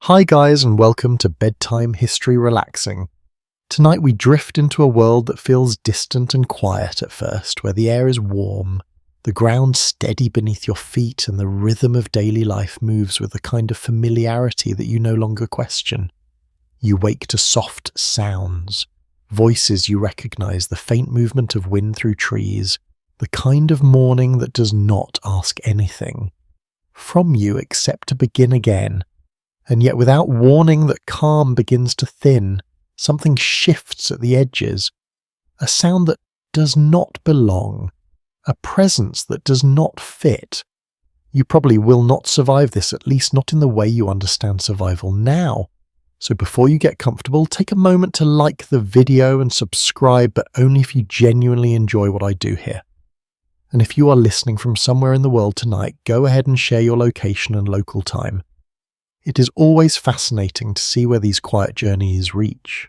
Hi guys, and welcome to Bedtime History Relaxing. Tonight we drift into a world that feels distant and quiet at first, where the air is warm, the ground steady beneath your feet, and the rhythm of daily life moves with a kind of familiarity that you no longer question. You wake to soft sounds, voices you recognize, the faint movement of wind through trees, the kind of morning that does not ask anything from you except to begin again. And yet without warning, that calm begins to thin, something shifts at the edges, a sound that does not belong, a presence that does not fit. You probably will not survive this, at least not in the way you understand survival now. So before you get comfortable, take a moment to like the video and subscribe, but only if you genuinely enjoy what I do here. And if you are listening from somewhere in the world tonight, go ahead and share your location and local time. It is always fascinating to see where these quiet journeys reach.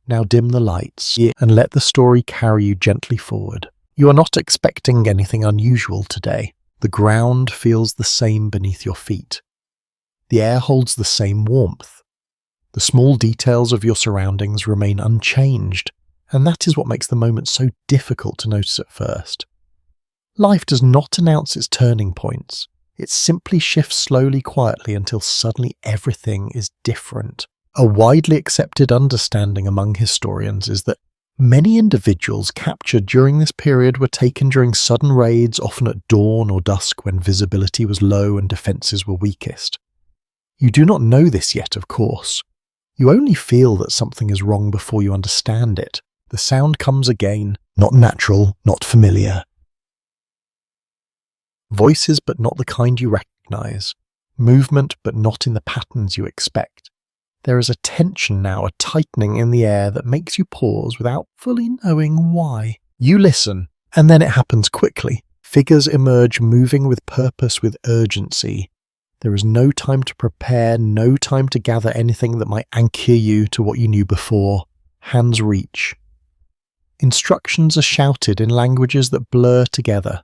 Now dim the lights and let the story carry you gently forward. You are not expecting anything unusual today. The ground feels the same beneath your feet. The air holds the same warmth. The small details of your surroundings remain unchanged, and that is what makes the moment so difficult to notice at first. Life does not announce its turning points. It simply shifts slowly, quietly, until suddenly everything is different. A widely accepted understanding among historians is that many individuals captured during this period were taken during sudden raids, often at dawn or dusk when visibility was low and defences were weakest. You do not know this yet, of course. You only feel that something is wrong before you understand it. The sound comes again, not natural, not familiar. Voices, but not the kind you recognize. Movement, but not in the patterns you expect. There is a tension now, a tightening in the air that makes you pause without fully knowing why. You listen, and then it happens quickly. Figures emerge, moving with purpose, with urgency. There is no time to prepare, no time to gather anything that might anchor you to what you knew before. Hands reach. Instructions are shouted in languages that blur together.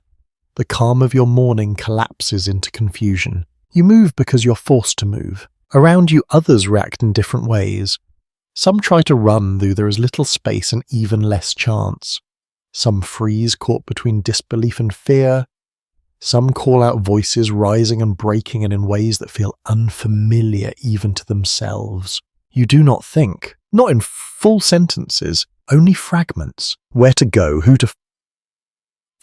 The calm of your morning collapses into confusion. You move because you're forced to move. Around you, others react in different ways. Some try to run, though there is little space and even less chance. Some freeze, caught between disbelief and fear. Some call out, voices rising and breaking in ways that feel unfamiliar even to themselves. You do not think, not in full sentences, only fragments. Where to go, who to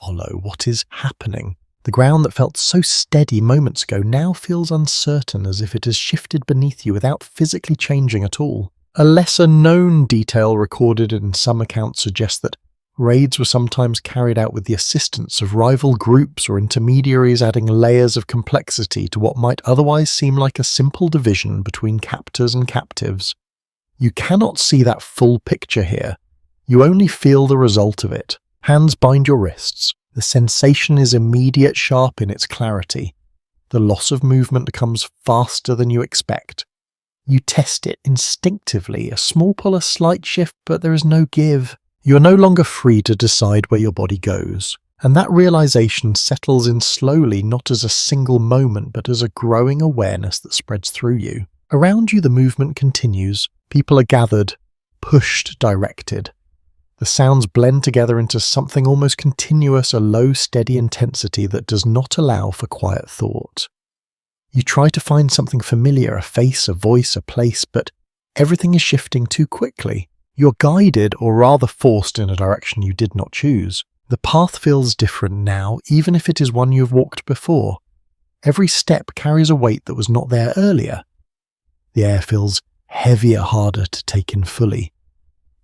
follow, what is happening. The ground that felt so steady moments ago now feels uncertain, as if it has shifted beneath you without physically changing at all. A lesser-known detail recorded in some accounts suggests that raids were sometimes carried out with the assistance of rival groups or intermediaries, adding layers of complexity to what might otherwise seem like a simple division between captors and captives. You cannot see that full picture here. You only feel the result of it. Hands bind your wrists. The sensation is immediate, sharp in its clarity. The loss of movement comes faster than you expect. You test it instinctively, a small pull, a slight shift, but there is no give. You are no longer free to decide where your body goes. And that realization settles in slowly, not as a single moment, but as a growing awareness that spreads through you. Around you, the movement continues. People are gathered, pushed, directed. The sounds blend together into something almost continuous, a low, steady intensity that does not allow for quiet thought. You try to find something familiar, a face, a voice, a place, but everything is shifting too quickly. You're guided, or rather forced, in a direction you did not choose. The path feels different now, even if it is one you have walked before. Every step carries a weight that was not there earlier. The air feels heavier, harder to take in fully.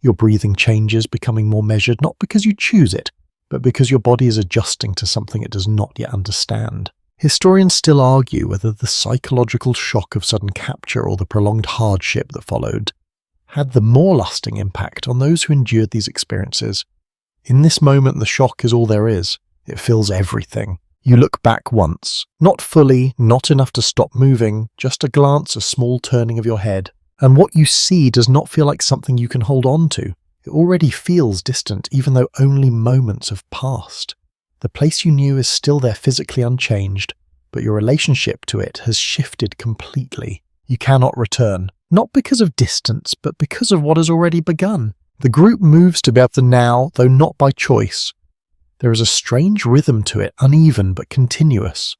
Your breathing changes, becoming more measured, not because you choose it, but because your body is adjusting to something it does not yet understand. Historians still argue whether the psychological shock of sudden capture or the prolonged hardship that followed had the more lasting impact on those who endured these experiences. In this moment, the shock is all there is. It fills everything. You look back once, not fully, not enough to stop moving, just a glance, a small turning of your head. And what you see does not feel like something you can hold on to. It already feels distant, even though only moments have passed. The place you knew is still there, physically unchanged, but your relationship to it has shifted completely. You cannot return, not because of distance, but because of what has already begun. The group moves to be able to now, though not by choice. There is a strange rhythm to it, uneven but continuous.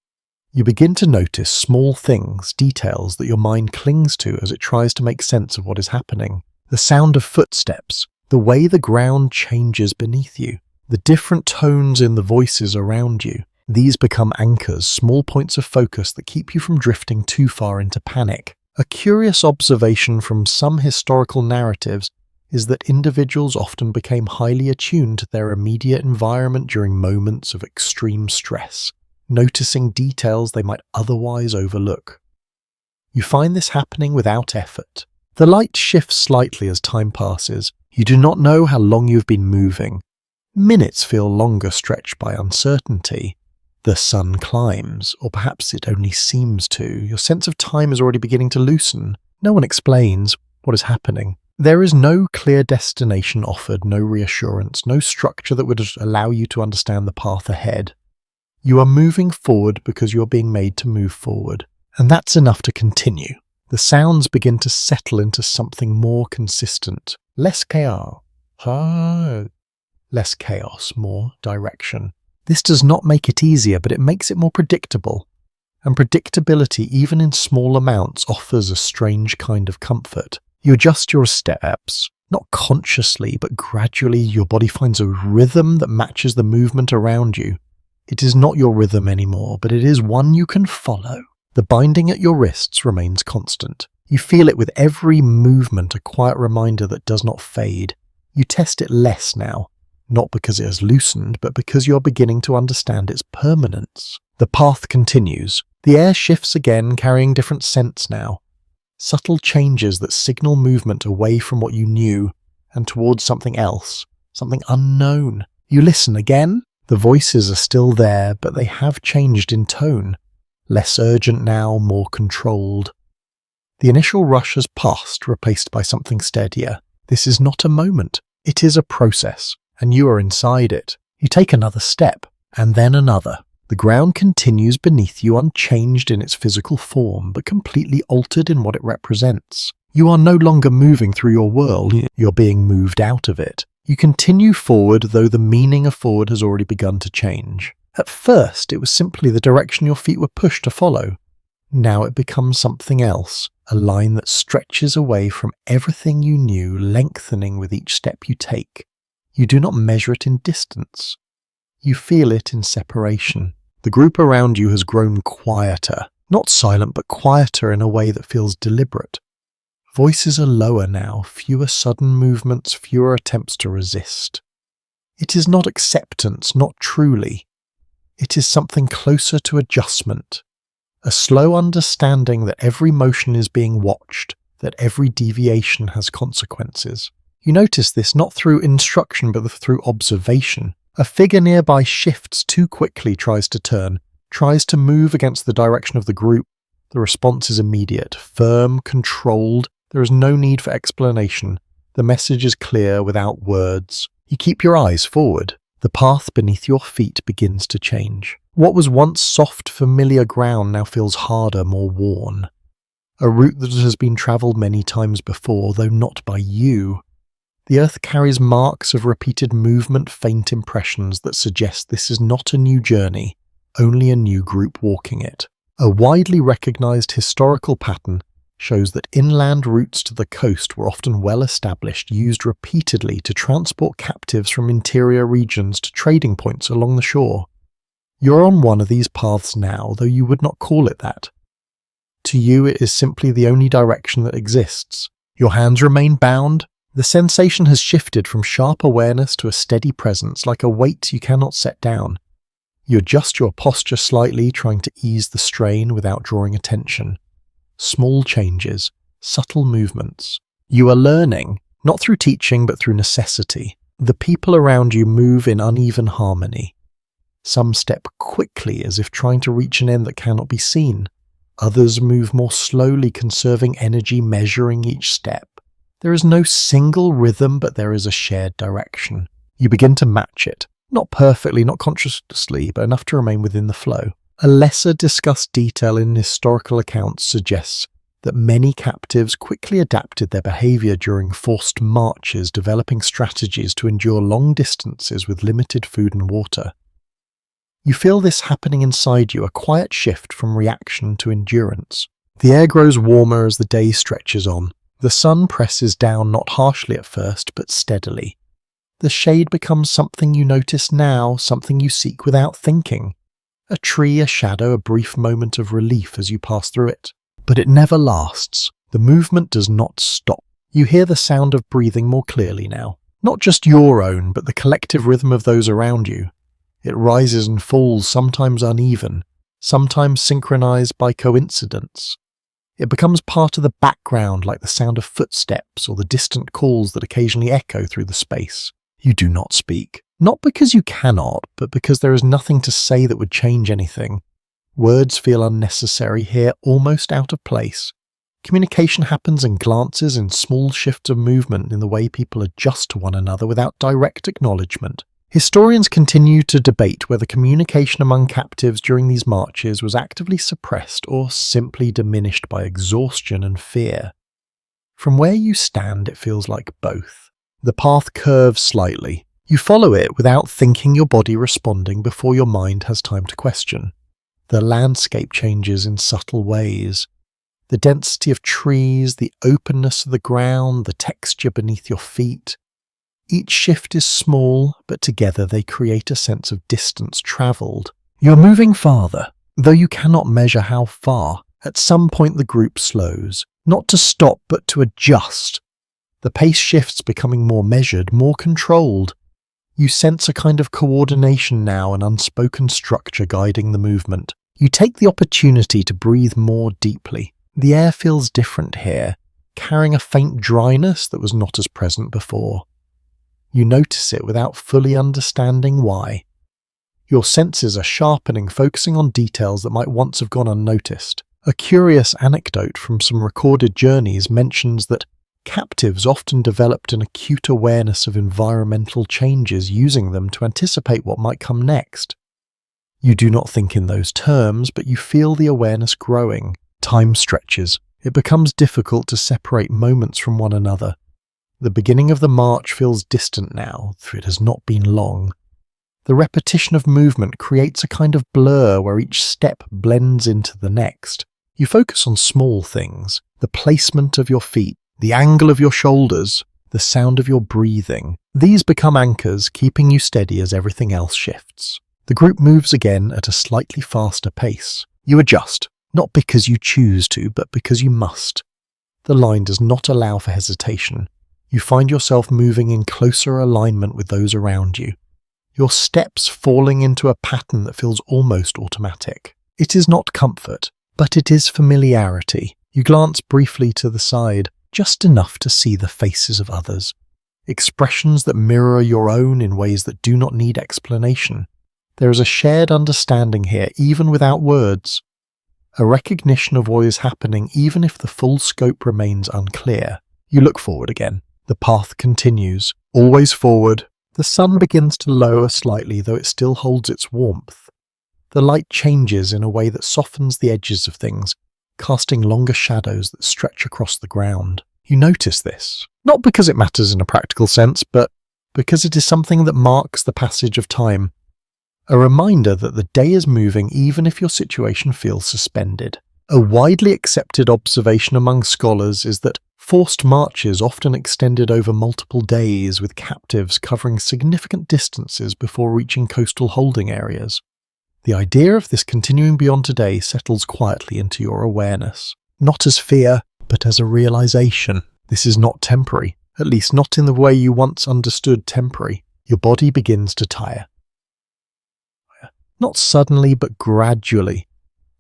You begin to notice small things, details that your mind clings to as it tries to make sense of what is happening. The sound of footsteps, the way the ground changes beneath you, the different tones in the voices around you. These become anchors, small points of focus that keep you from drifting too far into panic. A curious observation from some historical narratives is that individuals often became highly attuned to their immediate environment during moments of extreme stress, noticing details they might otherwise overlook. You find this happening without effort. The light shifts slightly as time passes. You do not know how long you've been moving. Minutes feel longer stretched by uncertainty. The sun climbs, or perhaps it only seems to. Your sense of time is already beginning to loosen. No one explains what is happening. There is no clear destination offered, no reassurance, no structure that would allow you to understand the path ahead. You are moving forward because you are being made to move forward, and that's enough to continue. The sounds begin to settle into something more consistent, less chaos, more direction. This does not make it easier, but it makes it more predictable. And predictability, even in small amounts, offers a strange kind of comfort. You adjust your steps, not consciously, but gradually your body finds a rhythm that matches the movement around you. It is not your rhythm anymore, but it is one you can follow. The binding at your wrists remains constant. You feel it with every movement, a quiet reminder that does not fade. You test it less now, not because it has loosened, but because you are beginning to understand its permanence. The path continues. The air shifts again, carrying different scents now. Subtle changes that signal movement away from what you knew and towards something else, something unknown. You listen again. The voices are still there, but they have changed in tone. Less urgent now, more controlled. The initial rush has passed, replaced by something steadier. This is not a moment. It is a process, and you are inside it. You take another step, and then another. The ground continues beneath you, unchanged in its physical form, but completely altered in what it represents. You are no longer moving through your world, you're being moved out of it. You continue forward, though the meaning of forward has already begun to change. At first, it was simply the direction your feet were pushed to follow. Now it becomes something else, a line that stretches away from everything you knew, lengthening with each step you take. You do not measure it in distance. You feel it in separation. The group around you has grown quieter, not silent, but quieter in a way that feels deliberate. Voices are lower now, fewer sudden movements, fewer attempts to resist. It is not acceptance, not truly. It is something closer to adjustment, a slow understanding that every motion is being watched, that every deviation has consequences. You notice this not through instruction but through observation. A figure nearby shifts too quickly, tries to turn, tries to move against the direction of the group. The response is immediate, firm, controlled. There is no need for explanation. The message is clear without words. You keep your eyes forward. The path beneath your feet begins to change. What was once soft, familiar ground now feels harder, more worn. A route that has been travelled many times before, though not by you. The earth carries marks of repeated movement, faint impressions that suggest this is not a new journey, only a new group walking it. A widely recognised historical pattern shows that inland routes to the coast were often well established, used repeatedly to transport captives from interior regions to trading points along the shore. You're on one of these paths now, though you would not call it that. To you it is simply the only direction that exists. Your hands remain bound. The sensation has shifted from sharp awareness to a steady presence, like a weight you cannot set down. You adjust your posture slightly, trying to ease the strain without drawing attention. Small changes, subtle movements. You are learning, not through teaching but through necessity. The people around you move in uneven harmony. Some step quickly as if trying to reach an end that cannot be seen. Others move more slowly, conserving energy, measuring each step. There is no single rhythm, but there is a shared direction. You begin to match it. Not perfectly, not consciously, but enough to remain within the flow. A lesser discussed detail in historical accounts suggests that many captives quickly adapted their behavior during forced marches, developing strategies to endure long distances with limited food and water. You feel this happening inside you, a quiet shift from reaction to endurance. The air grows warmer as the day stretches on. The sun presses down not harshly at first, but steadily. The shade becomes something you notice now, something you seek without thinking. A tree, a shadow, a brief moment of relief as you pass through it. But it never lasts. The movement does not stop. You hear the sound of breathing more clearly now. Not just your own, but the collective rhythm of those around you. It rises and falls, sometimes uneven, sometimes synchronized by coincidence. It becomes part of the background, like the sound of footsteps or the distant calls that occasionally echo through the space. You do not speak. Not because you cannot, but because there is nothing to say that would change anything. Words feel unnecessary here, almost out of place. Communication happens in glances, in small shifts of movement in the way people adjust to one another without direct acknowledgement. Historians continue to debate whether communication among captives during these marches was actively suppressed or simply diminished by exhaustion and fear. From where you stand, it feels like both. The path curves slightly. You follow it without thinking, your body responding before your mind has time to question. The landscape changes in subtle ways. The density of trees, the openness of the ground, the texture beneath your feet. Each shift is small, but together they create a sense of distance travelled. You're moving farther, though you cannot measure how far. At some point the group slows, not to stop but to adjust. The pace shifts, becoming more measured, more controlled. You sense a kind of coordination now, an unspoken structure guiding the movement. You take the opportunity to breathe more deeply. The air feels different here, carrying a faint dryness that was not as present before. You notice it without fully understanding why. Your senses are sharpening, focusing on details that might once have gone unnoticed. A curious anecdote from some recorded journeys mentions that captives often developed an acute awareness of environmental changes, using them to anticipate what might come next. You do not think in those terms, but you feel the awareness growing. Time stretches. It becomes difficult to separate moments from one another. The beginning of the march feels distant now, though it has not been long. The repetition of movement creates a kind of blur where each step blends into the next. You focus on small things, the placement of your feet, the angle of your shoulders, the sound of your breathing. These become anchors, keeping you steady as everything else shifts. The group moves again at a slightly faster pace. You adjust, not because you choose to, but because you must. The line does not allow for hesitation. You find yourself moving in closer alignment with those around you. Your steps falling into a pattern that feels almost automatic. It is not comfort, but it is familiarity. You glance briefly to the side, just enough to see the faces of others. Expressions that mirror your own in ways that do not need explanation. There is a shared understanding here, even without words. A recognition of what is happening, even if the full scope remains unclear. You look forward again. The path continues, always forward. The sun begins to lower slightly, though it still holds its warmth. The light changes in a way that softens the edges of things, casting longer shadows that stretch across the ground. You notice this, not because it matters in a practical sense, but because it is something that marks the passage of time. A reminder that the day is moving even if your situation feels suspended. A widely accepted observation among scholars is that forced marches often extended over multiple days, with captives covering significant distances before reaching coastal holding areas. The idea of this continuing beyond today settles quietly into your awareness, not as fear, but as a realization. This is not temporary, at least not in the way you once understood temporary. Your body begins to tire. Not suddenly, but gradually.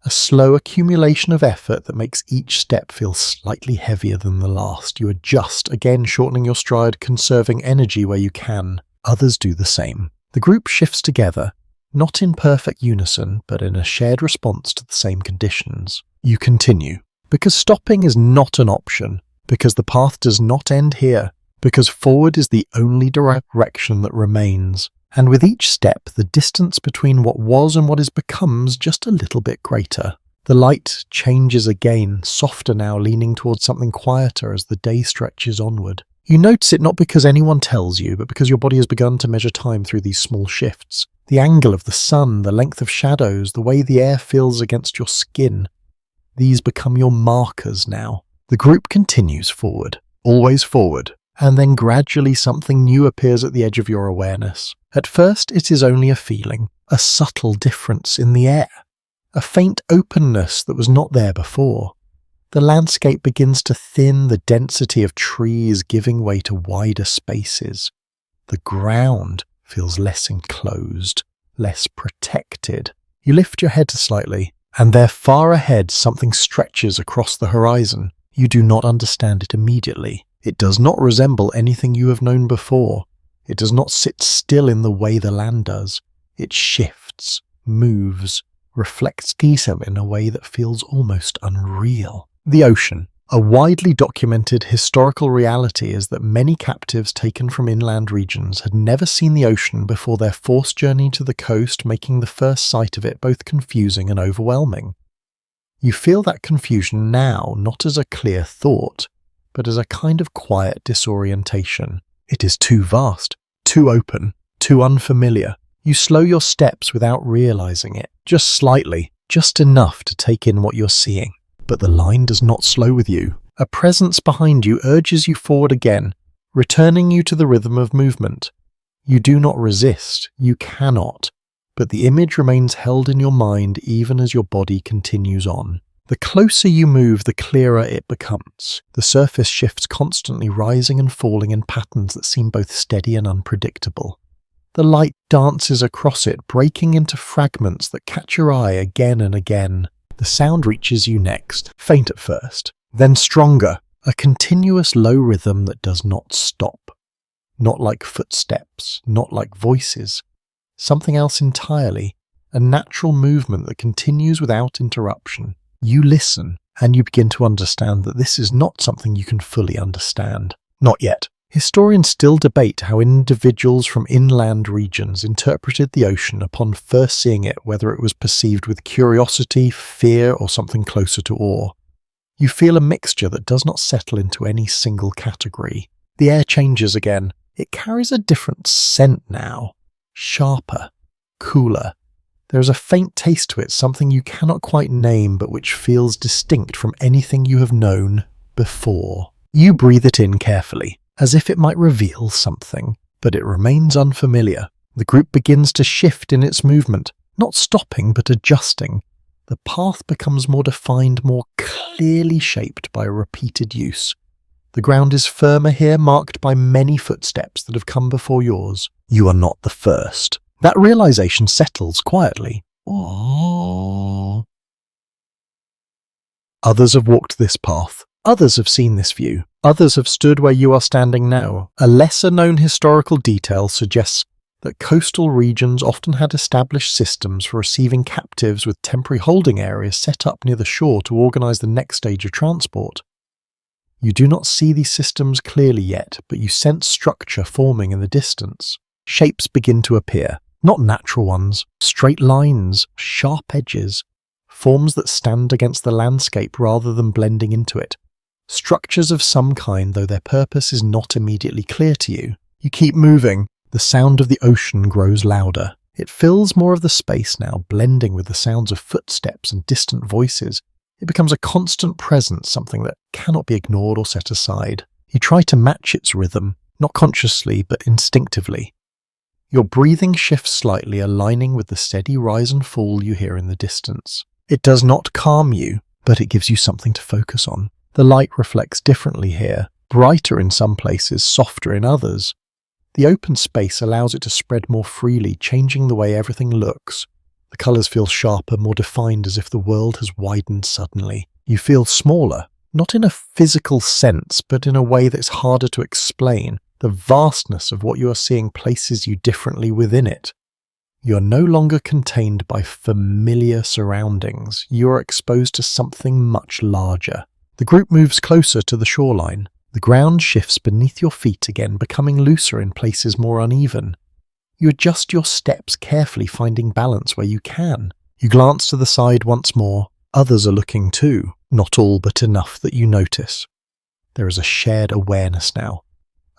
A slow accumulation of effort that makes each step feel slightly heavier than the last. You adjust, again shortening your stride, conserving energy where you can. Others do the same. The group shifts together, not in perfect unison, but in a shared response to the same conditions. You continue, because stopping is not an option, because the path does not end here, because forward is the only direction that remains. And with each step, the distance between what was and what is becomes just a little bit greater. The light changes again, softer now, leaning towards something quieter as the day stretches onward. You notice it not because anyone tells you, but because your body has begun to measure time through these small shifts. The angle of the sun, the length of shadows, the way the air feels against your skin. These become your markers now. The group continues forward, always forward, and then gradually something new appears at the edge of your awareness. At first it is only a feeling, a subtle difference in the air, a faint openness that was not there before. The landscape begins to thin, the density of trees giving way to wider spaces. The ground feels less enclosed, less protected. You lift your head slightly, and there far ahead something stretches across the horizon. You do not understand it immediately. It does not resemble anything you have known before. It does not sit still in the way the land does. It shifts, moves, reflects detail in a way that feels almost unreal. The ocean. A widely documented historical reality is that many captives taken from inland regions had never seen the ocean before their forced journey to the coast, making the first sight of it both confusing and overwhelming. You feel that confusion now, not as a clear thought, but as a kind of quiet disorientation. It is too vast, too open, too unfamiliar. You slow your steps without realizing it, just slightly, just enough to take in what you're seeing. But the line does not slow with you. A presence behind you urges you forward again, returning you to the rhythm of movement. You do not resist, you cannot, but the image remains held in your mind even as your body continues on. The closer you move, the clearer it becomes. The surface shifts constantly, rising and falling in patterns that seem both steady and unpredictable. The light dances across it, breaking into fragments that catch your eye again and again. The sound reaches you next, faint at first, then stronger, a continuous low rhythm that does not stop. Not like footsteps, not like voices. Something else entirely, a natural movement that continues without interruption. You listen, and you begin to understand that this is not something you can fully understand. Not yet. Historians still debate how individuals from inland regions interpreted the ocean upon first seeing it, whether it was perceived with curiosity, fear, or something closer to awe. You feel a mixture that does not settle into any single category. The air changes again. It carries a different scent now. Sharper, cooler. There is a faint taste to it, something you cannot quite name, but which feels distinct from anything you have known before. You breathe it in carefully, as if it might reveal something, but it remains unfamiliar. The group begins to shift in its movement, not stopping but adjusting. The path becomes more defined, more clearly shaped by repeated use. The ground is firmer here, marked by many footsteps that have come before yours. You are not the first. That realization settles quietly. Aww. Others have walked this path. Others have seen this view. Others have stood where you are standing now. A lesser-known historical detail suggests that coastal regions often had established systems for receiving captives, with temporary holding areas set up near the shore to organize the next stage of transport. You do not see these systems clearly yet, but you sense structure forming in the distance. Shapes begin to appear, not natural ones, straight lines, sharp edges, forms that stand against the landscape rather than blending into it. Structures of some kind, though their purpose is not immediately clear to you. You keep moving. The sound of the ocean grows louder. It fills more of the space now, blending with the sounds of footsteps and distant voices. It becomes a constant presence, something that cannot be ignored or set aside. You try to match its rhythm, not consciously but instinctively. Your breathing shifts slightly, aligning with the steady rise and fall you hear in the distance. It does not calm you, but it gives you something to focus on. The light reflects differently here, brighter in some places, softer in others. The open space allows it to spread more freely, changing the way everything looks. The colours feel sharper, more defined, as if the world has widened suddenly. You feel smaller, not in a physical sense, but in a way that's harder to explain. The vastness of what you are seeing places you differently within it. You are no longer contained by familiar surroundings. You are exposed to something much larger. The group moves closer to the shoreline. The ground shifts beneath your feet again, becoming looser in places more uneven. You adjust your steps carefully, finding balance where you can. You glance to the side once more. Others are looking too, not all but enough that you notice. There is a shared awareness now,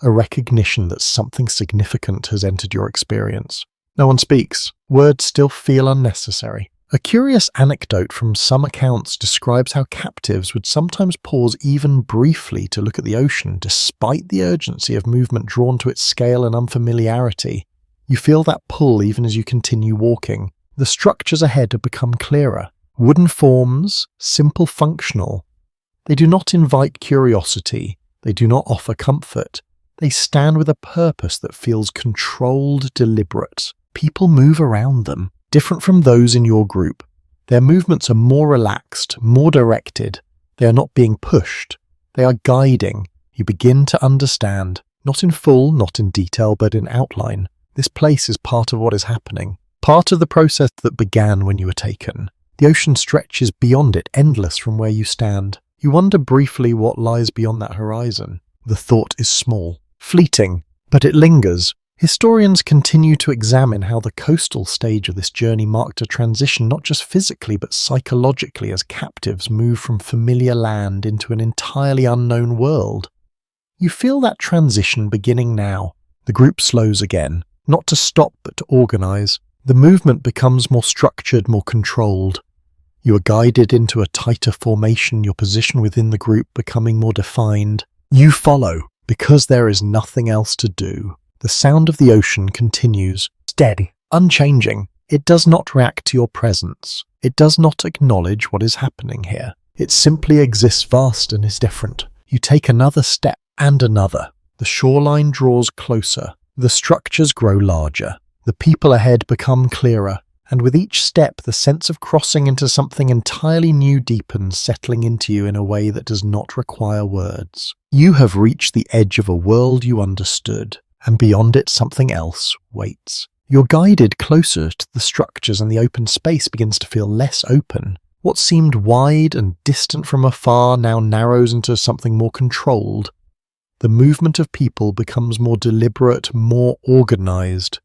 a recognition that something significant has entered your experience. No one speaks. Words still feel unnecessary. A curious anecdote from some accounts describes how captives would sometimes pause even briefly to look at the ocean, despite the urgency of movement drawn to its scale and unfamiliarity. You feel that pull even as you continue walking. The structures ahead have become clearer. Wooden forms, simple, functional. They do not invite curiosity. They do not offer comfort. They stand with a purpose that feels controlled, deliberate. People move around them, different from those in your group. Their movements are more relaxed, more directed. They are not being pushed. They are guiding. You begin to understand, not in full, not in detail, but in outline. This place is part of what is happening, part of the process that began when you were taken. The ocean stretches beyond it, endless from where you stand. You wonder briefly what lies beyond that horizon. The thought is small, fleeting, but it lingers. Historians continue to examine how the coastal stage of this journey marked a transition not just physically but psychologically as captives move from familiar land into an entirely unknown world. You feel that transition beginning now. The group slows again, not to stop but to organize. The movement becomes more structured, more controlled. You are guided into a tighter formation, your position within the group becoming more defined. You follow, because there is nothing else to do. The sound of the ocean continues, steady, unchanging. It does not react to your presence. It does not acknowledge what is happening here. It simply exists vast and is different. You take another step and another. The shoreline draws closer. The structures grow larger. The people ahead become clearer, and with each step the sense of crossing into something entirely new deepens, settling into you in a way that does not require words. You have reached the edge of a world you understood, and beyond it something else waits. You're guided closer to the structures, and the open space begins to feel less open. What seemed wide and distant from afar now narrows into something more controlled. The movement of people becomes more deliberate, more organized.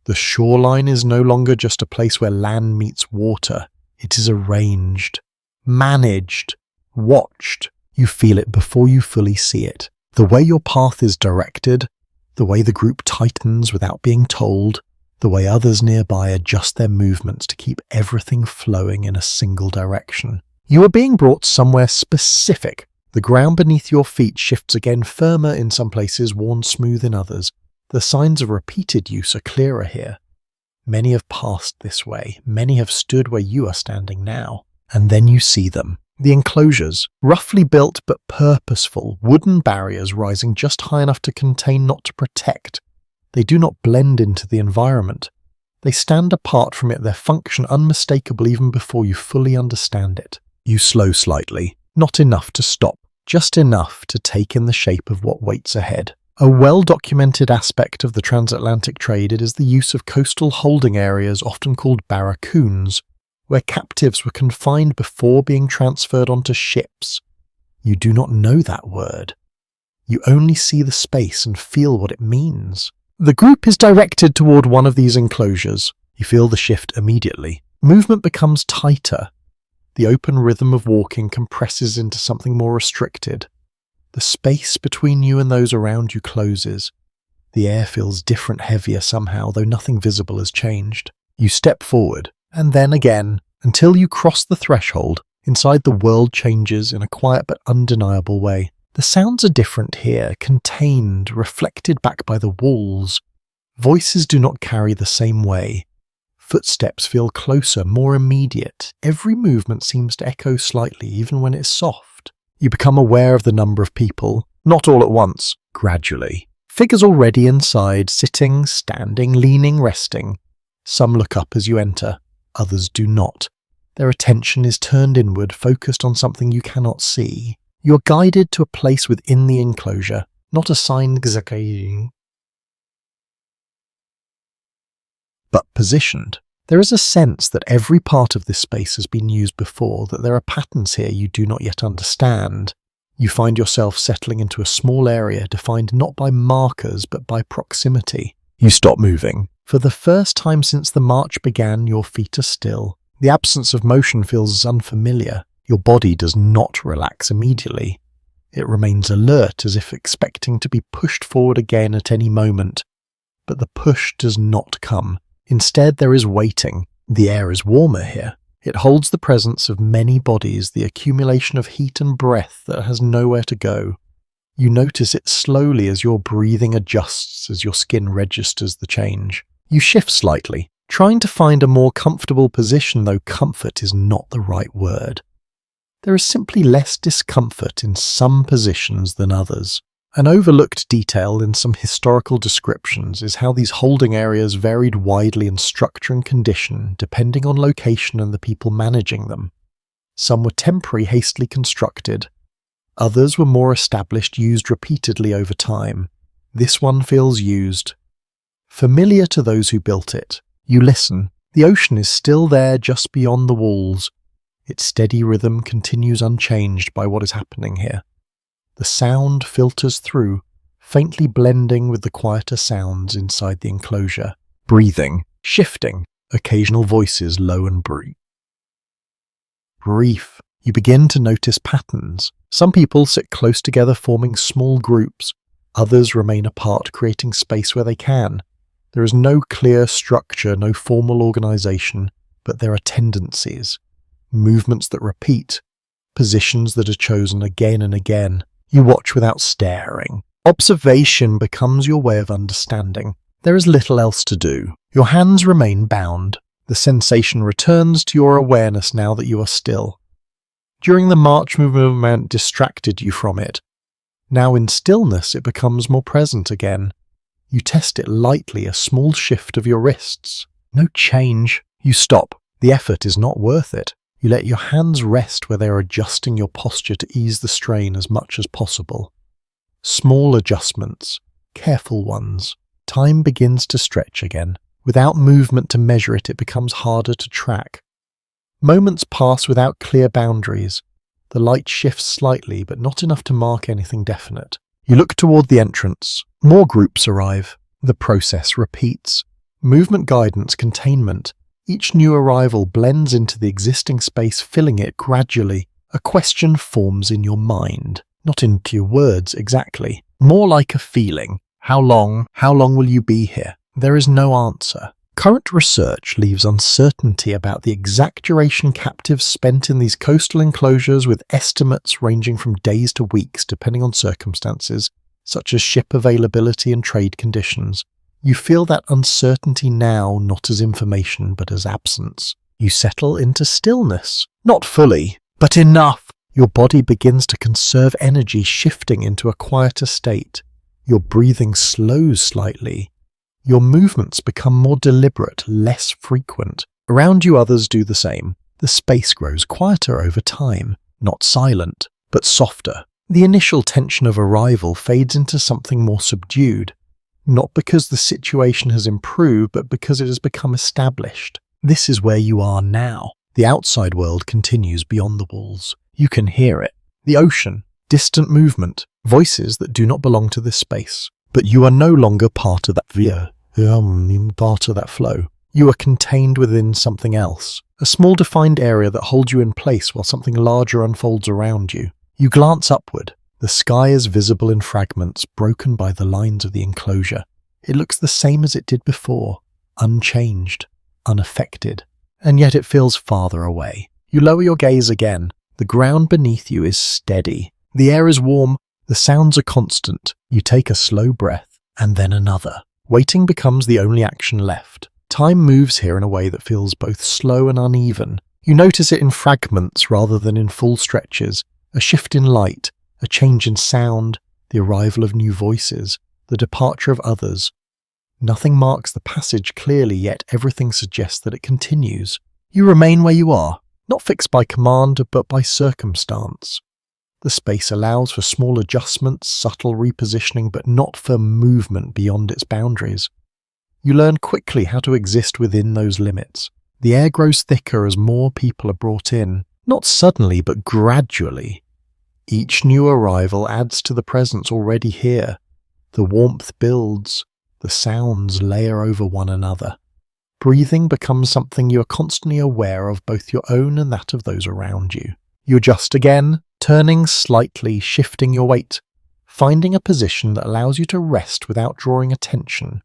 The shoreline is no longer just a place where land meets water. It is arranged, managed, watched. You feel it before you fully see it. The way your path is directed, the way the group tightens without being told, the way others nearby adjust their movements to keep everything flowing in a single direction. You are being brought somewhere specific. The ground beneath your feet shifts again, firmer in some places, worn smooth in others. The signs of repeated use are clearer here. Many have passed this way. Many have stood where you are standing now. And then you see them. The enclosures, roughly built but purposeful, wooden barriers rising just high enough to contain, not to protect. They do not blend into the environment. They stand apart from it, their function unmistakable even before you fully understand it. You slow slightly, not enough to stop, just enough to take in the shape of what waits ahead. A well-documented aspect of the transatlantic trade is the use of coastal holding areas, often called barracoons, where captives were confined before being transferred onto ships. You do not know that word. You only see the space and feel what it means. The group is directed toward one of these enclosures. You feel the shift immediately. Movement becomes tighter. The open rhythm of walking compresses into something more restricted. The space between you and those around you closes. The air feels different, heavier somehow, though nothing visible has changed. You step forward, and then again, until you cross the threshold. Inside, the world changes in a quiet but undeniable way. The sounds are different here, contained, reflected back by the walls. Voices do not carry the same way. Footsteps feel closer, more immediate. Every movement seems to echo slightly, even when it's soft. You become aware of the number of people, not all at once, gradually. Figures already inside, sitting, standing, leaning, resting. Some look up as you enter, others do not. Their attention is turned inward, focused on something you cannot see. You are guided to a place within the enclosure, not assigned but positioned. There is a sense that every part of this space has been used before, that there are patterns here you do not yet understand. You find yourself settling into a small area defined not by markers but by proximity. You stop moving. For the first time since the march began, your feet are still. The absence of motion feels unfamiliar. Your body does not relax immediately. It remains alert, as if expecting to be pushed forward again at any moment. But the push does not come. Instead, there is waiting. The air is warmer here. It holds the presence of many bodies, the accumulation of heat and breath that has nowhere to go. You notice it slowly as your breathing adjusts, as your skin registers the change. You shift slightly, trying to find a more comfortable position, though comfort is not the right word. There is simply less discomfort in some positions than others. An overlooked detail in some historical descriptions is how these holding areas varied widely in structure and condition depending on location and the people managing them. Some were temporary, hastily constructed. Others were more established, used repeatedly over time. This one feels used. Familiar to those who built it. You listen. The ocean is still there just beyond the walls. Its steady rhythm continues unchanged by what is happening here. The sound filters through, faintly blending with the quieter sounds inside the enclosure. Breathing, shifting, occasional voices low and brief. You begin to notice patterns. Some people sit close together forming small groups. Others remain apart, creating space where they can. There is no clear structure, no formal organization, but there are tendencies. Movements that repeat, positions that are chosen again and again. You watch without staring. Observation becomes your way of understanding. There is little else to do. Your hands remain bound. The sensation returns to your awareness now that you are still. During the march movement distracted you from it. Now in stillness it becomes more present again. You test it lightly, a small shift of your wrists. No change. You stop. The effort is not worth it. You let your hands rest where they are adjusting your posture to ease the strain as much as possible. Small adjustments, careful ones. Time begins to stretch again. Without movement to measure it, it becomes harder to track. Moments pass without clear boundaries. The light shifts slightly, but not enough to mark anything definite. You look toward the entrance. More groups arrive. The process repeats. Movement guidance, containment. Each new arrival blends into the existing space, filling it gradually. A question forms in your mind, not into your words exactly. More like a feeling. How long will you be here? There is no answer. Current research leaves uncertainty about the exact duration captives spent in these coastal enclosures, with estimates ranging from days to weeks depending on circumstances, such as ship availability and trade conditions. You feel that uncertainty now, not as information but as absence. You settle into stillness. Not fully, but enough. Your body begins to conserve energy, shifting into a quieter state. Your breathing slows slightly. Your movements become more deliberate, less frequent. Around you others do the same. The space grows quieter over time, not silent, but softer. The initial tension of arrival fades into something more subdued. Not because the situation has improved, but because it has become established. This is where you are now. The outside world continues beyond the walls. You can hear it. The ocean, distant movement, voices that do not belong to this space. But you are no longer part of that flow. You are contained within something else. A small defined area that holds you in place while something larger unfolds around you. You glance upward. The sky is visible in fragments, broken by the lines of the enclosure. It looks the same as it did before, unchanged, unaffected, and yet it feels farther away. You lower your gaze again. The ground beneath you is steady. The air is warm. The sounds are constant. You take a slow breath, and then another. Waiting becomes the only action left. Time moves here in a way that feels both slow and uneven. You notice it in fragments rather than in full stretches. A shift in light, a change in sound, the arrival of new voices, the departure of others. Nothing marks the passage clearly, yet everything suggests that it continues. You remain where you are, not fixed by command, but by circumstance. The space allows for small adjustments, subtle repositioning, but not for movement beyond its boundaries. You learn quickly how to exist within those limits. The air grows thicker as more people are brought in, not suddenly, but gradually. Each new arrival adds to the presence already here. The warmth builds, the sounds layer over one another. Breathing becomes something you are constantly aware of, both your own and that of those around you. You adjust again, turning slightly, shifting your weight, finding a position that allows you to rest without drawing attention.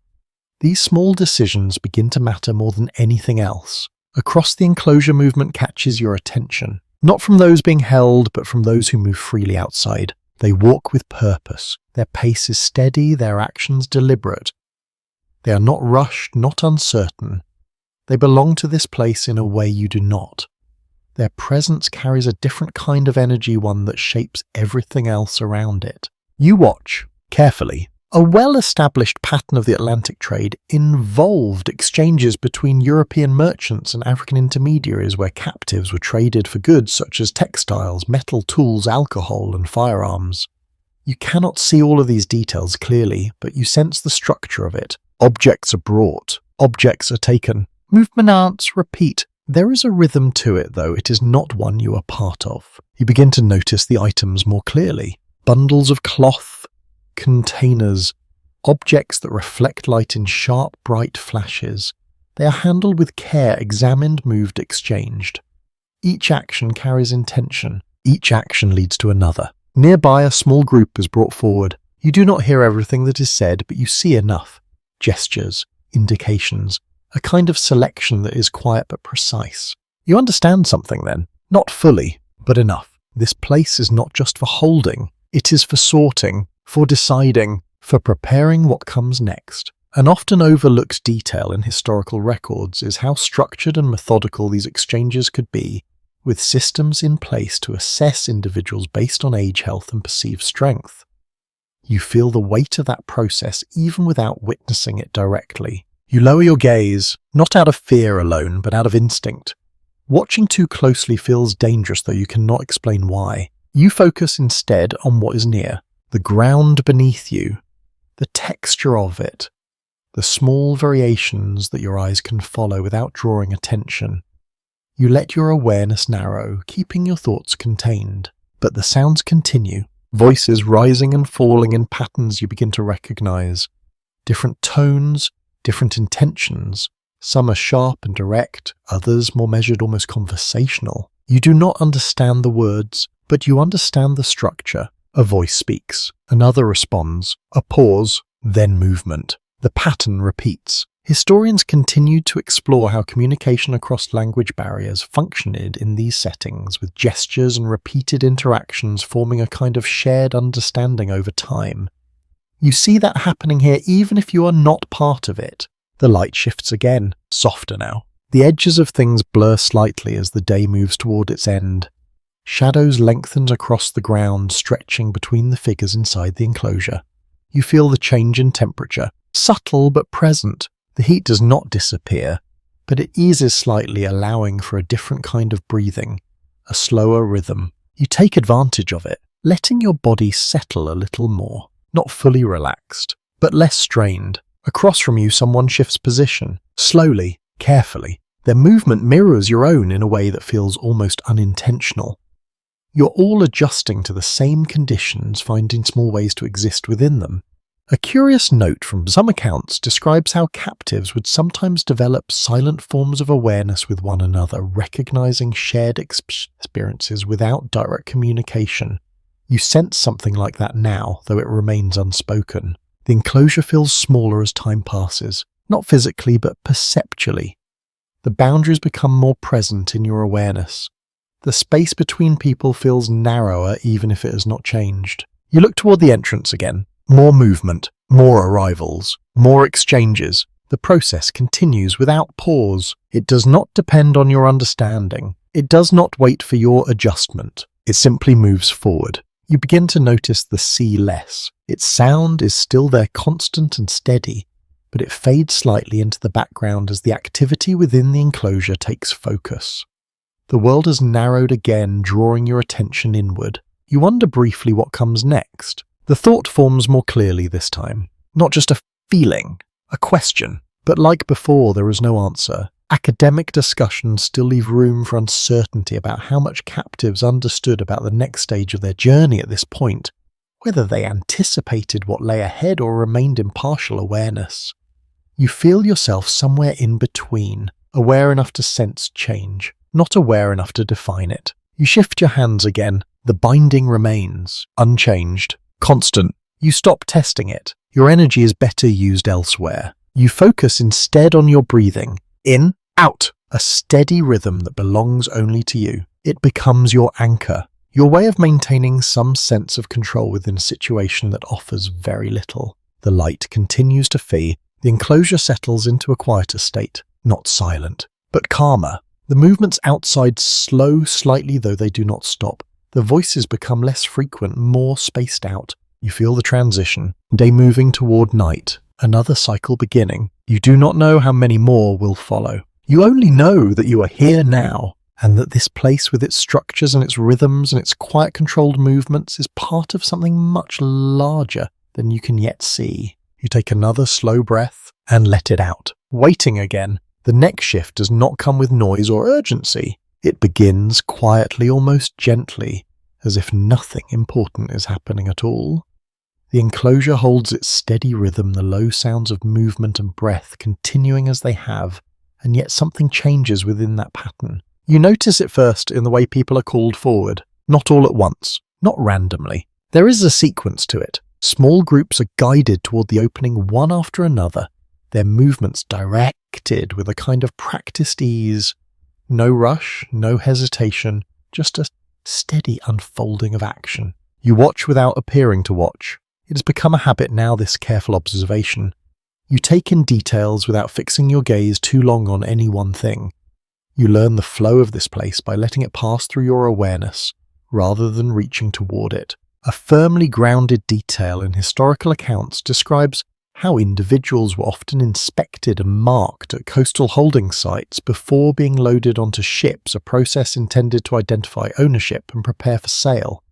These small decisions begin to matter more than anything else. Across the enclosure, movement catches your attention, not from those being held, but from those who move freely outside. They walk with purpose. Their pace is steady, their actions deliberate. They are not rushed, not uncertain. They belong to this place in a way you do not. Their presence carries a different kind of energy, one that shapes everything else around it. You watch, carefully. A well-established pattern of the Atlantic trade involved exchanges between European merchants and African intermediaries, where captives were traded for goods such as textiles, metal tools, alcohol, and firearms. You cannot see all of these details clearly, but you sense the structure of it. Objects are brought. Objects are taken. Movements repeat. There is a rhythm to it, though it is not one you are part of. You begin to notice the items more clearly. Bundles of cloth, containers, objects that reflect light in sharp, bright flashes. They are handled with care, examined, moved, exchanged. Each action carries intention. Each action leads to another. Nearby, a small group is brought forward. You do not hear everything that is said, but you see enough. Gestures, indications, a kind of selection that is quiet but precise. You understand something then. Not fully, but enough. This place is not just for holding. It is for sorting, for deciding, for preparing what comes next. An often overlooked detail in historical records is how structured and methodical these exchanges could be, with systems in place to assess individuals based on age, health, and perceived strength. You feel the weight of that process even without witnessing it directly. You lower your gaze, not out of fear alone, but out of instinct. Watching too closely feels dangerous, though you cannot explain why. You focus instead on what is near, the ground beneath you, the texture of it, the small variations that your eyes can follow without drawing attention. You let your awareness narrow, keeping your thoughts contained. But the sounds continue, voices rising and falling in patterns you begin to recognize. Different tones, different intentions. Some are sharp and direct, others more measured, almost conversational. You do not understand the words, but you understand the structure. A voice speaks, another responds, a pause, then movement. The pattern repeats. Historians continue to explore how communication across language barriers functioned in these settings, with gestures and repeated interactions forming a kind of shared understanding over time. You see that happening here even if you are not part of it. The light shifts again, softer now. The edges of things blur slightly as the day moves toward its end. Shadows lengthen across the ground, stretching between the figures inside the enclosure. You feel the change in temperature, subtle but present. The heat does not disappear, but it eases slightly, allowing for a different kind of breathing, a slower rhythm. You take advantage of it, letting your body settle a little more, not fully relaxed, but less strained. Across from you, someone shifts position, slowly, carefully. Their movement mirrors your own in a way that feels almost unintentional. You're all adjusting to the same conditions, finding small ways to exist within them. A curious note from some accounts describes how captives would sometimes develop silent forms of awareness with one another, recognizing shared experiences without direct communication. You sense something like that now, though it remains unspoken. The enclosure feels smaller as time passes, not physically but perceptually. The boundaries become more present in your awareness. The space between people feels narrower even if it has not changed. You look toward the entrance again. More movement, more arrivals, more exchanges. The process continues without pause. It does not depend on your understanding. It does not wait for your adjustment. It simply moves forward. You begin to notice the sea less. Its sound is still there, constant and steady, but it fades slightly into the background as the activity within the enclosure takes focus. The world has narrowed again, drawing your attention inward. You wonder briefly what comes next. The thought forms more clearly this time. Not just a feeling, a question. But like before, there is no answer. Academic discussions still leave room for uncertainty about how much captives understood about the next stage of their journey at this point, whether they anticipated what lay ahead or remained in partial awareness. You feel yourself somewhere in between, aware enough to sense change, not aware enough to define it. You shift your hands again. The binding remains, unchanged, constant. You stop testing it. Your energy is better used elsewhere. You focus instead on your breathing. In, out. A steady rhythm that belongs only to you. It becomes your anchor, your way of maintaining some sense of control within a situation that offers very little. The light continues to fade. The enclosure settles into a quieter state, not silent, but calmer. The movements outside slow slightly, though they do not stop. The voices become less frequent, more spaced out. You feel the transition, day moving toward night, another cycle beginning. You do not know how many more will follow. You only know that you are here now, and that this place with its structures and its rhythms and its quiet controlled movements is part of something much larger than you can yet see. You take another slow breath and let it out. Waiting again. The next shift does not come with noise or urgency. It begins quietly, almost gently, as if nothing important is happening at all. The enclosure holds its steady rhythm, the low sounds of movement and breath continuing as they have, and yet something changes within that pattern. You notice it first in the way people are called forward, not all at once, not randomly. There is a sequence to it. Small groups are guided toward the opening one after another, their movements directed with a kind of practiced ease. No rush, no hesitation, just a steady unfolding of action. You watch without appearing to watch. It has become a habit now, this careful observation. You take in details without fixing your gaze too long on any one thing. You learn the flow of this place by letting it pass through your awareness, rather than reaching toward it. A firmly grounded detail in historical accounts describes how individuals were often inspected and marked at coastal holding sites before being loaded onto ships, a process intended to identify ownership and prepare for sale.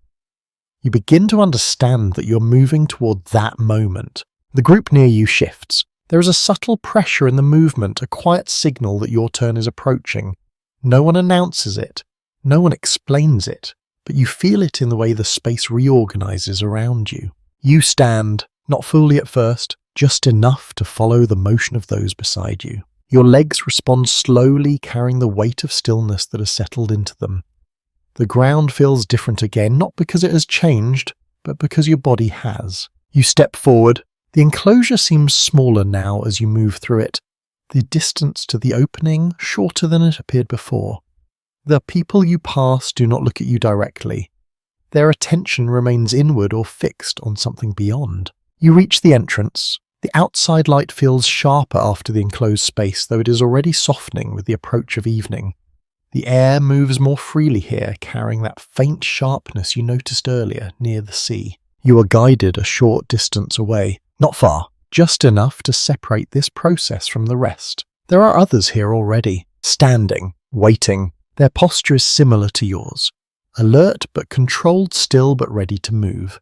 You begin to understand that you're moving toward that moment. The group near you shifts. There is a subtle pressure in the movement, a quiet signal that your turn is approaching. No one announces it. No one explains it. But you feel it in the way the space reorganizes around you. You stand, not fully at first, just enough to follow the motion of those beside you. Your legs respond slowly, carrying the weight of stillness that has settled into them. The ground feels different again, not because it has changed, but because your body has. You step forward. The enclosure seems smaller now as you move through it. The distance to the opening shorter than it appeared before. The people you pass do not look at you directly. Their attention remains inward or fixed on something beyond. You reach the entrance. The outside light feels sharper after the enclosed space, though it is already softening with the approach of evening. The air moves more freely here, carrying that faint sharpness you noticed earlier near the sea. You are guided a short distance away, not far, just enough to separate this process from the rest. There are others here already, standing, waiting. Their posture is similar to yours, alert but controlled still but ready to move.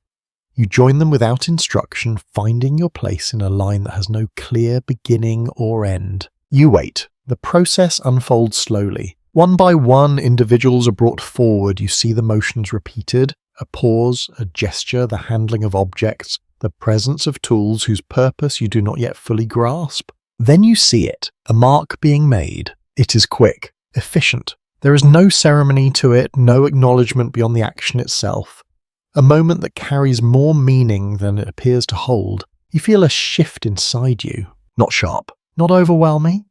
You join them without instruction, finding your place in a line that has no clear beginning or end. You wait. The process unfolds slowly. One by one, individuals are brought forward. You see the motions repeated, a pause, a gesture, the handling of objects, the presence of tools whose purpose you do not yet fully grasp. Then you see it, a mark being made. It is quick, efficient. There is no ceremony to it, no acknowledgement beyond the action itself. A moment that carries more meaning than it appears to hold. You feel a shift inside you. Not sharp, not overwhelming,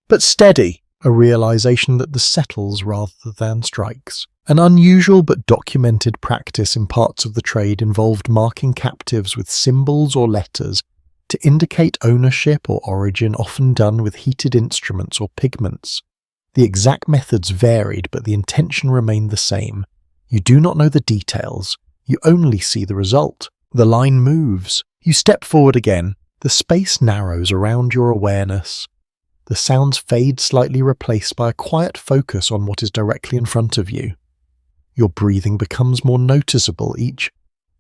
but steady. A realization that settles rather than strikes. An unusual but documented practice in parts of the trade involved marking captives with symbols or letters to indicate ownership or origin, often done with heated instruments or pigments. The exact methods varied, but the intention remained the same. You do not know the details. You only see the result. The line moves. You step forward again. The space narrows around your awareness. The sounds fade slightly, replaced by a quiet focus on what is directly in front of you. Your breathing becomes more noticeable, each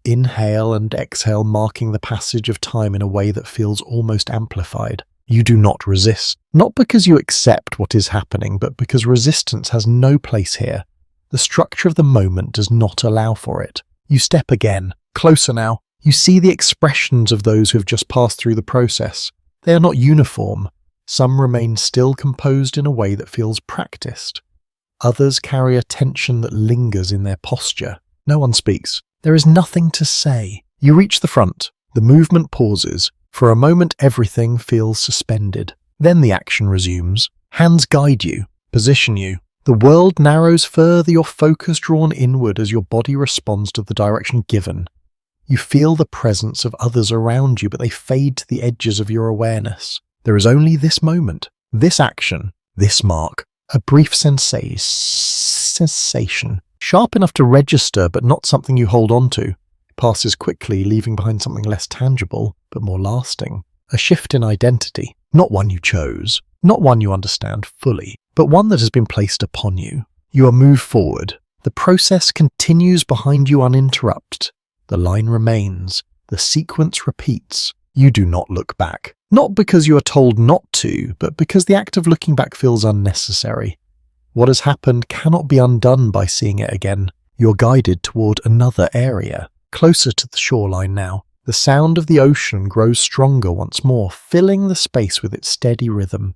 inhale and exhale marking the passage of time in a way that feels almost amplified. You do not resist, not because you accept what is happening, but because resistance has no place here. The structure of the moment does not allow for it. You step again, closer now. You see the expressions of those who have just passed through the process. They are not uniform. Some remain still composed in a way that feels practiced. Others carry a tension that lingers in their posture. No one speaks. There is nothing to say. You reach the front. The movement pauses. For a moment, everything feels suspended. Then the action resumes. Hands guide you, position you. The world narrows further, your focus drawn inward as your body responds to the direction given. You feel the presence of others around you, but they fade to the edges of your awareness. There is only this moment, this action, this mark, a brief sensation, sharp enough to register but not something you hold on to. It passes quickly, leaving behind something less tangible but more lasting. A shift in identity, not one you chose, not one you understand fully, but one that has been placed upon you. You are moved forward. The process continues behind you uninterrupted. The line remains. The sequence repeats. You do not look back. Not because you are told not to, but because the act of looking back feels unnecessary. What has happened cannot be undone by seeing it again. You're guided toward another area, closer to the shoreline now. The sound of the ocean grows stronger once more, filling the space with its steady rhythm.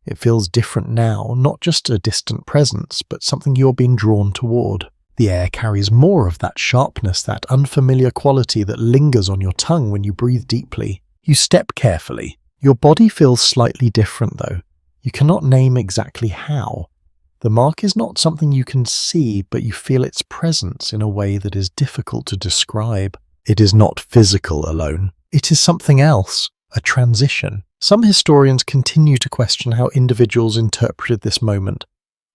It feels different now, not just a distant presence, but something you're being drawn toward. The air carries more of that sharpness, that unfamiliar quality that lingers on your tongue when you breathe deeply. You step carefully. Your body feels slightly different though. You cannot name exactly how. The mark is not something you can see, but you feel its presence in a way that is difficult to describe. It is not physical alone. It is something else, a transition. Some historians continue to question how individuals interpreted this moment,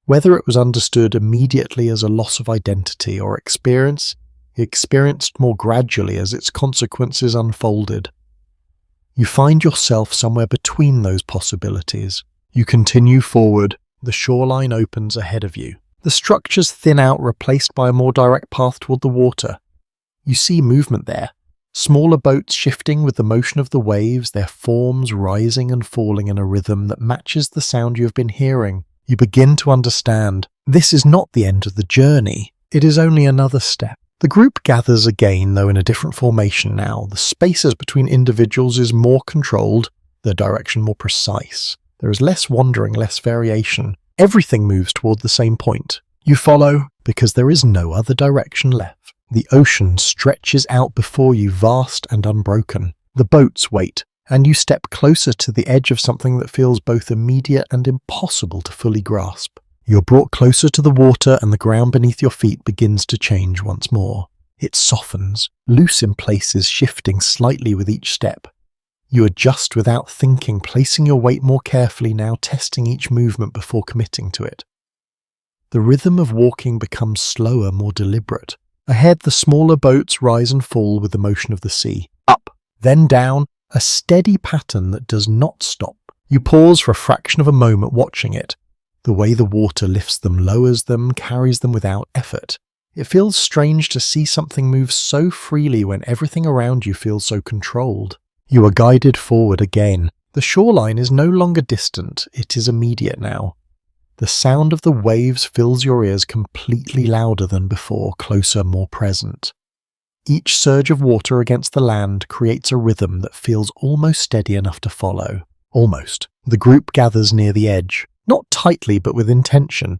whether it was understood immediately as a loss of identity or experienced more gradually as its consequences unfolded. You find yourself somewhere between those possibilities. You continue forward. The shoreline opens ahead of you. The structures thin out, replaced by a more direct path toward the water. You see movement there. Smaller boats shifting with the motion of the waves, their forms rising and falling in a rhythm that matches the sound you have been hearing. You begin to understand. This is not the end of the journey. It is only another step. The group gathers again, though in a different formation now. The spaces between individuals is more controlled, the direction more precise. There is less wandering, less variation. Everything moves toward the same point. You follow because there is no other direction left. The ocean stretches out before you, vast and unbroken. The boats wait, and you step closer to the edge of something that feels both immediate and impossible to fully grasp. You're brought closer to the water, and the ground beneath your feet begins to change once more. It softens, loose in places, shifting slightly with each step. You adjust without thinking, placing your weight more carefully now, testing each movement before committing to it. The rhythm of walking becomes slower, more deliberate. Ahead, the smaller boats rise and fall with the motion of the sea. Up, then down, a steady pattern that does not stop. You pause for a fraction of a moment watching it. The way the water lifts them, lowers them, carries them without effort. It feels strange to see something move so freely when everything around you feels so controlled. You are guided forward again. The shoreline is no longer distant, it is immediate now. The sound of the waves fills your ears, completely louder than before, closer, more present. Each surge of water against the land creates a rhythm that feels almost steady enough to follow. Almost. The group gathers near the edge, not tightly but with intention.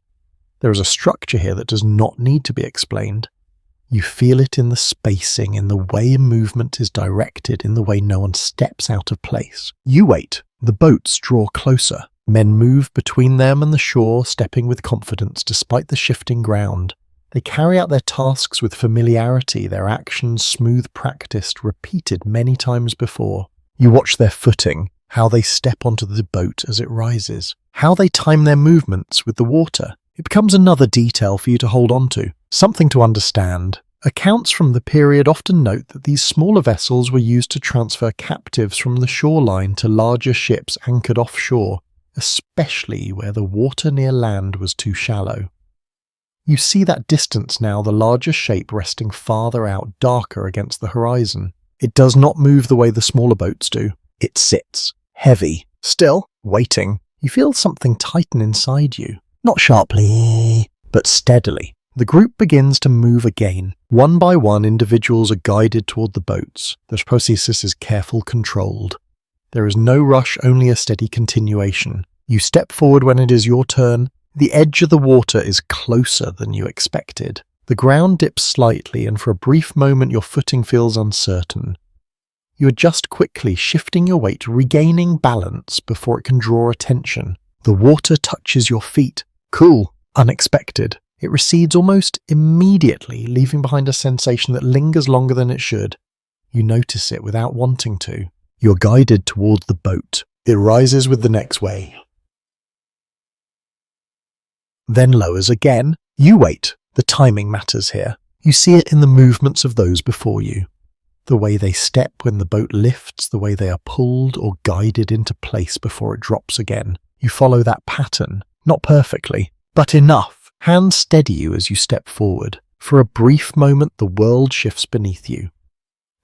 There is a structure here that does not need to be explained. You feel it in the spacing, in the way movement is directed, in the way no one steps out of place. You wait. The boats draw closer. Men move between them and the shore, stepping with confidence despite the shifting ground. They carry out their tasks with familiarity, their actions smooth practiced, repeated many times before. You watch their footing, how they step onto the boat as it rises, how they time their movements with the water. It becomes another detail for you to hold on to, something to understand. Accounts from the period often note that these smaller vessels were used to transfer captives from the shoreline to larger ships anchored offshore, especially where the water near land was too shallow. You see that distance now, the larger shape resting farther out, darker against the horizon. It does not move the way the smaller boats do. It sits, heavy, still, waiting. You feel something tighten inside you. Not sharply, but steadily. The group begins to move again. One by one, individuals are guided toward the boats. The process is careful, controlled. There is no rush, only a steady continuation. You step forward when it is your turn. The edge of the water is closer than you expected. The ground dips slightly, and for a brief moment your footing feels uncertain. You adjust quickly, shifting your weight, regaining balance before it can draw attention. The water touches your feet. Cool. Unexpected. It recedes almost immediately, leaving behind a sensation that lingers longer than it should. You notice it without wanting to. You're guided towards the boat. It rises with the next wave, then lowers again. You wait. The timing matters here. You see it in the movements of those before you. The way they step when the boat lifts, the way they are pulled or guided into place before it drops again. You follow that pattern, not perfectly, but enough. Hands steady you as you step forward. For a brief moment, the world shifts beneath you.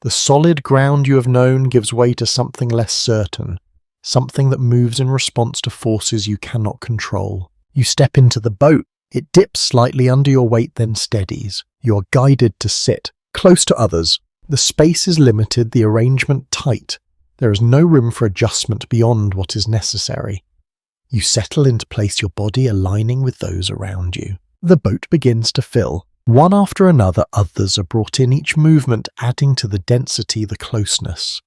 The solid ground you have known gives way to something less certain, something that moves in response to forces you cannot control. You step into the boat. It dips slightly under your weight, then steadies. You are guided to sit, close to others. The space is limited, the arrangement tight. There is no room for adjustment beyond what is necessary. You settle into place, your body aligning with those around you. The boat begins to fill. One after another, others are brought in, each movement adding to the density, the closeness.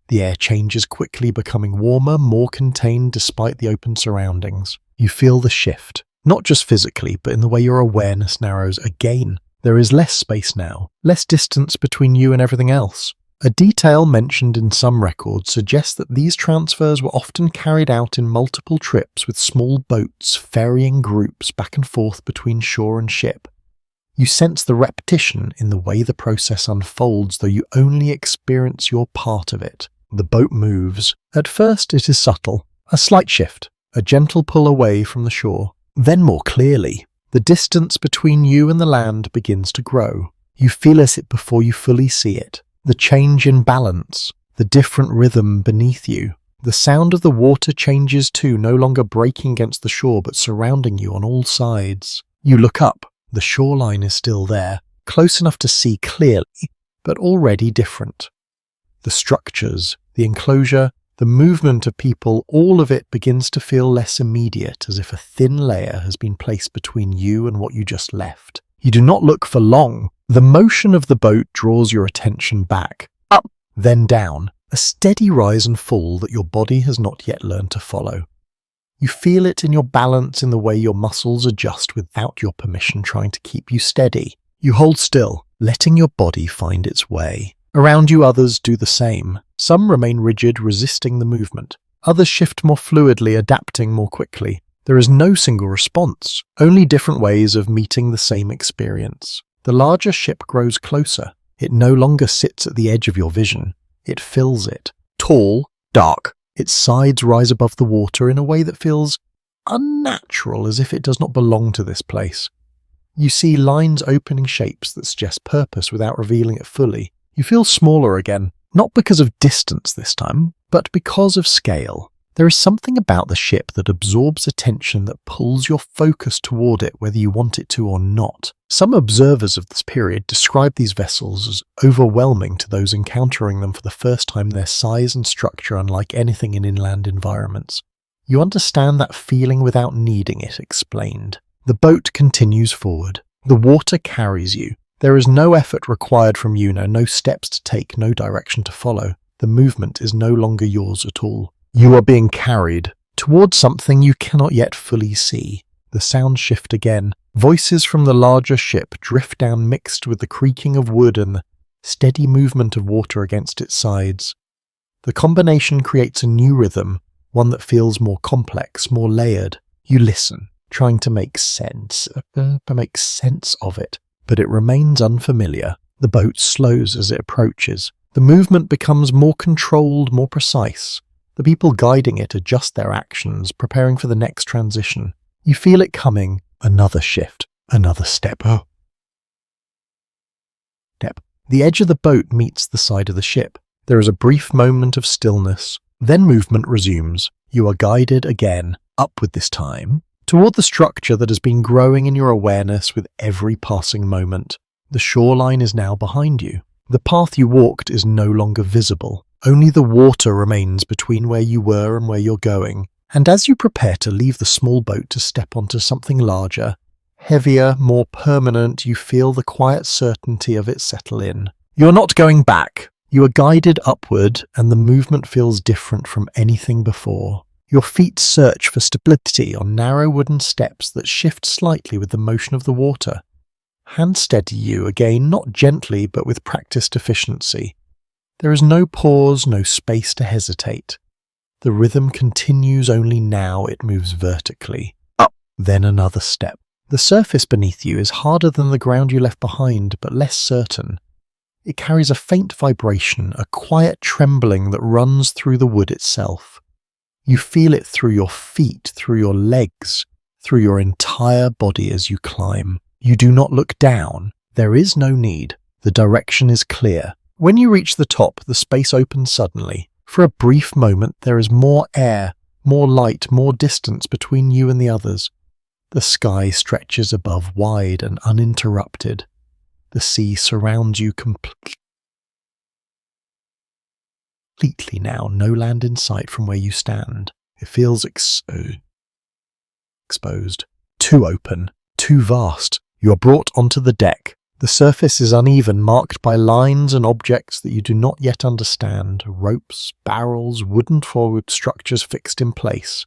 The air changes quickly, becoming warmer, more contained despite the open surroundings. You feel the shift, not just physically, but in the way your awareness narrows again. There is less space now, less distance between you and everything else. A detail mentioned in some records suggests that these transfers were often carried out in multiple trips with small boats ferrying groups back and forth between shore and ship. You sense the repetition in the way the process unfolds, though you only experience your part of it. The boat moves. At first it is subtle, a slight shift, a gentle pull away from the shore. Then more clearly, the distance between you and the land begins to grow. You feel it before you fully see it. The change in balance, the different rhythm beneath you. The sound of the water changes too, no longer breaking against the shore but surrounding you on all sides. You look up. The shoreline is still there, close enough to see clearly, but already different. The structures, the enclosure, the movement of people, all of it begins to feel less immediate, as if a thin layer has been placed between you and what you just left. You do not look for long. The motion of the boat draws your attention back, up, then down, a steady rise and fall that your body has not yet learned to follow. You feel it in your balance, in the way your muscles adjust without your permission, trying to keep you steady. You hold still, letting your body find its way. Around you others do the same. Some remain rigid, resisting the movement. Others shift more fluidly, adapting more quickly. There is no single response, only different ways of meeting the same experience. The larger ship grows closer. It no longer sits at the edge of your vision. It fills it. Tall, dark. Its sides rise above the water in a way that feels unnatural, as if it does not belong to this place. You see lines opening shapes that suggest purpose without revealing it fully. You feel smaller again, not because of distance this time, but because of scale. There is something about the ship that absorbs attention, that pulls your focus toward it whether you want it to or not. Some observers of this period describe these vessels as overwhelming to those encountering them for the first time, their size and structure unlike anything in inland environments. You understand that feeling without needing it explained. The boat continues forward. The water carries you. There is no effort required from you now, no steps to take, no direction to follow. The movement is no longer yours at all. You are being carried towards something you cannot yet fully see. The sounds shift again. Voices from the larger ship drift down, mixed with the creaking of wood and the steady movement of water against its sides. The combination creates a new rhythm, one that feels more complex, more layered. You listen, trying to make sense of it, but it remains unfamiliar. The boat slows as it approaches. The movement becomes more controlled, more precise. The people guiding it adjust their actions, preparing for the next transition. You feel it coming. Another shift. Another step. The edge of the boat meets the side of the ship. There is a brief moment of stillness. Then movement resumes. You are guided again, upward this time, toward the structure that has been growing in your awareness with every passing moment. The shoreline is now behind you. The path you walked is no longer visible. Only the water remains between where you were and where you're going. And as you prepare to leave the small boat to step onto something larger, heavier, more permanent, you feel the quiet certainty of it settle in. You're not going back. You are guided upward, and the movement feels different from anything before. Your feet search for stability on narrow wooden steps that shift slightly with the motion of the water. Hands steady you again, not gently, but with practiced efficiency. There is no pause, no space to hesitate. The rhythm continues, only now it moves vertically. Up, then another step. The surface beneath you is harder than the ground you left behind, but less certain. It carries a faint vibration, a quiet trembling that runs through the wood itself. You feel it through your feet, through your legs, through your entire body as you climb. You do not look down. There is no need. The direction is clear. When you reach the top, the space opens suddenly. For a brief moment, there is more air, more light, more distance between you and the others. The sky stretches above, wide and uninterrupted. The sea surrounds you completely now, no land in sight from where you stand. It feels exposed, too open, too vast. You are brought onto the deck. The surface is uneven, marked by lines and objects that you do not yet understand. Ropes, barrels, wooden forward structures fixed in place.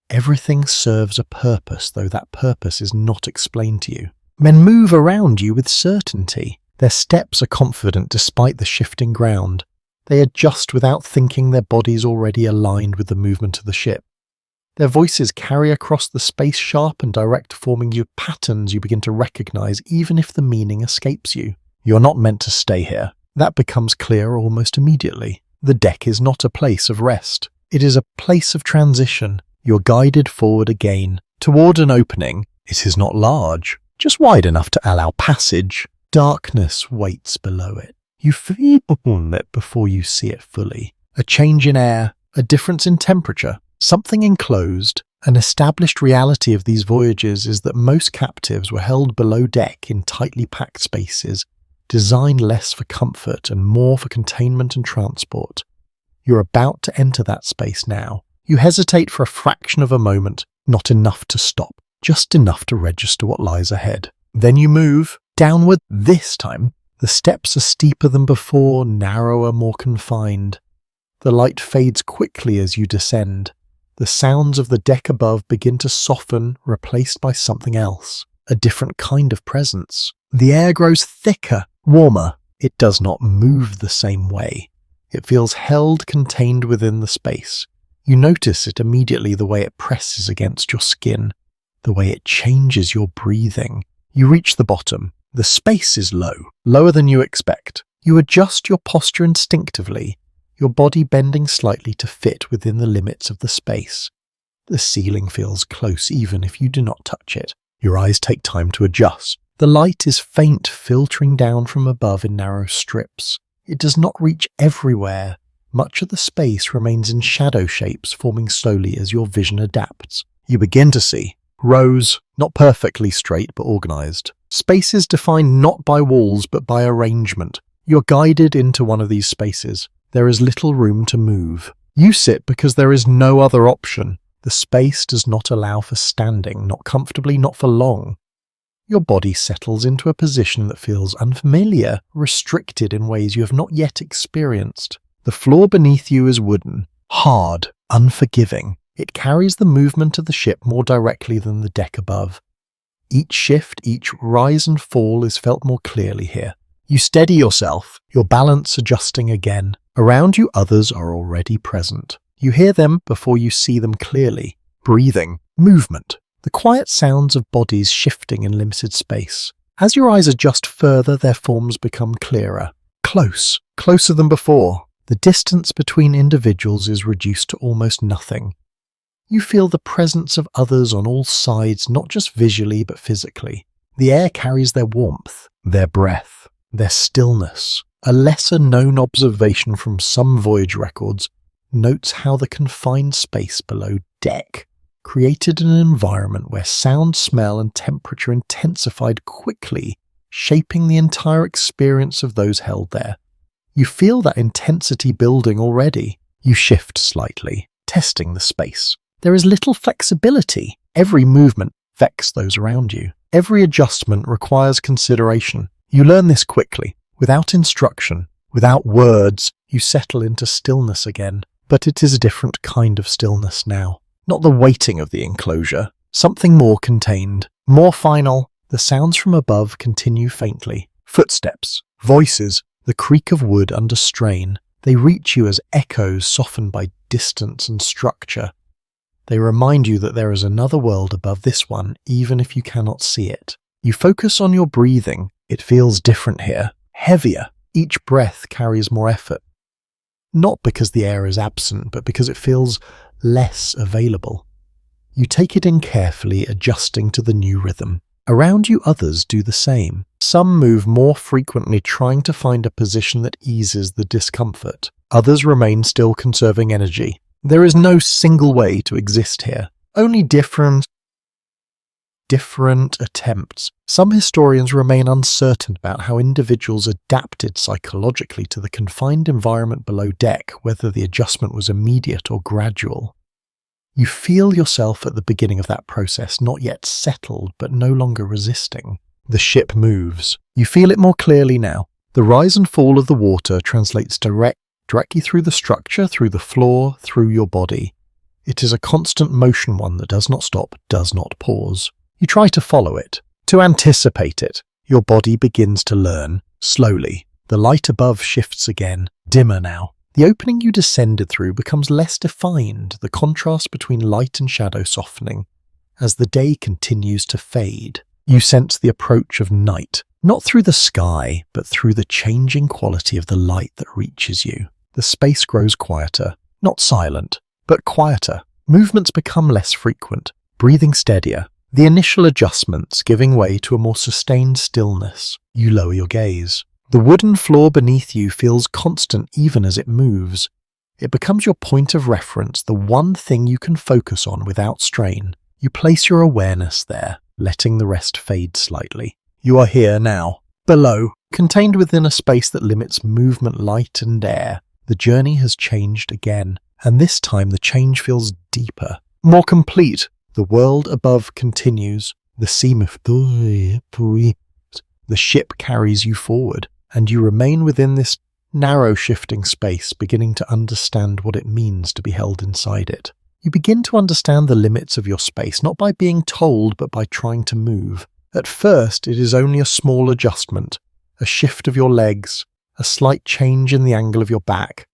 Everything serves a purpose, though that purpose is not explained to you. Men move around you with certainty. Their steps are confident despite the shifting ground. They adjust without thinking, their bodies already aligned with the movement of the ship. Their voices carry across the space sharp and direct, forming you patterns you begin to recognize even if the meaning escapes you. You're not meant to stay here. That becomes clear almost immediately. The deck is not a place of rest. It is a place of transition. You're guided forward again, toward an opening. It is not large, just wide enough to allow passage. Darkness waits below it. You feel it before you see it fully. A change in air, a difference in temperature, something enclosed. An established reality of these voyages is that most captives were held below deck in tightly packed spaces, designed less for comfort and more for containment and transport. You're about to enter that space now. You hesitate for a fraction of a moment, not enough to stop, just enough to register what lies ahead. Then you move, downward this time. The steps are steeper than before, narrower, more confined. The light fades quickly as you descend. The sounds of the deck above begin to soften, replaced by something else, a different kind of presence. The air grows thicker, warmer. It does not move the same way. It feels held, contained within the space. You notice it immediately, the way it presses against your skin, the way it changes your breathing. You reach the bottom. The space is low, lower than you expect. You adjust your posture instinctively, your body bending slightly to fit within the limits of the space. The ceiling feels close even if you do not touch it. Your eyes take time to adjust. The light is faint, filtering down from above in narrow strips. It does not reach everywhere. Much of the space remains in shadow shapes, forming slowly as your vision adapts. You begin to see rows, not perfectly straight but organized. Spaces defined not by walls but by arrangement. You're guided into one of these spaces. There is little room to move. You sit because there is no other option. The space does not allow for standing, not comfortably, not for long. Your body settles into a position that feels unfamiliar, restricted in ways you have not yet experienced. The floor beneath you is wooden, hard, unforgiving. It carries the movement of the ship more directly than the deck above. Each shift, each rise and fall is felt more clearly here. You steady yourself, your balance adjusting again. Around you others are already present. You hear them before you see them clearly. Breathing, movement, the quiet sounds of bodies shifting in limited space. As your eyes adjust further, their forms become clearer. Close, closer than before. The distance between individuals is reduced to almost nothing. You feel the presence of others on all sides, not just visually but physically. The air carries their warmth, their breath, their stillness. A lesser-known observation from some voyage records notes how the confined space below deck created an environment where sound, smell, and temperature intensified quickly, shaping the entire experience of those held there. You feel that intensity building already. You shift slightly, testing the space. There is little flexibility. Every movement affects those around you. Every adjustment requires consideration. You learn this quickly. Without instruction, without words, you settle into stillness again. But it is a different kind of stillness now. Not the waiting of the enclosure. Something more contained, more final. The sounds from above continue faintly. Footsteps, voices, the creak of wood under strain. They reach you as echoes softened by distance and structure. They remind you that there is another world above this one, even if you cannot see it. You focus on your breathing. It feels different here, heavier. Each breath carries more effort. Not because the air is absent, but because it feels less available. You take it in carefully, adjusting to the new rhythm. Around you, others do the same. Some move more frequently, trying to find a position that eases the discomfort. Others remain still, conserving energy. There is no single way to exist here, only different attempts. Some historians remain uncertain about how individuals adapted psychologically to the confined environment below deck, whether the adjustment was immediate or gradual. You feel yourself at the beginning of that process, not yet settled, but no longer resisting. The ship moves. You feel it more clearly now. The rise and fall of the water translates directly through the structure, through the floor, through your body. It is a constant motion, one that does not stop, does not pause. You try to follow it, to anticipate it. Your body begins to learn, slowly. The light above shifts again, dimmer now. The opening you descended through becomes less defined, the contrast between light and shadow softening. As the day continues to fade, you sense the approach of night, not through the sky, but through the changing quality of the light that reaches you. The space grows quieter, not silent, but quieter. Movements become less frequent, breathing steadier. The initial adjustments giving way to a more sustained stillness. You lower your gaze. The wooden floor beneath you feels constant even as it moves. It becomes your point of reference, the one thing you can focus on without strain. You place your awareness there, letting the rest fade slightly. You are here now, below, contained within a space that limits movement, light and air. The journey has changed again, and this time the change feels deeper, more complete. The world above continues. The sea moves. The ship carries you forward, and you remain within this narrow shifting space, beginning to understand what it means to be held inside it. You begin to understand the limits of your space, not by being told, but by trying to move. At first, it is only a small adjustment, a shift of your legs, a slight change in the angle of your back.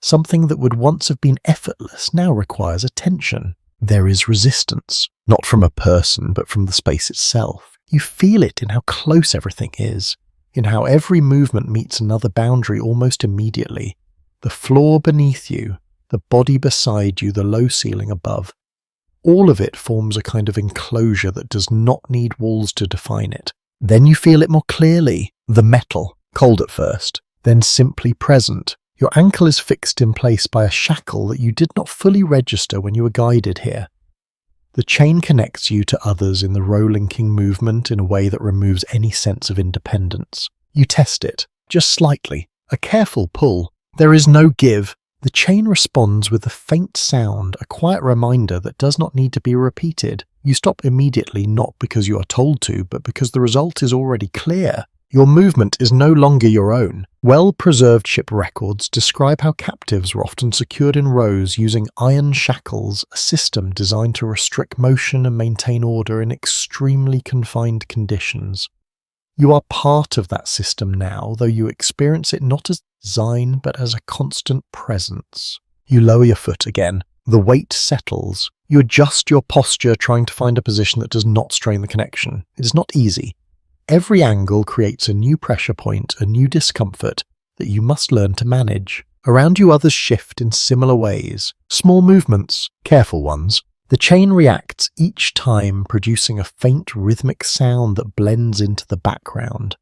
Something that would once have been effortless now requires attention. There is resistance, not from a person, but from the space itself. You feel it in how close everything is, in how every movement meets another boundary almost immediately. The floor beneath you, the body beside you, the low ceiling above. All of it forms a kind of enclosure that does not need walls to define it. Then you feel it more clearly. The metal, cold at first, then simply present. Your ankle is fixed in place by a shackle that you did not fully register when you were guided here. The chain connects you to others in the row-linking movement in a way that removes any sense of independence. You test it, just slightly, a careful pull. There is no give. The chain responds with a faint sound, a quiet reminder that does not need to be repeated. You stop immediately, not because you are told to, but because the result is already clear. Your movement is no longer your own. Well-preserved ship records describe how captives were often secured in rows using iron shackles, a system designed to restrict motion and maintain order in extremely confined conditions. You are part of that system now, though you experience it not as design, but as a constant presence. You lower your foot again. The weight settles. You adjust your posture, trying to find a position that does not strain the connection. It is not easy. Every angle creates a new pressure point, a new discomfort that you must learn to manage. Around you, others shift in similar ways. Small movements, careful ones. The chain reacts each time, producing a faint rhythmic sound that blends into the background.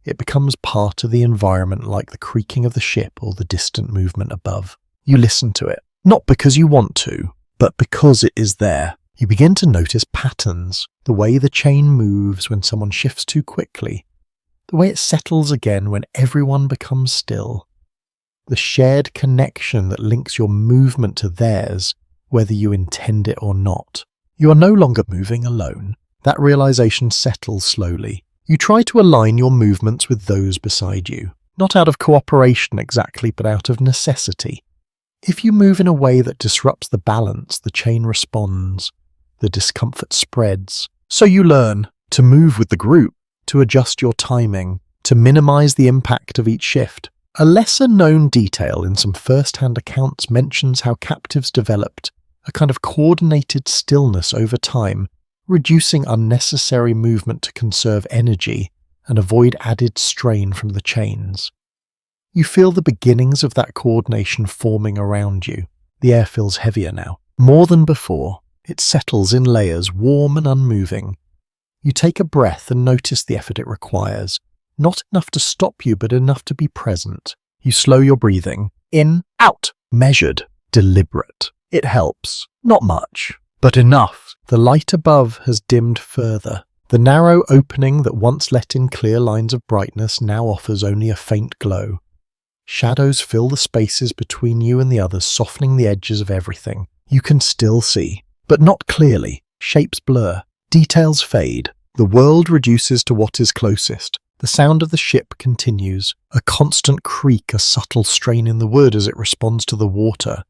It becomes part of the environment, like the creaking of the ship or the distant movement above. You listen to it, not because you want to, but because it is there. You begin to notice patterns, the way the chain moves when someone shifts too quickly, the way it settles again when everyone becomes still, the shared connection that links your movement to theirs, whether you intend it or not. You are no longer moving alone. That realization settles slowly. You try to align your movements with those beside you, not out of cooperation exactly, but out of necessity. If you move in a way that disrupts the balance, the chain responds, the discomfort spreads. So you learn to move with the group, to adjust your timing, to minimize the impact of each shift. A lesser-known detail in some first-hand accounts mentions how captives developed a kind of coordinated stillness over time, reducing unnecessary movement to conserve energy and avoid added strain from the chains. You feel the beginnings of that coordination forming around you. The air feels heavier now. More than before, it settles in layers, warm and unmoving. You take a breath and notice the effort it requires. Not enough to stop you, but enough to be present. You slow your breathing. In, out. Measured. Deliberate. It helps. Not much, but enough. The light above has dimmed further. The narrow opening that once let in clear lines of brightness now offers only a faint glow. Shadows fill the spaces between you and the others, softening the edges of everything. You can still see, but not clearly. Shapes blur. Details fade. The world reduces to what is closest. The sound of the ship continues, a constant creak, a subtle strain in the wood as it responds to the water.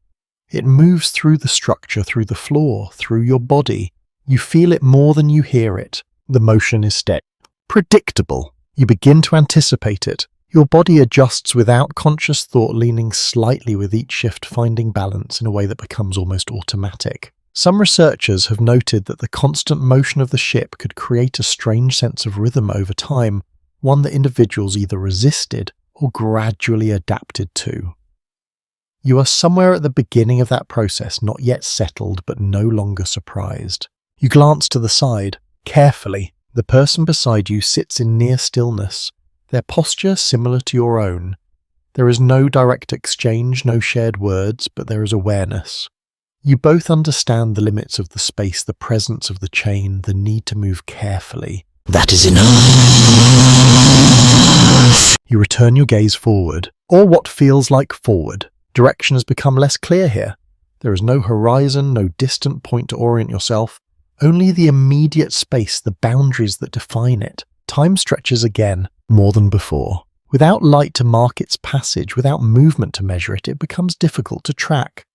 It moves through the structure, through the floor, through your body. You feel it more than you hear it. The motion is steady. Predictable. You begin to anticipate it. Your body adjusts without conscious thought, leaning slightly with each shift, finding balance in a way that becomes almost automatic. Some researchers have noted that the constant motion of the ship could create a strange sense of rhythm over time, one that individuals either resisted or gradually adapted to. You are somewhere at the beginning of that process, not yet settled but no longer surprised. You glance to the side. Carefully, the person beside you sits in near stillness, their posture similar to your own. There is no direct exchange, no shared words, but there is awareness. You both understand the limits of the space, the presence of the chain, the need to move carefully. That is enough. You return your gaze forward, or what feels like forward. Direction has become less clear here. There is no horizon, no distant point to orient yourself, only the immediate space, the boundaries that define it. Time stretches again, more than before. Without light to mark its passage, without movement to measure it, it becomes difficult to track.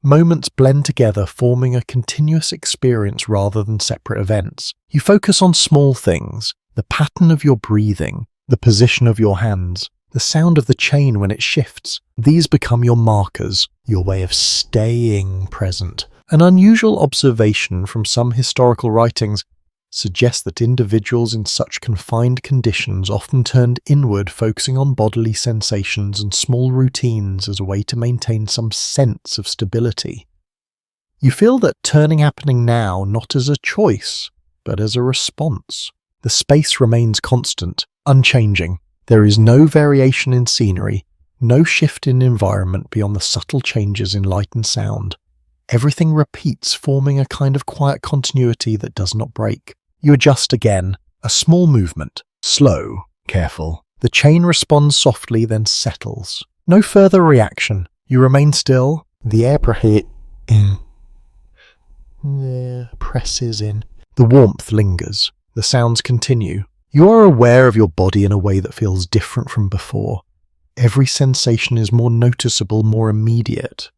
Moments blend together, forming a continuous experience rather than separate events. You focus on small things, the pattern of your breathing, the position of your hands, the sound of the chain when it shifts. These become your markers, your way of staying present. An unusual observation from some historical writings suggests that individuals in such confined conditions often turned inward, focusing on bodily sensations and small routines as a way to maintain some sense of stability. You feel that turning happening now not as a choice, but as a response. The space remains constant, unchanging. There is no variation in scenery, no shift in environment beyond the subtle changes in light and sound. Everything repeats, forming a kind of quiet continuity that does not break. You adjust again, a small movement, slow, careful. The chain responds softly, then settles. No further reaction. You remain still. The air presses in. The warmth lingers. The sounds continue. You are aware of your body in a way that feels different from before. Every sensation is more noticeable, more immediate.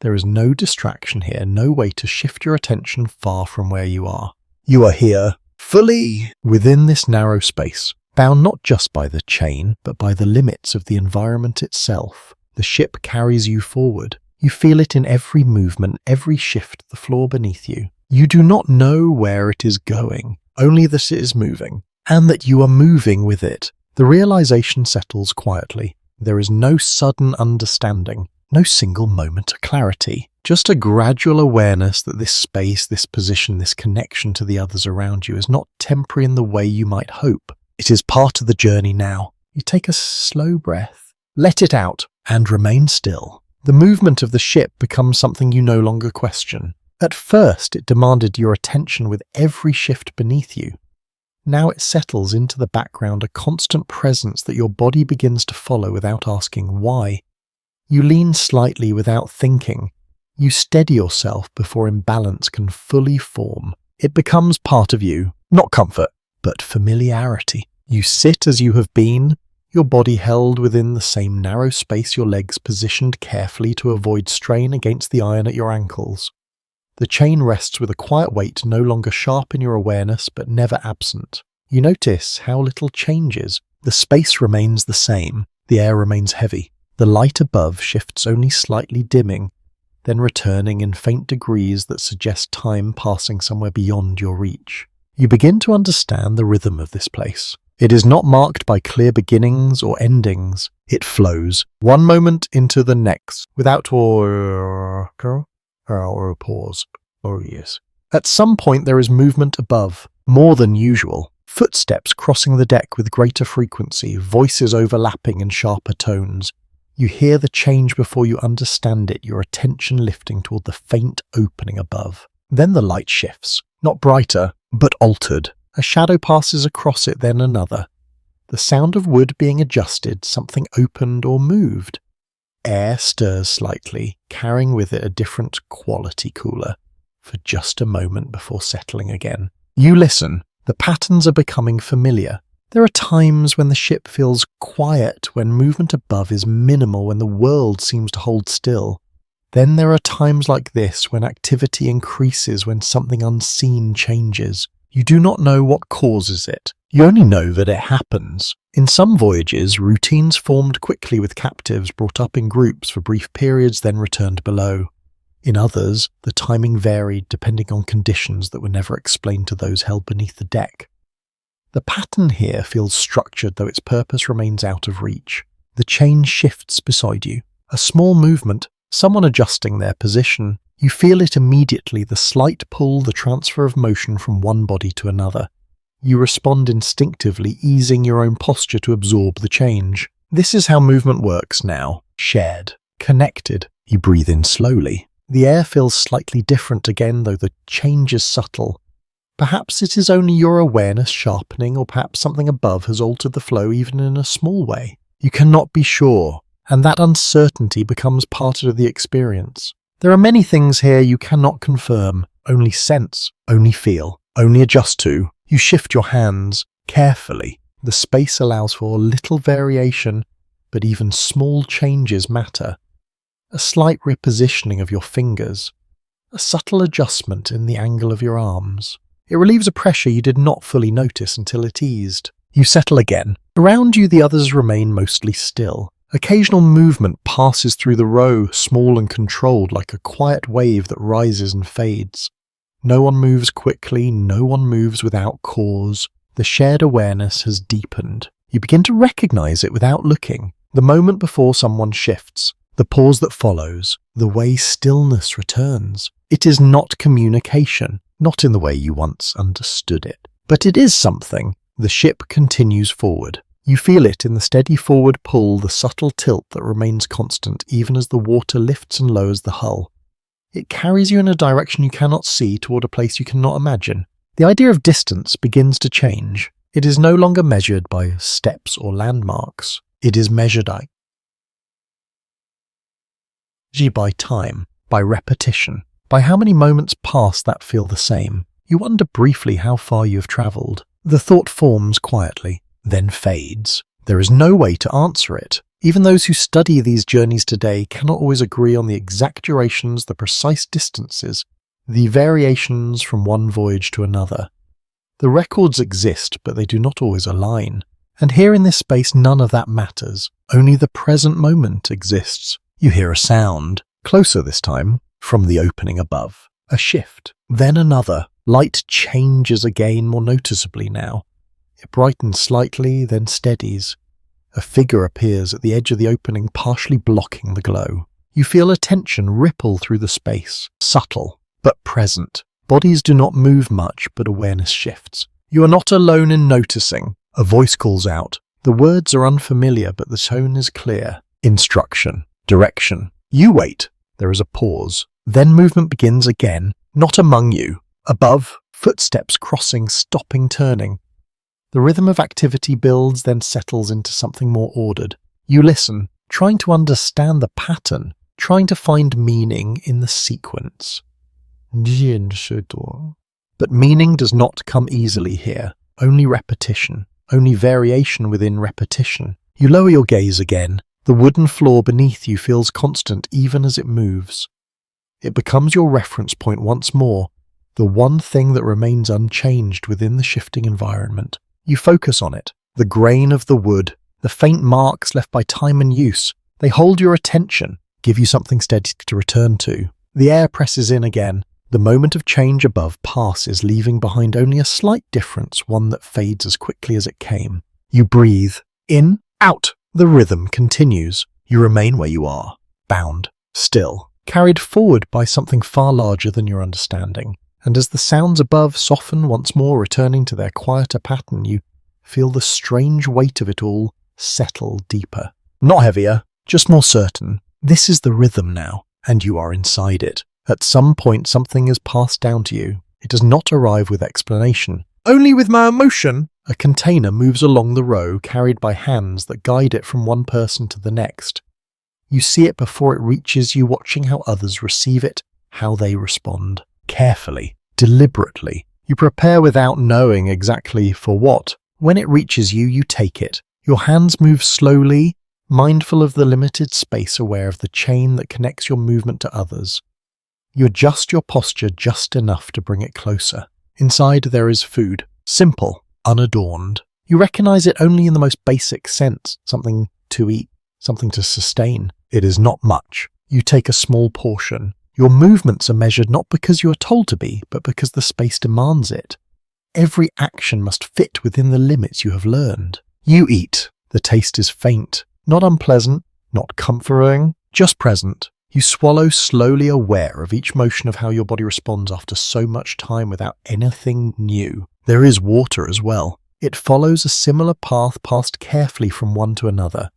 There is no distraction here, no way to shift your attention far from where you are. You are here, fully within this narrow space, bound not just by the chain, but by the limits of the environment itself. The ship carries you forward. You feel it in every movement, every shift, the floor beneath you. You do not know where it is going, only that it is moving, and that you are moving with it. The realization settles quietly. There is no sudden understanding, no single moment of clarity. Just a gradual awareness that this space, this position, this connection to the others around you is not temporary in the way you might hope. It is part of the journey now. You take a slow breath, let it out, and remain still. The movement of the ship becomes something you no longer question. At first, it demanded your attention with every shift beneath you. Now it settles into the background, a constant presence that your body begins to follow without asking why. You lean slightly without thinking. You steady yourself before imbalance can fully form. It becomes part of you, not comfort, but familiarity. You sit as you have been, your body held within the same narrow space, your legs positioned carefully to avoid strain against the iron at your ankles. The chain rests with a quiet weight, no longer sharp in your awareness, but never absent. You notice how little changes. The space remains the same. The air remains heavy. The light above shifts only slightly, dimming, then returning in faint degrees that suggest time passing somewhere beyond your reach. You begin to understand the rhythm of this place. It is not marked by clear beginnings or endings. It flows, one moment into the next, without or pause. Oh yes. At some point there is movement above, more than usual. Footsteps crossing the deck with greater frequency, voices overlapping in sharper tones. You hear the change before you understand it, your attention lifting toward the faint opening above. Then the light shifts, not brighter, but altered. A shadow passes across it, then another. The sound of wood being adjusted, something opened or moved. Air stirs slightly, carrying with it a different quality cooler, for just a moment before settling again. You listen. The patterns are becoming familiar. There are times when the ship feels quiet, when movement above is minimal, when the world seems to hold still. Then there are times like this, when activity increases, when something unseen changes. You do not know what causes it. You only know that it happens. In some voyages, routines formed quickly with captives brought up in groups for brief periods, then returned below. In others, the timing varied depending on conditions that were never explained to those held beneath the deck. The pattern here feels structured, though its purpose remains out of reach. The chain shifts beside you. A small movement, someone adjusting their position. You feel it immediately, the slight pull, the transfer of motion from one body to another. You respond instinctively, easing your own posture to absorb the change. This is how movement works now. Shared. Connected. You breathe in slowly. The air feels slightly different again, though the change is subtle. Perhaps it is only your awareness sharpening, or perhaps something above has altered the flow even in a small way. You cannot be sure, and that uncertainty becomes part of the experience. There are many things here you cannot confirm, only sense, only feel, only adjust to. You shift your hands carefully. The space allows for little variation, but even small changes matter. A slight repositioning of your fingers, a subtle adjustment in the angle of your arms. It relieves a pressure you did not fully notice until it eased. You settle again. Around you the others remain mostly still. Occasional movement passes through the row, small and controlled, like a quiet wave that rises and fades. No one moves quickly, no one moves without cause. The shared awareness has deepened. You begin to recognize it without looking. The moment before someone shifts. The pause that follows, the way stillness returns. It is not communication, not in the way you once understood it. But it is something. The ship continues forward. You feel it in the steady forward pull, the subtle tilt that remains constant even as the water lifts and lowers the hull. It carries you in a direction you cannot see, toward a place you cannot imagine. The idea of distance begins to change. It is no longer measured by steps or landmarks. It is measured by time, by repetition, by how many moments past that feel the same. You wonder briefly how far you have travelled. The thought forms quietly, then fades. There is no way to answer it. Even those who study these journeys today cannot always agree on the exact durations, the precise distances, the variations from one voyage to another. The records exist, but they do not always align. And here in this space none of that matters. Only the present moment exists. You hear a sound, closer this time, from the opening above. A shift, then another. Light changes again, more noticeably now. It brightens slightly, then steadies. A figure appears at the edge of the opening, partially blocking the glow. You feel a tension ripple through the space, subtle, but present. Bodies do not move much, but awareness shifts. You are not alone in noticing. A voice calls out. The words are unfamiliar, but the tone is clear. Instruction. Direction. You wait. There is a pause. Then movement begins again. not among you. Above, footsteps crossing, stopping, turning. The rhythm of activity builds, then settles into something more ordered. You listen, trying to understand the pattern, trying to find meaning in the sequence. But meaning does not come easily here. Only repetition, only variation within repetition. You lower your gaze again. The wooden floor beneath you feels constant even as it moves. It becomes your reference point once more, the one thing that remains unchanged within the shifting environment. You focus on it, the grain of the wood, the faint marks left by time and use. They hold your attention, give you something steady to return to. The air presses in again. The moment of change above passes, leaving behind only a slight difference, one that fades as quickly as it came. You breathe. In, out. The rhythm continues. You remain where you are, bound, still, carried forward by something far larger than your understanding. And as the sounds above soften once more, returning to their quieter pattern, you feel the strange weight of it all settle deeper. Not heavier, just more certain. This is the rhythm now, and you are inside it. At some point, something is passed down to you. It does not arrive with explanation. Only with my emotion. A container moves along the row, carried by hands that guide it from one person to the next. You see it before it reaches you, watching how others receive it, how they respond. Carefully, deliberately. You prepare without knowing exactly for what. When it reaches you, you take it. Your hands move slowly, mindful of the limited space, aware of the chain that connects your movement to others. You adjust your posture just enough to bring it closer. Inside there is food. Simple, unadorned. You recognize it only in the most basic sense. Something to eat, something to sustain. It is not much. You take a small portion. Your movements are measured not because you are told to be, but because the space demands it. Every action must fit within the limits you have learned. You eat. The taste is faint, not unpleasant, not comforting, just present. You swallow, slowly aware of each motion of how your body responds after so much time without anything new. There is water as well. It follows a similar path, passed carefully from one to another.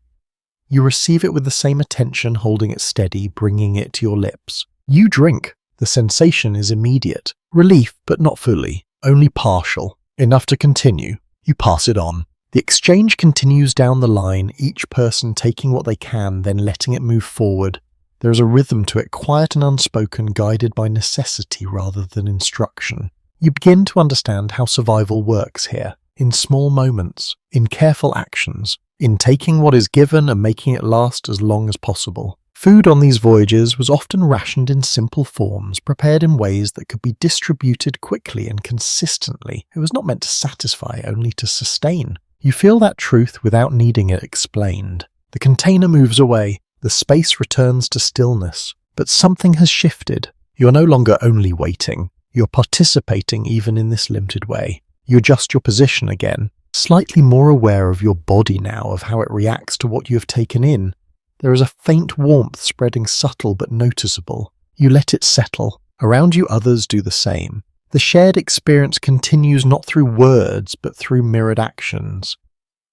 You receive it with the same attention, holding it steady, bringing it to your lips. You drink. The sensation is immediate. Relief, but not fully. Only partial. Enough to continue. You pass it on. The exchange continues down the line, each person taking what they can, then letting it move forward. There is a rhythm to it, quiet and unspoken, guided by necessity rather than instruction. You begin to understand how survival works here, in small moments, in careful actions, in taking what is given and making it last as long as possible. Food on these voyages was often rationed in simple forms, prepared in ways that could be distributed quickly and consistently. It was not meant to satisfy, only to sustain. You feel that truth without needing it explained. The container moves away. The space returns to stillness, but something has shifted. You are no longer only waiting. You're participating even in this limited way. You adjust your position again, slightly more aware of your body now, of how it reacts to what you have taken in. There is a faint warmth spreading, subtle but noticeable. You let it settle. Around you others do the same. The shared experience continues not through words, but through mirrored actions.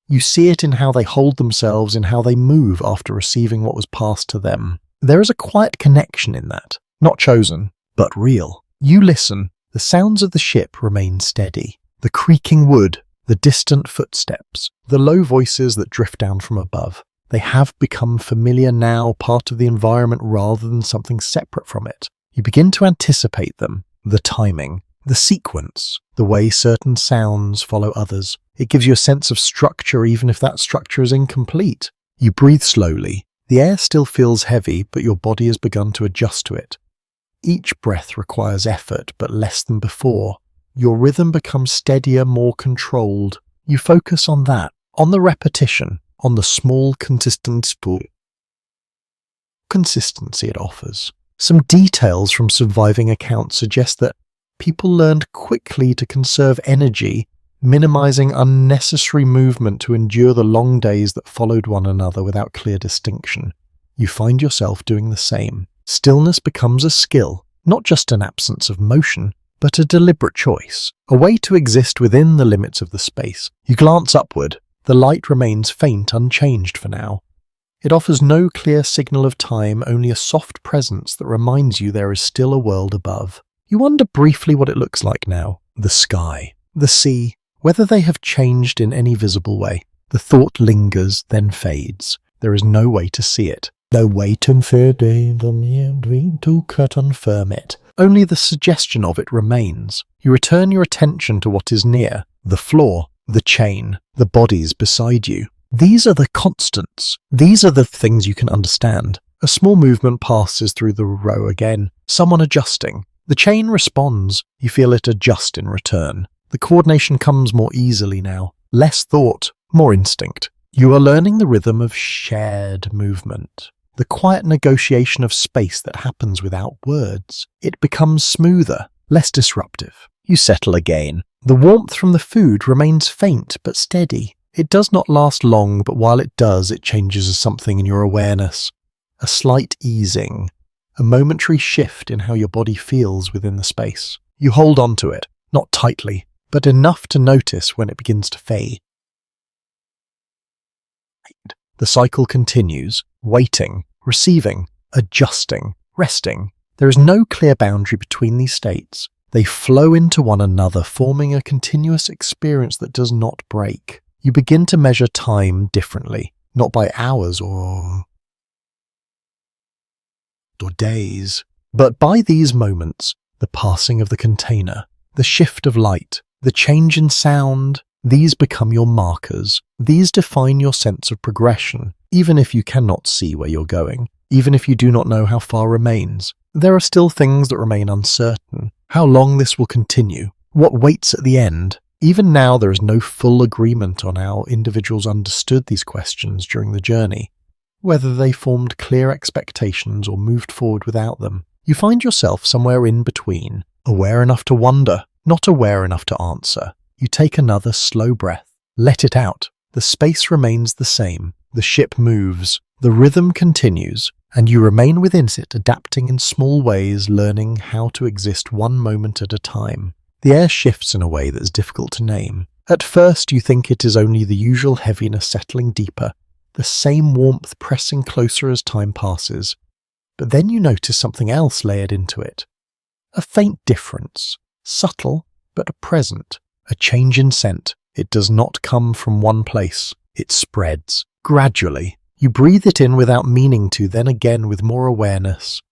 You see it in how they hold themselves, in how they move after receiving what was passed to them. There is a quiet connection in that, not chosen, but real. You listen. The sounds of the ship remain steady. The creaking wood, the distant footsteps, the low voices that drift down from above. They have become familiar now, part of the environment rather than something separate from it. You begin to anticipate them, the timing, the sequence, the way certain sounds follow others. It gives you a sense of structure even if that structure is incomplete. You breathe slowly. The air still feels heavy, but your body has begun to adjust to it. Each breath requires effort, but less than before. Your rhythm becomes steadier, more controlled. You focus on that, on the repetition, on the small consistency it offers. Some details from surviving accounts suggest that people learned quickly to conserve energy, minimizing unnecessary movement to endure the long days that followed one another without clear distinction. You find yourself doing the same. Stillness becomes a skill, not just an absence of motion, but a deliberate choice, a way to exist within the limits of the space. You glance upward. The light remains faint, unchanged for now. It offers no clear signal of time, only a soft presence that reminds you there is still a world above. You wonder briefly what it looks like now. The sky, the sea, whether they have changed in any visible way. The thought lingers, then fades. There is no way to see it. No way to confirm it. Only the suggestion of it remains. You return your attention to what is near, the floor, the chain, the bodies beside you. These are the constants. These are the things you can understand. A small movement passes through the row again, someone adjusting. The chain responds. You feel it adjust in return. The coordination comes more easily now. Less thought, more instinct. You are learning the rhythm of shared movement. The quiet negotiation of space that happens without words. It becomes smoother, less disruptive. You settle again. The warmth from the food remains faint but steady. It does not last long, but while it does, it changes something in your awareness. A slight easing. A momentary shift in how your body feels within the space. You hold on to it, not tightly, but enough to notice when it begins to fade. The cycle continues, waiting, receiving, adjusting, resting. There is no clear boundary between these states. They flow into one another, forming a continuous experience that does not break. You begin to measure time differently, not by hours or days, but by these moments, the passing of the container, the shift of light, the change in sound. These become your markers. These define your sense of progression, even if you cannot see where you're going, even if you do not know how far remains. There are still things that remain uncertain. How long this will continue, what waits at the end. Even now there is no full agreement on how individuals understood these questions during the journey, whether they formed clear expectations or moved forward without them. You find yourself somewhere in between, aware enough to wonder, not aware enough to answer. You take another slow breath, let it out. The space remains the same, the ship moves, the rhythm continues, and you remain within it, adapting in small ways, learning how to exist one moment at a time. The air shifts in a way that is difficult to name. At first you think it is only the usual heaviness settling deeper, the same warmth pressing closer as time passes. But then you notice something else layered into it. A faint difference, subtle but present. A change in scent. It does not come from one place. It spreads. Gradually. You breathe it in without meaning to, then again with more awareness.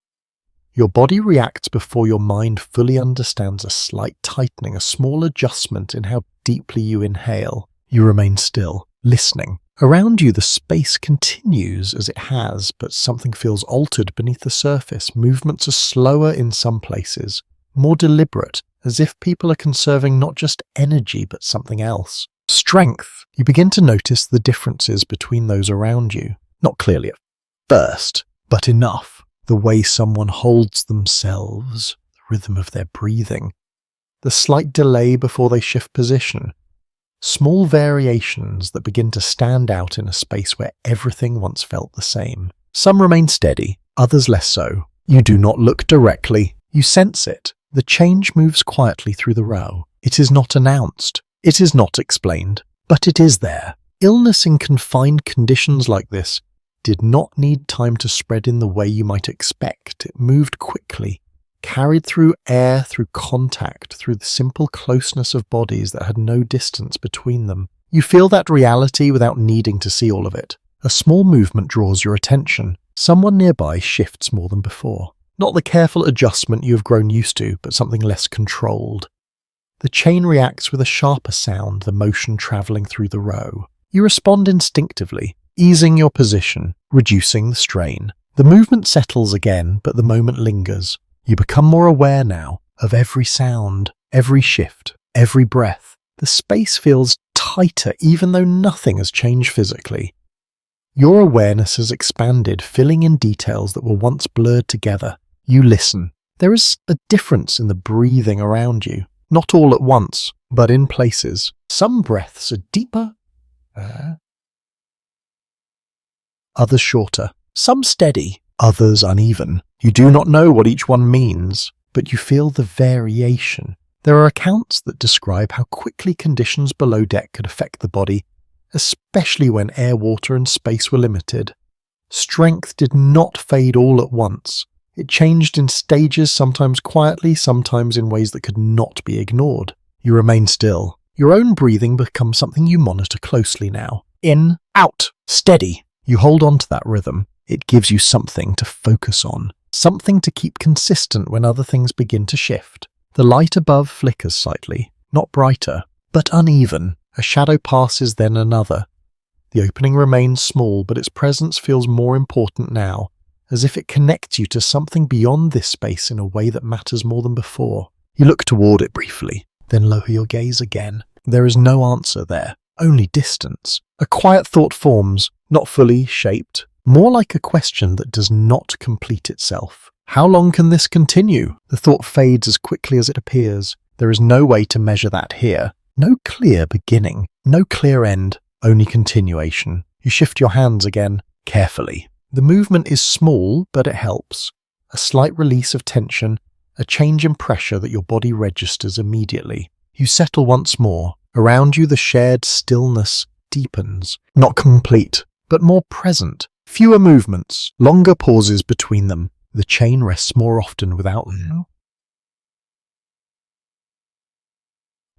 Your body reacts before your mind fully understands. A slight tightening, a small adjustment in how deeply you inhale. You remain still, listening. Around you the space continues as it has, but something feels altered beneath the surface. Movements are slower in some places, more deliberate, as if people are conserving not just energy but something else. Strength. You begin to notice the differences between those around you. Not clearly at first, but enough. The way someone holds themselves, the rhythm of their breathing, the slight delay before they shift position. Small variations that begin to stand out in a space where everything once felt the same. Some remain steady, others less so. You do not look directly. You sense it. The change moves quietly through the row. It is not announced. It is not explained. But it is there. Illness in confined conditions like this did not need time to spread in the way you might expect. It moved quickly, carried through air, through contact, through the simple closeness of bodies that had no distance between them. You feel that reality without needing to see all of it. A small movement draws your attention. Someone nearby shifts more than before. Not the careful adjustment you have grown used to, but something less controlled. The chain reacts with a sharper sound, the motion travelling through the row. You respond instinctively, easing your position, reducing the strain. The movement settles again, but the moment lingers. You become more aware now of every sound, every shift, every breath. The space feels tighter even though nothing has changed physically. Your awareness has expanded, filling in details that were once blurred together. You listen. There is a difference in the breathing around you. Not all at once, but in places. Some breaths are deeper, others shorter. Some steady, others uneven. You do not know what each one means, but you feel the variation. There are accounts that describe how quickly conditions below deck could affect the body, especially when air, water, and space were limited. Strength did not fade all at once. It changed in stages, sometimes quietly, sometimes in ways that could not be ignored. You remain still. Your own breathing becomes something you monitor closely now. In, out, steady. You hold on to that rhythm. It gives you something to focus on, something to keep consistent when other things begin to shift. The light above flickers slightly, not brighter, but uneven. A shadow passes, then another. The opening remains small, but its presence feels more important now, as if it connects you to something beyond this space in a way that matters more than before. You look toward it briefly, then lower your gaze again. There is no answer there, only distance. A quiet thought forms, not fully shaped, more like a question that does not complete itself. How long can this continue? The thought fades as quickly as it appears. There is no way to measure that here. No clear beginning, no clear end, only continuation. You shift your hands again, carefully. The movement is small, but it helps. A slight release of tension, a change in pressure that your body registers immediately. You settle once more. Around you, the shared stillness deepens. Not complete, but more present. Fewer movements, longer pauses between them. The chain rests more often without them.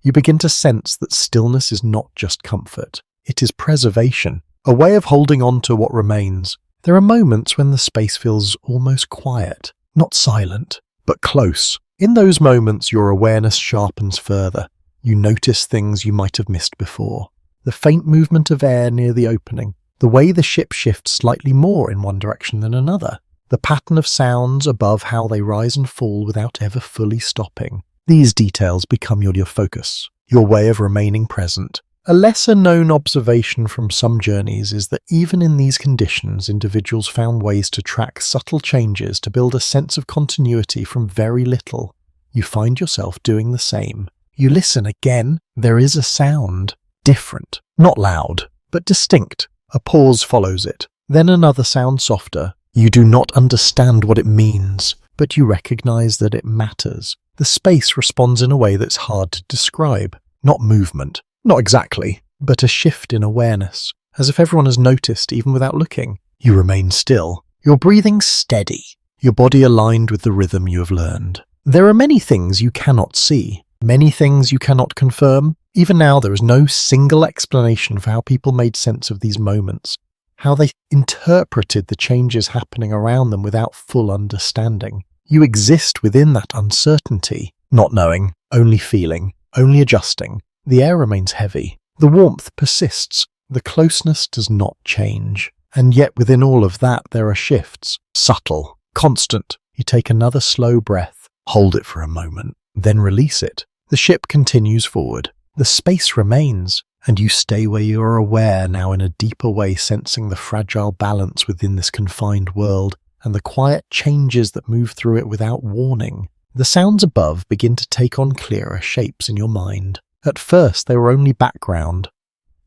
You begin to sense that stillness is not just comfort. It is preservation, a way of holding on to what remains. There are moments when the space feels almost quiet, not silent, but close. In those moments, your awareness sharpens further. You notice things you might have missed before. The faint movement of air near the opening, the way the ship shifts slightly more in one direction than another, the pattern of sounds above, how they rise and fall without ever fully stopping. These details become your focus, your way of remaining present. A lesser-known observation from some journeys is that even in these conditions, individuals found ways to track subtle changes to build a sense of continuity from very little. You find yourself doing the same. You listen again. There is a sound. Different. Not loud, but distinct. A pause follows it. Then another sound softer. You do not understand what it means, but you recognize that it matters. The space responds in a way that's hard to describe. Not movement. Not exactly, but a shift in awareness, as if everyone has noticed even without looking. You remain still, your breathing steady, your body aligned with the rhythm you have learned. There are many things you cannot see, many things you cannot confirm. Even now, there is no single explanation for how people made sense of these moments, how they interpreted the changes happening around them without full understanding. You exist within that uncertainty, not knowing, only feeling, only adjusting. The air remains heavy. The warmth persists. The closeness does not change. And yet within all of that there are shifts. Subtle. Constant. You take another slow breath. Hold it for a moment. Then release it. The ship continues forward. The space remains. And you stay where you are aware now in a deeper way, sensing the fragile balance within this confined world and the quiet changes that move through it without warning. The sounds above begin to take on clearer shapes in your mind. At first, they were only background,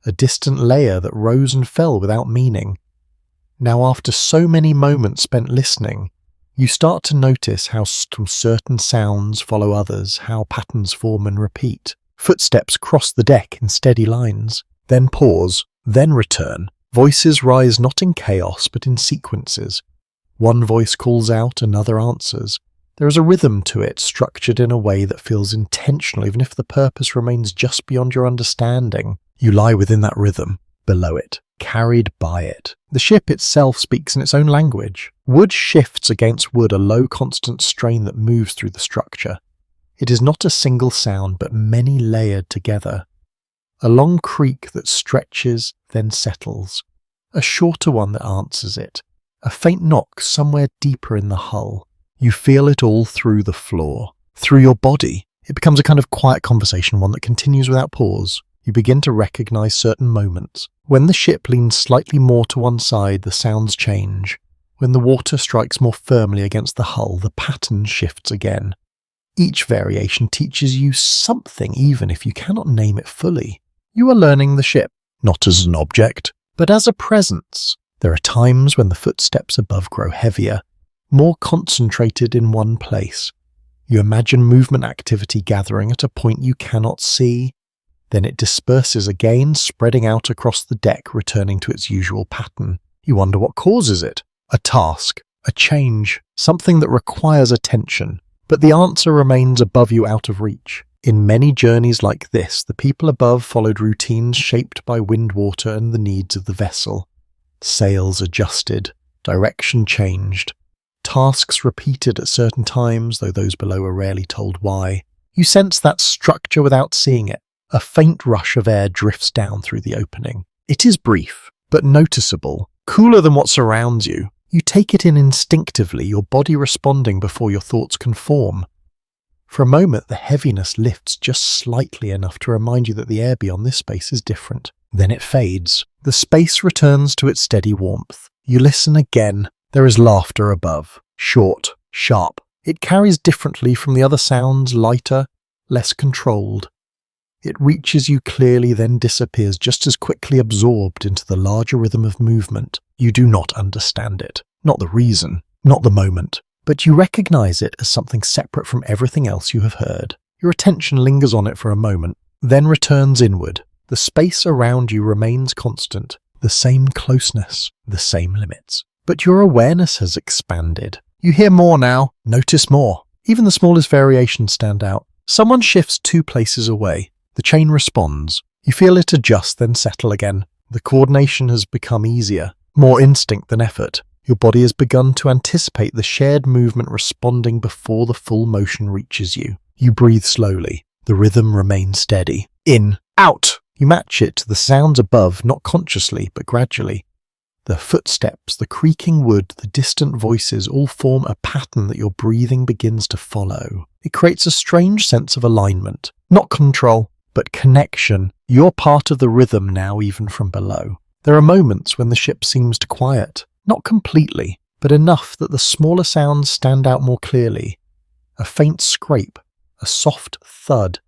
a distant layer that rose and fell without meaning. Now, after so many moments spent listening, you start to notice how certain sounds follow others, how patterns form and repeat. Footsteps cross the deck in steady lines, then pause, then return. Voices rise not in chaos, but in sequences. One voice calls out, another answers. There is a rhythm to it, structured in a way that feels intentional, even if the purpose remains just beyond your understanding. You lie within that rhythm, below it, carried by it. The ship itself speaks in its own language. Wood shifts against wood, a low constant strain that moves through the structure. It is not a single sound, but many layered together. A long creak that stretches, then settles. A shorter one that answers it. A faint knock somewhere deeper in the hull. You feel it all through the floor, through your body. It becomes a kind of quiet conversation, one that continues without pause. You begin to recognize certain moments. When the ship leans slightly more to one side, the sounds change. When the water strikes more firmly against the hull, the pattern shifts again. Each variation teaches you something, even if you cannot name it fully. You are learning the ship, not as an object, but as a presence. There are times when the footsteps above grow heavier, more concentrated in one place. You imagine movement activity gathering at a point you cannot see. Then it disperses again, spreading out across the deck, returning to its usual pattern. You wonder what causes it. A task, a change, something that requires attention, but the answer remains above you, out of reach. In many journeys like this, the people above followed routines shaped by wind, water, and the needs of the vessel. Sails adjusted, direction changed, tasks repeated at certain times, though those below are rarely told why. You sense that structure without seeing it. A faint rush of air drifts down through the opening. It is brief, but noticeable, cooler than what surrounds you. You take it in instinctively, your body responding before your thoughts can form. For a moment, the heaviness lifts just slightly enough to remind you that the air beyond this space is different. Then it fades. The space returns to its steady warmth. You listen again. There is laughter above. Short, sharp. It carries differently from the other sounds, lighter, less controlled. It reaches you clearly, then disappears, just as quickly absorbed into the larger rhythm of movement. You do not understand it. Not the reason, not the moment. But you recognize it as something separate from everything else you have heard. Your attention lingers on it for a moment, then returns inward. The space around you remains constant, the same closeness, the same limits. But your awareness has expanded. You hear more now, notice more. Even the smallest variations stand out. Someone shifts 2 places away. The chain responds. You feel it adjust, then settle again. The coordination has become easier, more instinct than effort. Your body has begun to anticipate the shared movement, responding before the full motion reaches you. You breathe slowly. The rhythm remains steady. In, out. You match it to the sounds above, not consciously, but gradually. The footsteps, the creaking wood, the distant voices all form a pattern that your breathing begins to follow. It creates a strange sense of alignment. Not control, but connection. You're part of the rhythm now, even from below. There are moments when the ship seems to quiet. Not completely, but enough that the smaller sounds stand out more clearly. A faint scrape, a soft thud,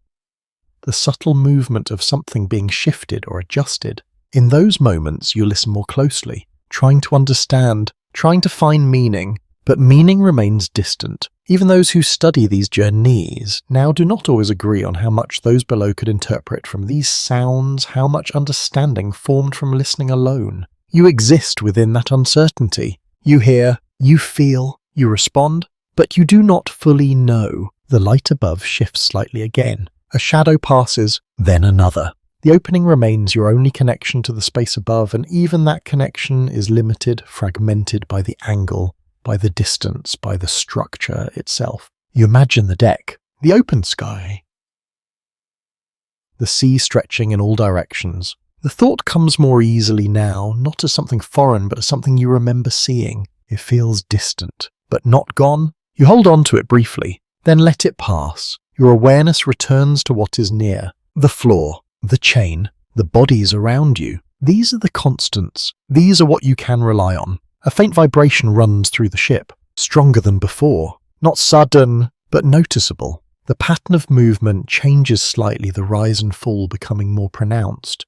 the subtle movement of something being shifted or adjusted. In those moments, you listen more closely, trying to understand, trying to find meaning, but meaning remains distant. Even those who study these journeys now do not always agree on how much those below could interpret from these sounds, how much understanding formed from listening alone. You exist within that uncertainty. You hear, you feel, you respond, but you do not fully know. The light above shifts slightly again. A shadow passes, then another. The opening remains your only connection to the space above, and even that connection is limited, fragmented by the angle, by the distance, by the structure itself. You imagine the deck, the open sky, the sea stretching in all directions. The thought comes more easily now, not as something foreign, but as something you remember seeing. It feels distant, but not gone. You hold on to it briefly, then let it pass. Your awareness returns to what is near. The floor, the chain, the bodies around you. These are the constants. These are what you can rely on. A faint vibration runs through the ship, stronger than before. Not sudden, but noticeable. The pattern of movement changes slightly, the rise and fall becoming more pronounced.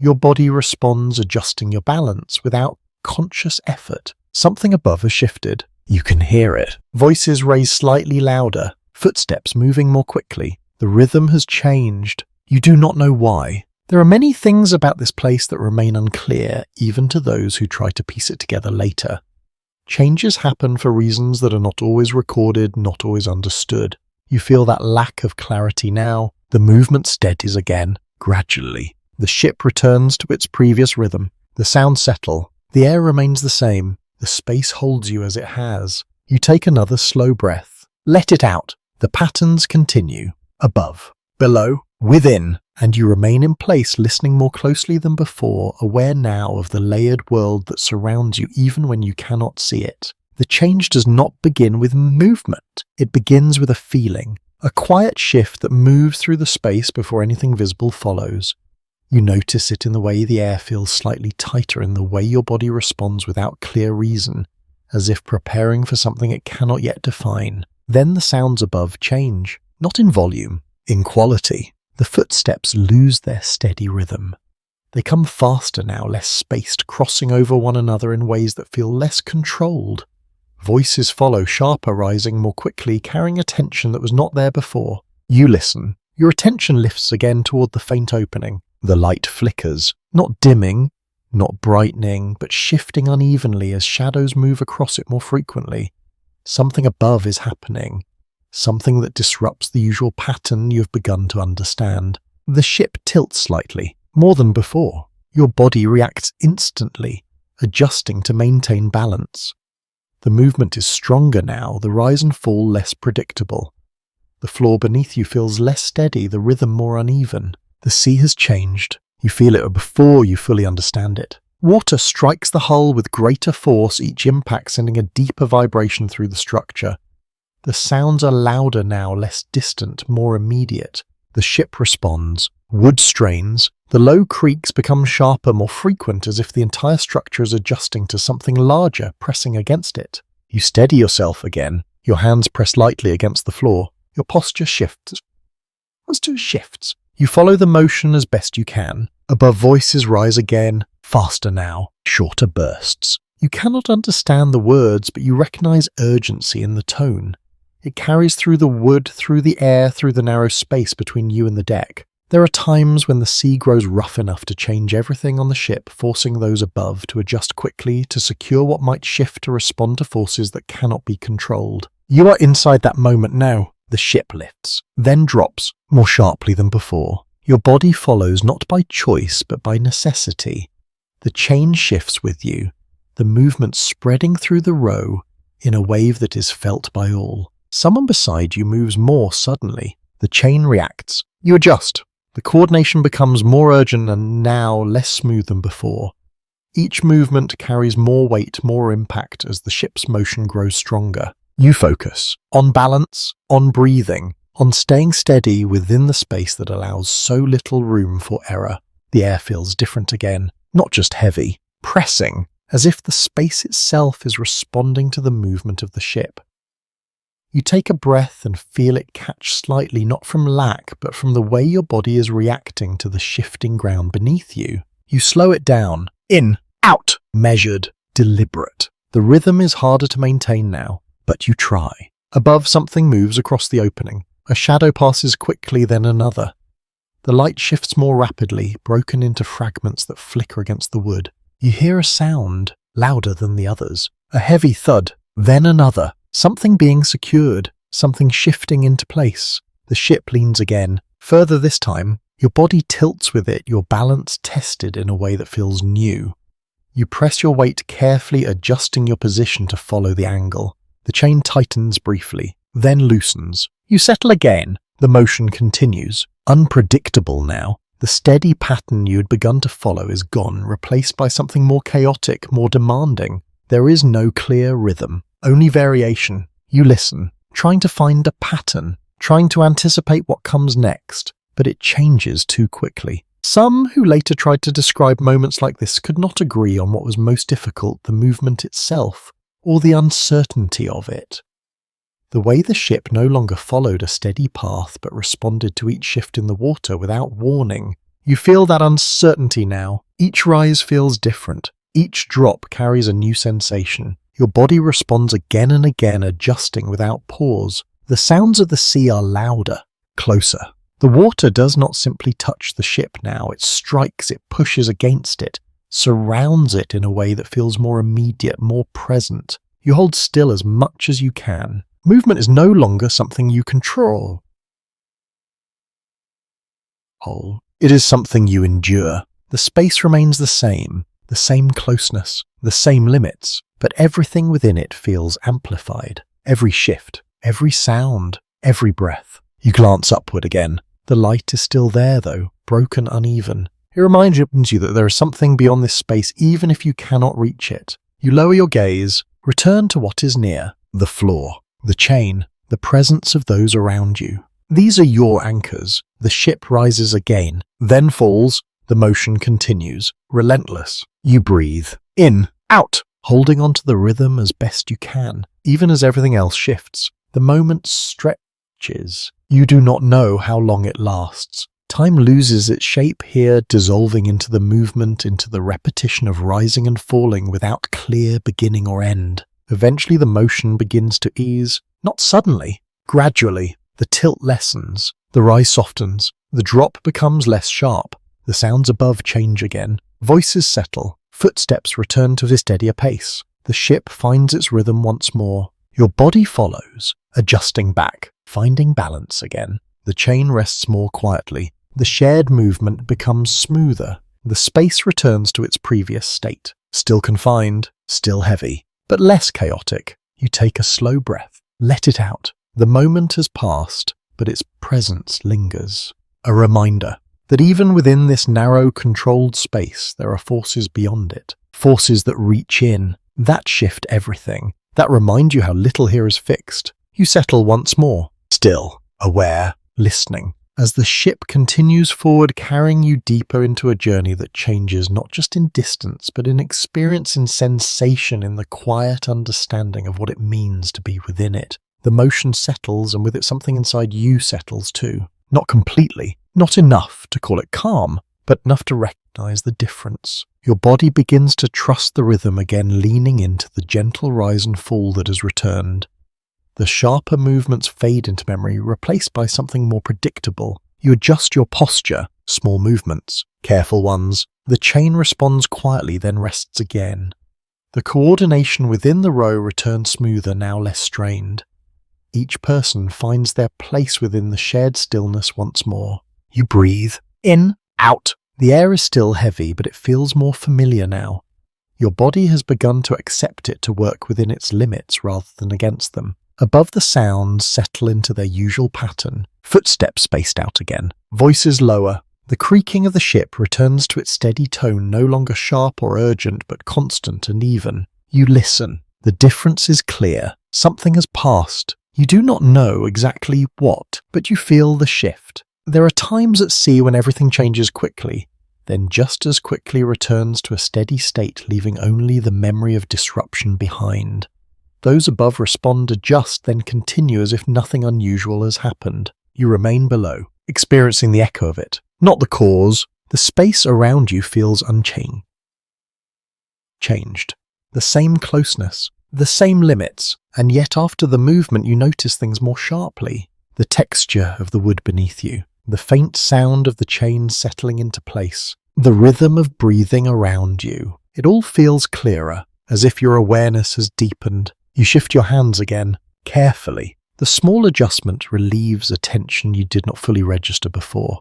Your body responds, adjusting your balance without conscious effort. Something above has shifted. You can hear it. Voices raised slightly louder, footsteps moving more quickly. The rhythm has changed. You do not know why. There are many things about this place that remain unclear, even to those who try to piece it together later. Changes happen for reasons that are not always recorded, not always understood. You feel that lack of clarity now. The movement steadies again, gradually. The ship returns to its previous rhythm. The sounds settle. The air remains the same. The space holds you as it has. You take another slow breath. Let it out. The patterns continue. Above, below, within, and you remain in place, listening more closely than before, aware now of the layered world that surrounds you even when you cannot see it. The change does not begin with movement. It begins with a feeling, a quiet shift that moves through the space before anything visible follows. You notice it in the way the air feels slightly tighter, in the way your body responds without clear reason, as if preparing for something it cannot yet define. Then the sounds above change, not in volume, in quality. The footsteps lose their steady rhythm. They come faster now, less spaced, crossing over one another in ways that feel less controlled. Voices follow, sharper, rising more quickly, carrying a tension that was not there before. You listen. Your attention lifts again toward the faint opening. The light flickers, not dimming, not brightening, but shifting unevenly as shadows move across it more frequently. Something above is happening, something that disrupts the usual pattern you've begun to understand. The ship tilts slightly, more than before. Your body reacts instantly, adjusting to maintain balance. The movement is stronger now, the rise and fall less predictable. The floor beneath you feels less steady, the rhythm more uneven. The sea has changed. You feel it before you fully understand it. Water strikes the hull with greater force, each impact sending a deeper vibration through the structure. The sounds are louder now, less distant, more immediate. The ship responds. Wood strains. The low creaks become sharper, more frequent, as if the entire structure is adjusting to something larger, pressing against it. You steady yourself again. Your hands press lightly against the floor. Your posture shifts. You follow the motion as best you can. Above, voices rise again, faster now, shorter bursts. You cannot understand the words, but you recognize urgency in the tone. It carries through the wood, through the air, through the narrow space between you and the deck. There are times when the sea grows rough enough to change everything on the ship, forcing those above to adjust quickly, to secure what might shift to respond to forces that cannot be controlled. You are inside that moment now. The ship lifts, then drops, more sharply than before. Your body follows not by choice but by necessity. The chain shifts with you, the movement spreading through the row in a wave that is felt by all. Someone beside you moves more suddenly. The chain reacts. You adjust. The coordination becomes more urgent and now less smooth than before. Each movement carries more weight, more impact as the ship's motion grows stronger. You focus on balance, on breathing, on staying steady within the space that allows so little room for error. The air feels different again, not just heavy, pressing, as if the space itself is responding to the movement of the ship. You take a breath and feel it catch slightly, not from lack, but from the way your body is reacting to the shifting ground beneath you. You slow it down. In, out, measured, deliberate. The rhythm is harder to maintain now, but you try. Above, something moves across the opening. A shadow passes quickly, then another. The light shifts more rapidly, broken into fragments that flicker against the wood. You hear a sound, louder than the others. A heavy thud, then another. Something being secured, something shifting into place. The ship leans again. Further this time, your body tilts with it, your balance tested in a way that feels new. You press your weight carefully, adjusting your position to follow the angle. The chain tightens briefly, then loosens. You settle again. The motion continues. Unpredictable now. The steady pattern you had begun to follow is gone, replaced by something more chaotic, more demanding. There is no clear rhythm, only variation. You listen, trying to find a pattern, trying to anticipate what comes next, but it changes too quickly. Some who later tried to describe moments like this could not agree on what was most difficult, the movement itself, or the uncertainty of it. The way the ship no longer followed a steady path but responded to each shift in the water without warning. You feel that uncertainty now. Each rise feels different. Each drop carries a new sensation. Your body responds again and again, adjusting without pause. The sounds of the sea are louder, closer. The water does not simply touch the ship now. It strikes, it pushes against it, surrounds it in a way that feels more immediate, more present. You hold still as much as you can. Movement is no longer something you control. It is something you endure. The space remains the same closeness, the same limits, but everything within it feels amplified. Every shift, every sound, every breath. You glance upward again. The light is still there though, broken, uneven. It reminds you that there is something beyond this space even if you cannot reach it. You lower your gaze, return to what is near, the floor, the chain, the presence of those around you. These are your anchors. The ship rises again, then falls. The motion continues, relentless. You breathe, in, out, holding onto the rhythm as best you can, even as everything else shifts. The moment stretches. You do not know how long it lasts. Time loses its shape here, dissolving into the movement, into the repetition of rising and falling without clear beginning or end. Eventually the motion begins to ease, not suddenly, gradually. The tilt lessens, the rise softens, the drop becomes less sharp, the sounds above change again, voices settle, Footsteps return to a steadier pace. The ship finds its rhythm once more. Your body follows, adjusting back, finding balance again. The chain rests more quietly. The shared movement becomes smoother. The space returns to its previous state. Still confined, still heavy, but less chaotic. You take a slow breath. Let it out. The moment has passed, but its presence lingers. A reminder that even within this narrow, controlled space, there are forces beyond it. Forces that reach in, that shift everything, that remind you how little here is fixed. You settle once more, still, aware, listening, as the ship continues forward, carrying you deeper into a journey that changes not just in distance, but in experience, in sensation, in the quiet understanding of what it means to be within it. The motion settles, and with it something inside you settles too. Not completely, not enough to call it calm, but enough to recognize the difference. Your body begins to trust the rhythm again, leaning into the gentle rise and fall that has returned. The sharper movements fade into memory, replaced by something more predictable. You adjust your posture, small movements, careful ones. The chain responds quietly, then rests again. The coordination within the row returns smoother, now less strained. Each person finds their place within the shared stillness once more. You breathe, in, out. The air is still heavy, but it feels more familiar now. Your body has begun to accept it, to work within its limits rather than against them. Above, the sounds settle into their usual pattern. Footsteps spaced out again. Voices lower. The creaking of the ship returns to its steady tone, no longer sharp or urgent, but constant and even. You listen. The difference is clear. Something has passed. You do not know exactly what, but you feel the shift. There are times at sea when everything changes quickly, then just as quickly returns to a steady state, leaving only the memory of disruption behind. Those above respond, adjust, then continue as if nothing unusual has happened. You remain below, experiencing the echo of it, not the cause. The space around you feels changed. The same closeness, the same limits, and yet after the movement you notice things more sharply. The texture of the wood beneath you, the faint sound of the chain settling into place, the rhythm of breathing around you. It all feels clearer, as if your awareness has deepened. You shift your hands again, carefully. The small adjustment relieves a tension you did not fully register before.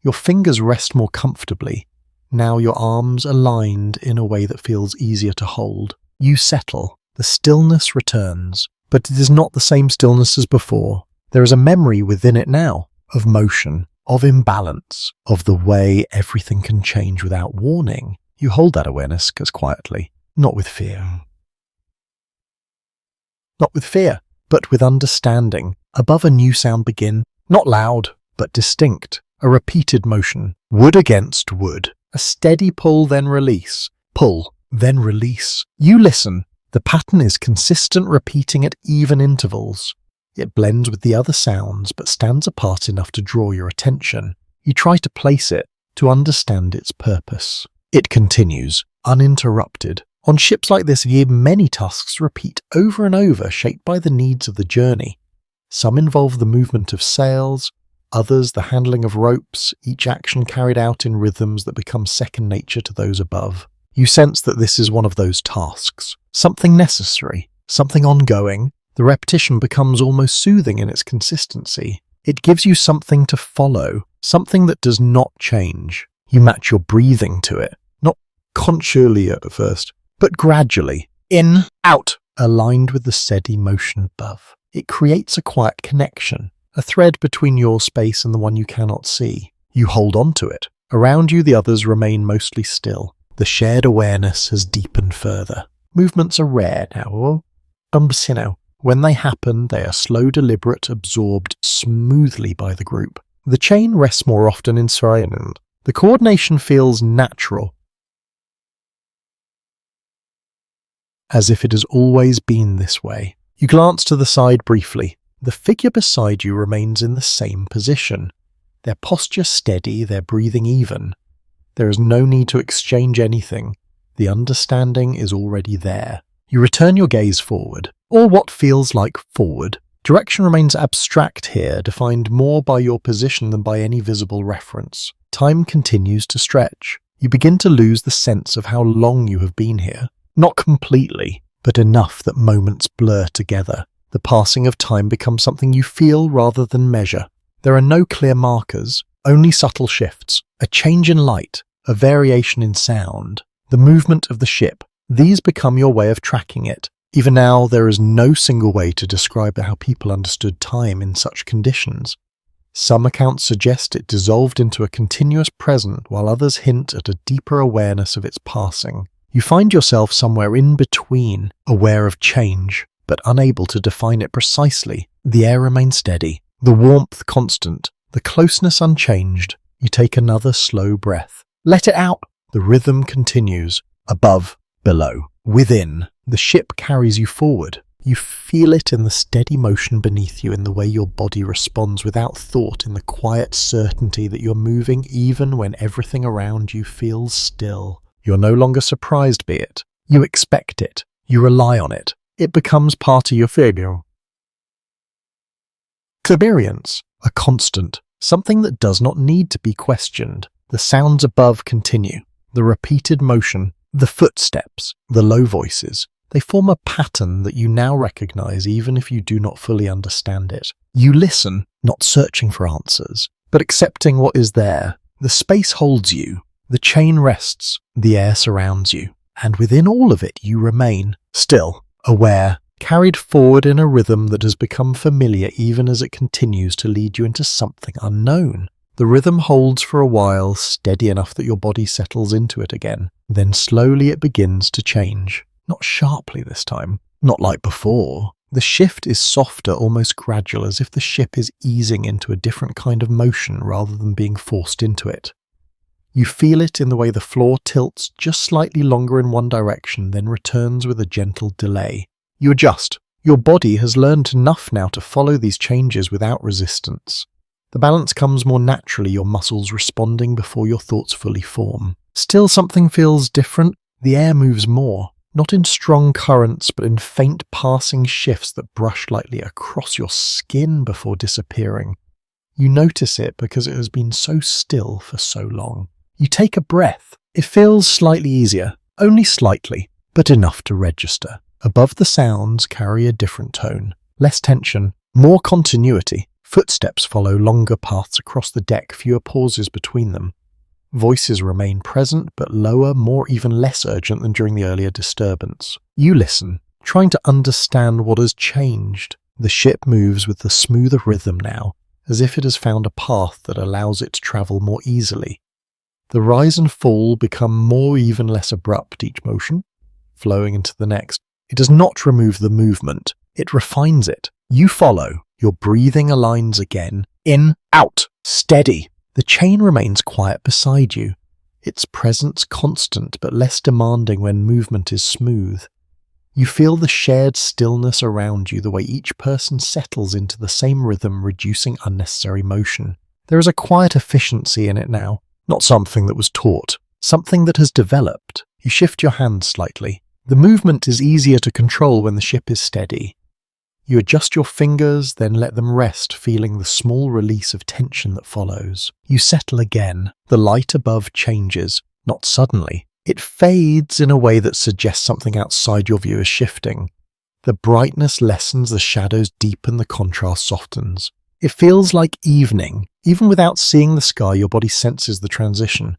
Your fingers rest more comfortably. Now your arms aligned in a way that feels easier to hold. You settle. The stillness returns, but it is not the same stillness as before. There is a memory within it now, of motion, of imbalance, of the way everything can change without warning. You hold that awareness as quietly, not with fear. Not with fear, but with understanding. Above, a new sound begin, not loud, but distinct. A repeated motion, wood against wood. A steady pull, then release. Pull, then release. You listen. The pattern is consistent, repeating at even intervals. It blends with the other sounds, but stands apart enough to draw your attention. You try to place it, to understand its purpose. It continues, uninterrupted. On ships like this, many tasks repeat over and over, shaped by the needs of the journey. Some involve the movement of sails, others the handling of ropes, each action carried out in rhythms that become second nature to those above. You sense that this is one of those tasks, something necessary, something ongoing. The repetition becomes almost soothing in its consistency. It gives you something to follow, something that does not change. You match your breathing to it, not consciously at first, but gradually, in, out, aligned with the steady motion above. It creates a quiet connection, a thread between your space and the one you cannot see. You hold on to it. Around you, the others remain mostly still. The shared awareness has deepened further. Movements are rare now. When they happen, they are slow, deliberate, absorbed smoothly by the group. The chain rests more often in silence. The coordination feels natural, as if it has always been this way. You glance to the side briefly. The figure beside you remains in the same position. Their posture steady, their breathing even. There is no need to exchange anything. The understanding is already there. You return your gaze forward, or what feels like forward. Direction remains abstract here, defined more by your position than by any visible reference. Time continues to stretch. you begin to lose the sense of how long you have been here. Not completely, but enough that moments blur together. The passing of time becomes something you feel rather than measure. There are no clear markers, only subtle shifts, a change in light, a variation in sound, the movement of the ship. These become your way of tracking it. Even now, there is no single way to describe how people understood time in such conditions. Some accounts suggest it dissolved into a continuous present, while others hint at a deeper awareness of its passing. You find yourself somewhere in between, aware of change, but unable to define it precisely. The air remains steady, the warmth constant, the closeness unchanged. You take another slow breath. Let it out. The rhythm continues. Above, below, within. The ship carries you forward. You feel it in the steady motion beneath you, in the way your body responds without thought, in the quiet certainty that you're moving even when everything around you feels still. You're no longer surprised by it. You expect it. You rely on it. It becomes part of your failure. Experience, a constant, something that does not need to be questioned. The sounds above continue. The repeated motion, the footsteps, the low voices. They form a pattern that you now recognize even if you do not fully understand it. You listen, not searching for answers, but accepting what is there. The space holds you. The chain rests. The air surrounds you. And within all of it you remain, still, aware, carried forward in a rhythm that has become familiar even as it continues to lead you into something unknown. The rhythm holds for a while, steady enough that your body settles into it again. Then slowly it begins to change. Not sharply this time. Not like before. The shift is softer, almost gradual, as if the ship is easing into a different kind of motion rather than being forced into it. You feel it in the way the floor tilts just slightly longer in one direction, then returns with a gentle delay. You adjust. Your body has learned enough now to follow these changes without resistance. The balance comes more naturally, your muscles responding before your thoughts fully form. Still, something feels different. The air moves more. Not in strong currents, but in faint passing shifts that brush lightly across your skin before disappearing. You notice it because it has been so still for so long. You take a breath. It feels slightly easier, only slightly, but enough to register. Above the sounds carry a different tone. Less tension, more continuity. Footsteps follow longer paths across the deck, fewer pauses between them. Voices remain present, but lower, more even less urgent than during the earlier disturbance. You listen, trying to understand what has changed. The ship moves with the smoother rhythm now, as if it has found a path that allows it to travel more easily. The rise and fall become more, even less abrupt each motion, flowing into the next. It does not remove the movement, it refines it. You follow, your breathing aligns again. In, out, steady. The chain remains quiet beside you, its presence constant but less demanding when movement is smooth. You feel the shared stillness around you, the way each person settles into the same rhythm, reducing unnecessary motion. There is a quiet efficiency in it now, not something that was taught, something that has developed. You shift your hands slightly. The movement is easier to control when the ship is steady. You adjust your fingers, then let them rest, feeling the small release of tension that follows. You settle again. The light above changes, not suddenly. It fades in a way that suggests something outside your view is shifting. The brightness lessens, the shadows deepen, the contrast softens. It feels like evening. Even without seeing the sky, your body senses the transition.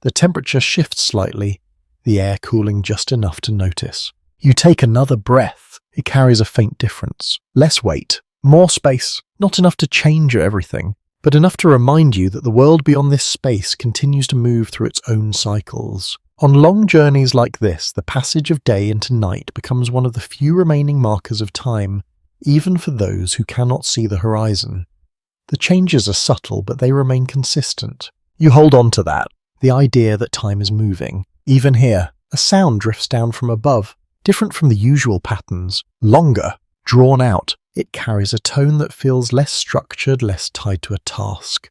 The temperature shifts slightly, the air cooling just enough to notice. You take another breath. It carries a faint difference. Less weight, more space, not enough to change everything, but enough to remind you that the world beyond this space continues to move through its own cycles. On long journeys like this, the passage of day into night becomes one of the few remaining markers of time, even for those who cannot see the horizon. The changes are subtle, but they remain consistent. You hold on to that, the idea that time is moving. Even here, a sound drifts down from above. Different from the usual patterns, longer, drawn out, it carries a tone that feels less structured, less tied to a task.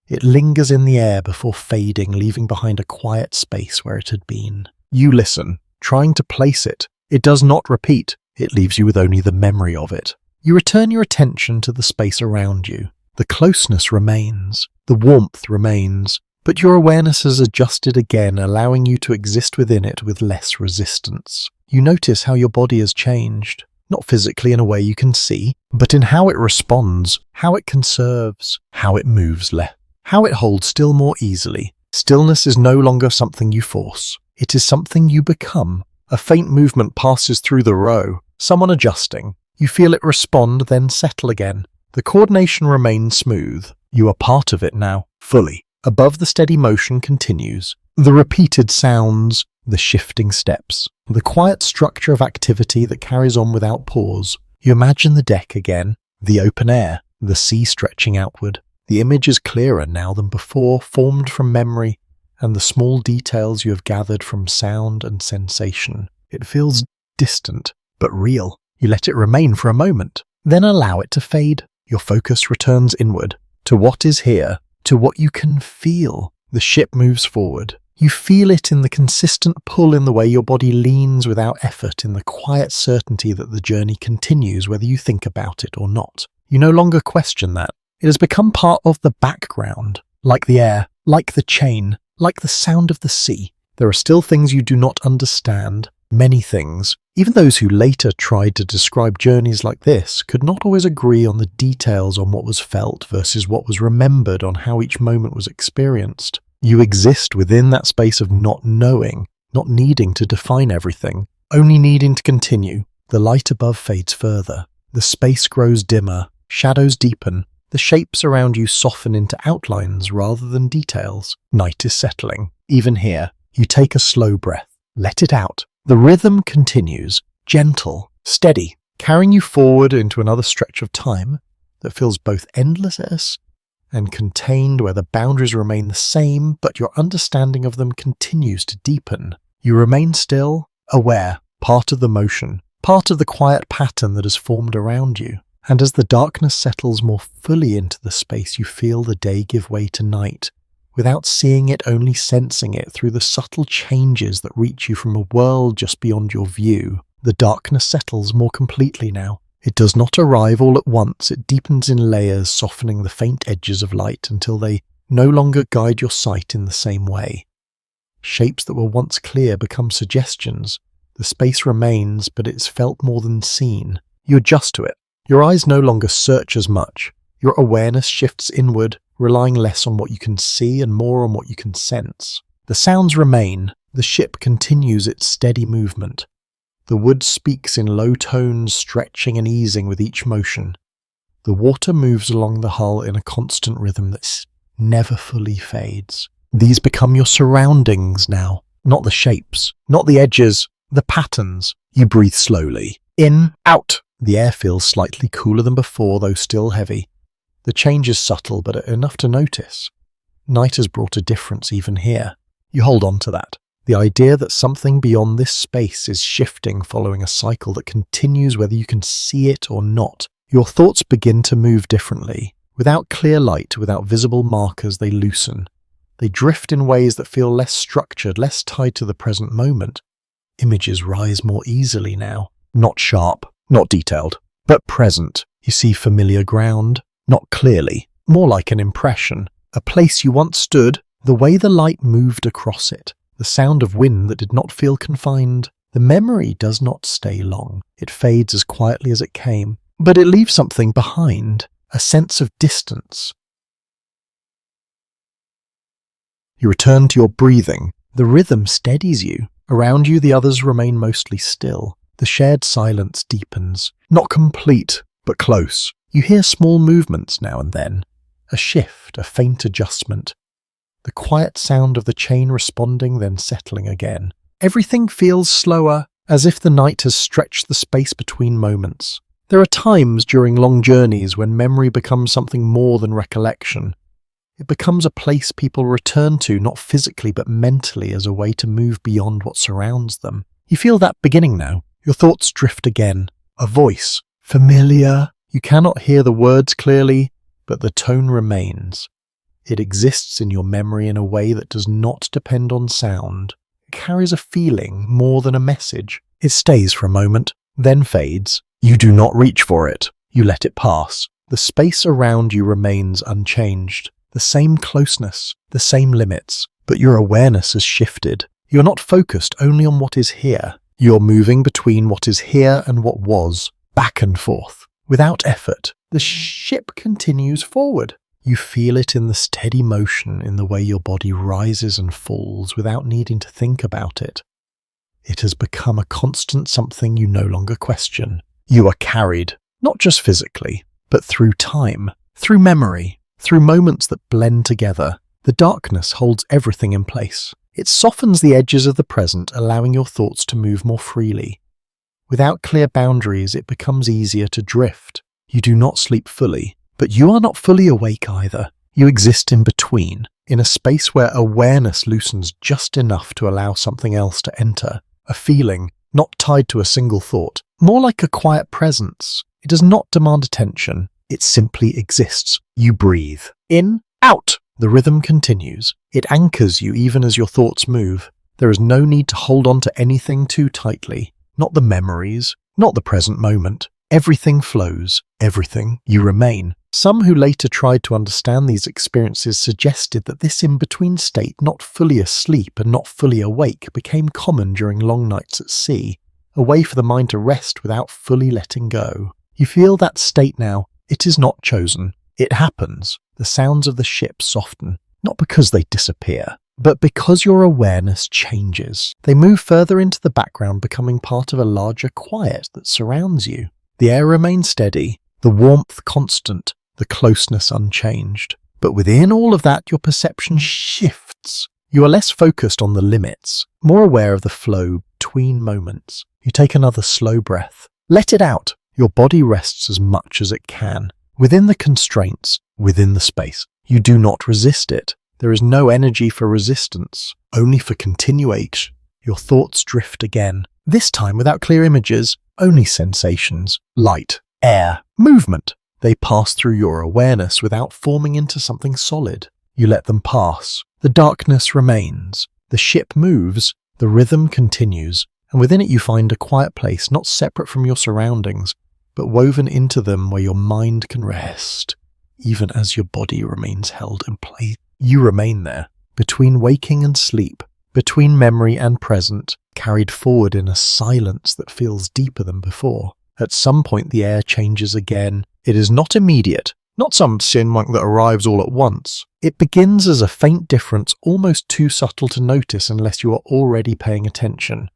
It lingers in the air before fading, leaving behind a quiet space where it had been. You listen, trying to place it. It does not repeat, it leaves you with only the memory of it. You return your attention to the space around you. The closeness remains, the warmth remains, but your awareness has adjusted again, allowing you to exist within it with less resistance. You notice how your body has changed, not physically in a way you can see, but in how it responds, how it conserves, how it moves left, how it holds still more easily. Stillness is no longer something you force. It is something you become. A faint movement passes through the row, someone adjusting. You feel it respond, then settle again. The coordination remains smooth. You are part of it now, fully. Above the steady motion continues. The repeated sounds, the shifting steps, the quiet structure of activity that carries on without pause. You imagine the deck again, the open air, the sea stretching outward. The image is clearer now than before, formed from memory and the small details you have gathered from sound and sensation. It feels distant, but real. You let it remain for a moment, then allow it to fade. Your focus returns inward, to what is here, to what you can feel. The ship moves forward. You feel it in the consistent pull in the way your body leans without effort, in the quiet certainty that the journey continues whether you think about it or not. You no longer question that. It has become part of the background, like the air, like the chain, like the sound of the sea. There are still things you do not understand, many things. Even those who later tried to describe journeys like this could not always agree on the details on what was felt versus what was remembered, on how each moment was experienced. You exist within that space of not knowing, not needing to define everything, only needing to continue. The light above fades further. The space grows dimmer, shadows deepen. The shapes around you soften into outlines rather than details. Night is settling. Even here, you take a slow breath. Let it out. The rhythm continues, gentle, steady, carrying you forward into another stretch of time that feels both endless and contained, where the boundaries remain the same, but your understanding of them continues to deepen. You remain still, aware, part of the motion, part of the quiet pattern that has formed around you. And as the darkness settles more fully into the space, you feel the day give way to night, without seeing it, only sensing it through the subtle changes that reach you from a world just beyond your view. The darkness settles more completely now. It does not arrive all at once. It deepens in layers, softening the faint edges of light until they no longer guide your sight in the same way. Shapes that were once clear become suggestions. The space remains, but it's felt more than seen. You adjust to it. Your eyes no longer search as much. Your awareness shifts inward, relying less on what you can see and more on what you can sense. The sounds remain. The ship continues its steady movement. The wood speaks in low tones, stretching and easing with each motion. The water moves along the hull in a constant rhythm that never fully fades. These become your surroundings now, not the shapes, not the edges, the patterns. You breathe slowly. In, out. The air feels slightly cooler than before, though still heavy. The change is subtle, but enough to notice. Night has brought a difference even here. You hold on to that. The idea that something beyond this space is shifting, following a cycle that continues whether you can see it or not. Your thoughts begin to move differently. Without clear light, without visible markers, they loosen. They drift in ways that feel less structured, less tied to the present moment. Images rise more easily now. Not sharp, not detailed, but present. You see familiar ground, not clearly, more like an impression. A place you once stood, the way the light moved across it. The sound of wind that did not feel confined. The memory does not stay long. It fades as quietly as it came, but it leaves something behind, a sense of distance. You return to your breathing. The rhythm steadies you. Around you, the others remain mostly still. The shared silence deepens. Not complete, but close. You hear small movements now and then. A shift, a faint adjustment. The quiet sound of the chain responding, then settling again. Everything feels slower, as if the night has stretched the space between moments. There are times during long journeys when memory becomes something more than recollection. It becomes a place people return to, not physically but mentally, as a way to move beyond what surrounds them. You feel that beginning now. Your thoughts drift again. A voice. Familiar. You cannot hear the words clearly, but the tone remains. It exists in your memory in a way that does not depend on sound. It carries a feeling more than a message. It stays for a moment, then fades. You do not reach for it. You let it pass. The space around you remains unchanged. the same closeness, the same limits, but your awareness has shifted. You're not focused only on what is here. You're moving between what is here and what was, back and forth. Without effort, the ship continues forward. You feel it in the steady motion, in the way your body rises and falls without needing to think about it. It has become a constant something you no longer question. You are carried, not just physically, but through time, through memory, through moments that blend together. The darkness holds everything in place. It softens the edges of the present, allowing your thoughts to move more freely. Without clear boundaries, it becomes easier to drift. You do not sleep fully, but you are not fully awake either. You exist in between, in a space where awareness loosens just enough to allow something else to enter. A feeling, not tied to a single thought, more like a quiet presence. It does not demand attention. It simply exists. You breathe. In, out. The rhythm continues. It anchors you even as your thoughts move. There is no need to hold on to anything too tightly. Not the memories, not the present moment. Everything flows. Everything. You remain. Some who later tried to understand these experiences suggested that this in-between state, not fully asleep and not fully awake, became common during long nights at sea, a way for the mind to rest without fully letting go. You feel that state now. It is not chosen. It happens. The sounds of the ship soften, not because they disappear, but because your awareness changes. They move further into the background, becoming part of a larger quiet that surrounds you. The air remains steady, the warmth constant, the closeness unchanged. But within all of that, your perception shifts. You are less focused on the limits, more aware of the flow between moments. You take another slow breath. Let it out. Your body rests as much as it can. Within the constraints, within the space. You do not resist it. There is no energy for resistance, only for continuation. Your thoughts drift again, this time without clear images, only sensations, light, air, movement. They pass through your awareness without forming into something solid. You let them pass. The darkness remains. The ship moves. The rhythm continues. And within it you find a quiet place, not separate from your surroundings, but woven into them where your mind can rest, even as your body remains held in place. You remain there, between waking and sleep, between memory and present, carried forward in a silence that feels deeper than before. At some point the air changes again. It is not immediate, not some sinwunk that arrives all at once. It begins as a faint difference, almost too subtle to notice unless you are already paying attention.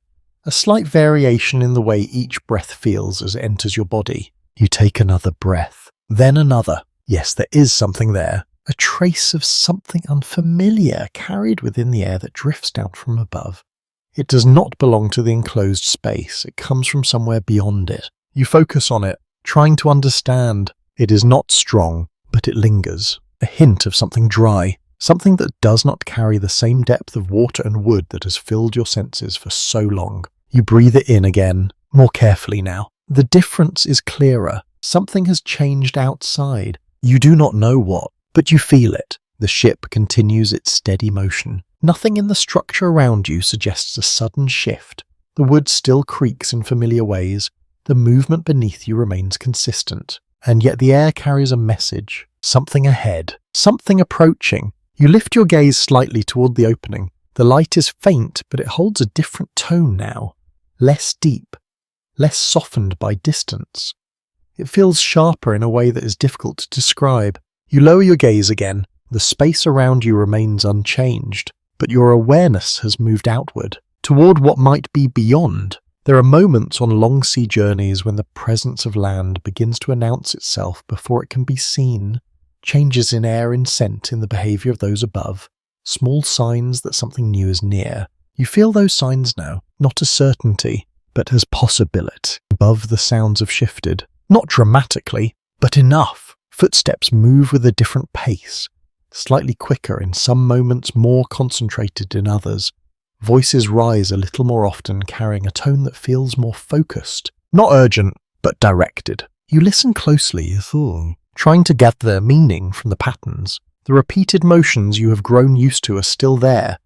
A slight variation in the way each breath feels as it enters your body. You take another breath, then another. Yes, there is something there. A trace of something unfamiliar carried within the air that drifts down from above. It does not belong to the enclosed space. It comes from somewhere beyond it. You focus on it, trying to understand. It is not strong, but it lingers. A hint of something dry. Something that does not carry the same depth of water and wood that has filled your senses for so long. You breathe it in again, more carefully now. The difference is clearer. Something has changed outside. You do not know what, but you feel it. The ship continues its steady motion. Nothing in the structure around you suggests a sudden shift. The wood still creaks in familiar ways. The movement beneath you remains consistent. And yet the air carries a message. Something ahead. Something approaching. You lift your gaze slightly toward the opening. The light is faint, but it holds a different tone now. Less deep. Less softened by distance. It feels sharper in a way that is difficult to describe. You lower your gaze again. The space around you remains unchanged, but your awareness has moved outward, toward what might be beyond. There are moments on long sea journeys when the presence of land begins to announce itself before it can be seen. Changes in air and scent in the behavior of those above. Small signs that something new is near. You feel those signs now, not as certainty, but as possibility. Above the sounds have shifted. Not dramatically, but enough. Footsteps move with a different pace. Slightly quicker in some moments, more concentrated in others. Voices rise a little more often, carrying a tone that feels more focused. Not urgent, but directed. You listen closely, trying to gather meaning from the patterns. The repeated motions you have grown used to are still there,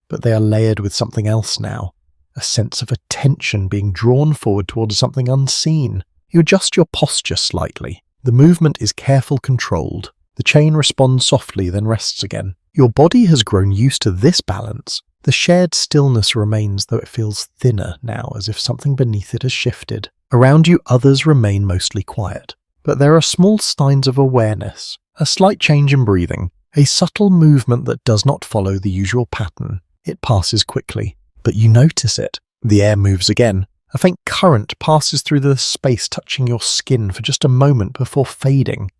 but they are layered with something else now. A sense of attention being drawn forward towards something unseen. You adjust your posture slightly. The movement is careful, controlled. The chain responds softly, then rests again. Your body has grown used to this balance. The shared stillness remains, though it feels thinner now, as if something beneath it has shifted. Around you, others remain mostly quiet. But there are small signs of awareness, a slight change in breathing, a subtle movement that does not follow the usual pattern. It passes quickly, but you notice it. The air moves again. A faint current passes through the space, touching your skin for just a moment before fading.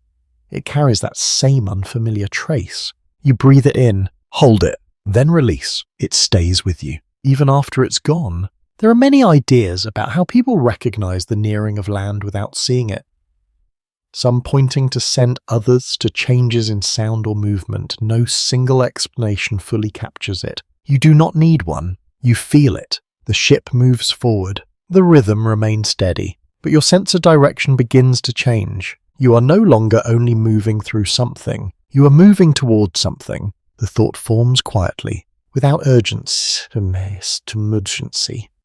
It carries that same unfamiliar trace. You breathe it in, hold it, then release. It stays with you, even after it's gone. There are many ideas about how people recognize the nearing of land without seeing it. Some pointing to scent, others to changes in sound or movement. No single explanation fully captures it. You do not need one. You feel it. The ship moves forward. The rhythm remains steady, but your sense of direction begins to change. You are no longer only moving through something. You are moving towards something. The thought forms quietly, without urgency,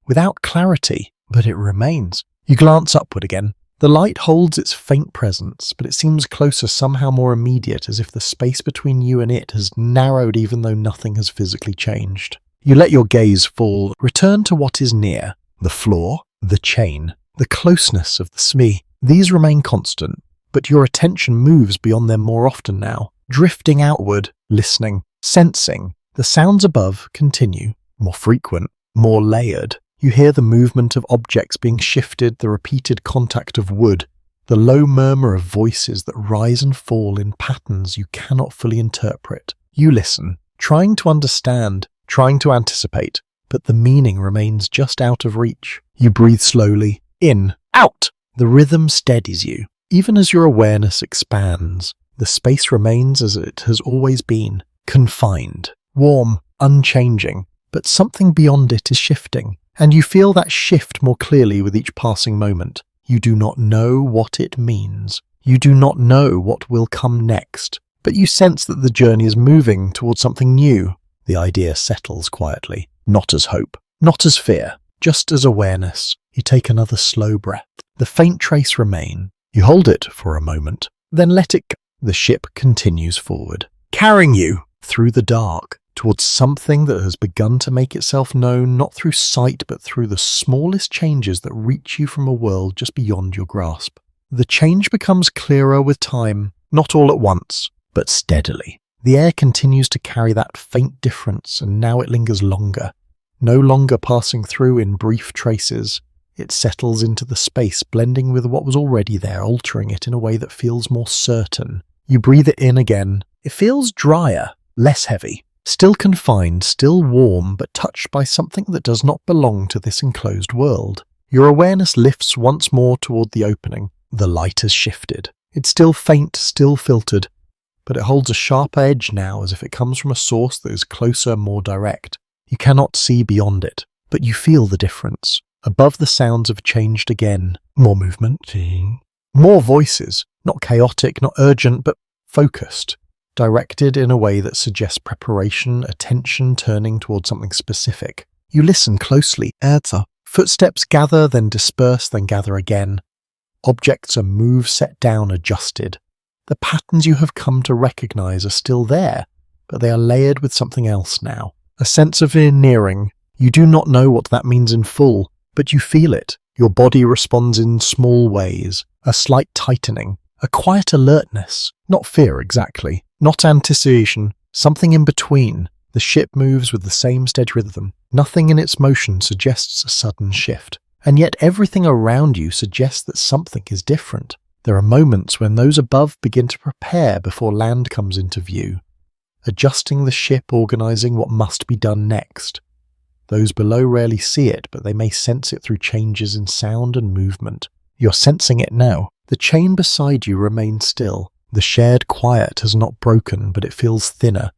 without clarity, but it remains. You glance upward again. The light holds its faint presence, but it seems closer, somehow more immediate, as if the space between you and it has narrowed even though nothing has physically changed. You let your gaze fall, return to what is near. The floor, the chain, the closeness of the SME. These remain constant, but your attention moves beyond them more often now, drifting outward, listening, sensing. The sounds above continue, more frequent, more layered. You hear the movement of objects being shifted, the repeated contact of wood, the low murmur of voices that rise and fall in patterns you cannot fully interpret. You listen, trying to understand, trying to anticipate, but the meaning remains just out of reach. You breathe slowly, in, out. The rhythm steadies you. Even as your awareness expands, the space remains as it has always been, confined, warm, unchanging, but something beyond it is shifting, and you feel that shift more clearly with each passing moment. You do not know what it means. You do not know what will come next, but you sense that the journey is moving towards something new. The idea settles quietly, not as hope, not as fear, just as awareness. You take another slow breath. The faint trace remains. You hold it for a moment, then let it go. The ship continues forward, carrying you through the dark, towards something that has begun to make itself known, not through sight but through the smallest changes that reach you from a world just beyond your grasp. The change becomes clearer with time, not all at once, but steadily. The air continues to carry that faint difference, and now it lingers longer, no longer passing through in brief traces. It settles into the space, blending with what was already there, altering it in a way that feels more certain. You breathe it in again. It feels drier, less heavy, still confined, still warm, but touched by something that does not belong to this enclosed world. Your awareness lifts once more toward the opening. The light has shifted. It's still faint, still filtered, but it holds a sharp edge now, as if it comes from a source that is closer, more direct. You cannot see beyond it, but you feel the difference. Above, the sounds have changed again. More movement. More voices. Not chaotic, not urgent, but focused. Directed in a way that suggests preparation, attention turning towards something specific. You listen closely. Footsteps gather, then disperse, then gather again. Objects are moved, set down, adjusted. The patterns you have come to recognize are still there, but they are layered with something else now. A sense of nearing. You do not know what that means in full, but you feel it. Your body responds in small ways. A slight tightening, a quiet alertness. Not fear exactly, not anticipation, something in between. The ship moves with the same steady rhythm. Nothing in its motion suggests a sudden shift, and yet everything around you suggests that something is different. There are moments when those above begin to prepare before land comes into view, adjusting the ship, organizing what must be done next. Those below rarely see it, but they may sense it through changes in sound and movement. You're sensing it now. The chain beside you remains still. The shared quiet has not broken, but it feels thinner,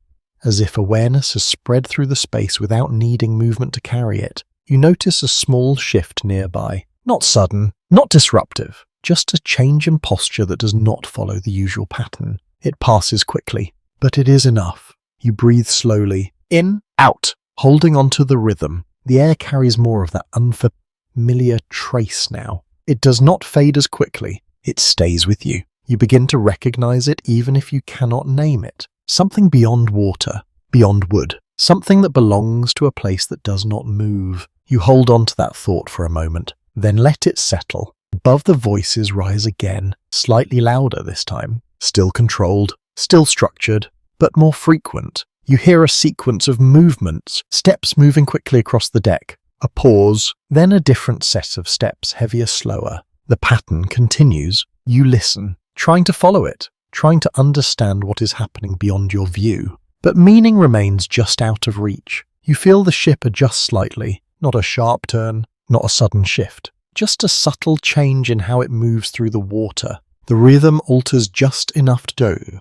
as if awareness has spread through the space without needing movement to carry it. You notice a small shift nearby. Not sudden, not disruptive, just a change in posture that does not follow the usual pattern. It passes quickly, but it is enough. You breathe slowly, in, out, holding onto the rhythm. The air carries more of that unfamiliar trace now. It does not fade as quickly. It stays with you. You begin to recognize it even if you cannot name it. Something beyond water, beyond wood. Something that belongs to a place that does not move. You hold on to that thought for a moment, then let it settle. Above the voices rise again, slightly louder this time. Still controlled, still structured, but more frequent. You hear a sequence of movements, steps moving quickly across the deck. A pause, then a different set of steps, heavier, slower. The pattern continues. You listen, trying to follow it, trying to understand what is happening beyond your view. But meaning remains just out of reach. You feel the ship adjust slightly, not a sharp turn, not a sudden shift. Just a subtle change in how it moves through the water. The rhythm alters just enough to do.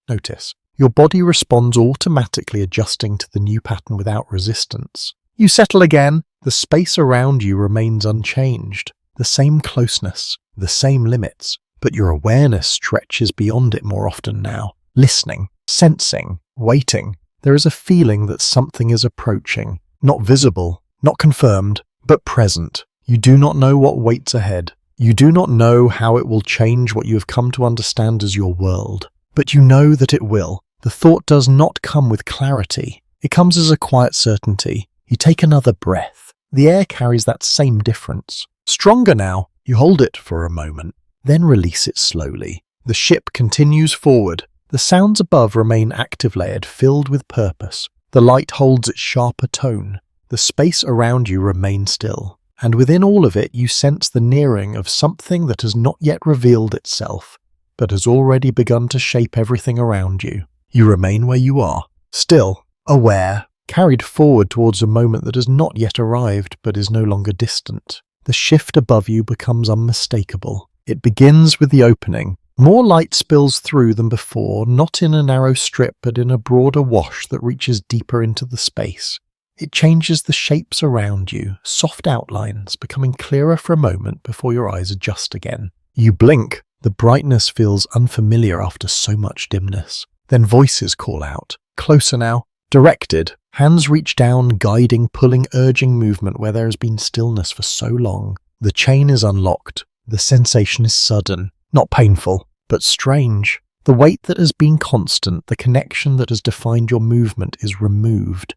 Notice, your body responds automatically, adjusting to the new pattern without resistance. You settle again. The space around you remains unchanged. The same closeness, the same limits, but your awareness stretches beyond it more often now. Listening, sensing, waiting. There is a feeling that something is approaching. Not visible, not confirmed, but present. You do not know what waits ahead. You do not know how it will change what you have come to understand as your world. But you know that it will. The thought does not come with clarity. It comes as a quiet certainty. You take another breath. The air carries that same difference. Stronger now. You hold it for a moment, then release it slowly. The ship continues forward. The sounds above remain active layered, filled with purpose. The light holds its sharper tone. The space around you remains still. And within all of it, you sense the nearing of something that has not yet revealed itself, but has already begun to shape everything around you. You remain where you are, still, aware, carried forward towards a moment that has not yet arrived but is no longer distant. The shift above you becomes unmistakable. It begins with the opening. More light spills through than before, not in a narrow strip but in a broader wash that reaches deeper into the space. It changes the shapes around you, soft outlines, becoming clearer for a moment before your eyes adjust again. You blink. The brightness feels unfamiliar after so much dimness. Then voices call out. Closer now. Directed. Hands reach down, guiding, pulling, urging movement where there has been stillness for so long. The chain is unlocked. The sensation is sudden. Not painful, but strange. The weight that has been constant, the connection that has defined your movement is removed.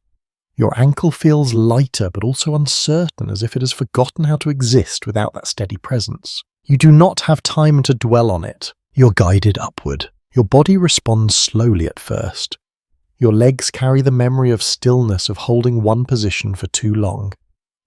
Your ankle feels lighter but also uncertain, as if it has forgotten how to exist without that steady presence. You do not have time to dwell on it. You're guided upward. Your body responds slowly at first. Your legs carry the memory of stillness, of holding one position for too long.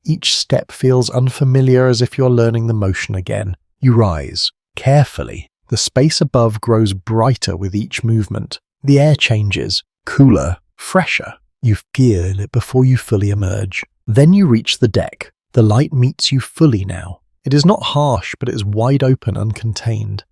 Each step feels unfamiliar, as if you're learning the motion again. You rise, carefully. The space above grows brighter with each movement. The air changes, cooler, fresher. You feel it before you fully emerge. Then you reach the deck. The light meets you fully now. It is not harsh, but it is wide open, uncontained.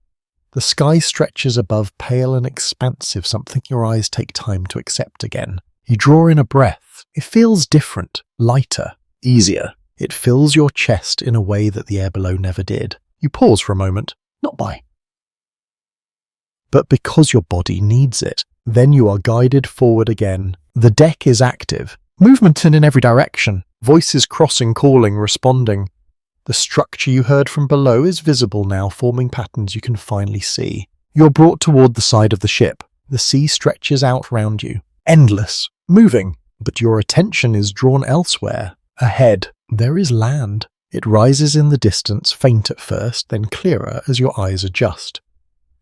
The sky stretches above, pale and expansive, something your eyes take time to accept again. You draw in a breath. It feels different, lighter, easier. It fills your chest in a way that the air below never did. You pause for a moment, not but because your body needs it. Then you are guided forward again. The deck is active, movement in every direction, voices crossing, calling, responding. The structure you heard from below is visible now, forming patterns you can finally see. You're brought toward the side of the ship. The sea stretches out round you, endless, moving, but your attention is drawn elsewhere. Ahead, there is land. It rises in the distance, faint at first, then clearer as your eyes adjust.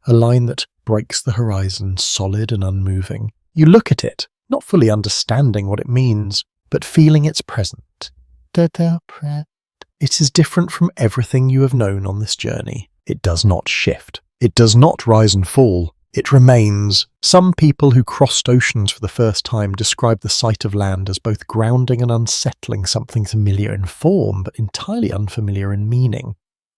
A line that breaks the horizon, solid and unmoving. You look at it, not fully understanding what it means, but feeling its presence. It is different from everything you have known on this journey. It does not shift. It does not rise and fall. It remains. Some people who crossed oceans for the first time describe the sight of land as both grounding and unsettling, something familiar in form, but entirely unfamiliar in meaning.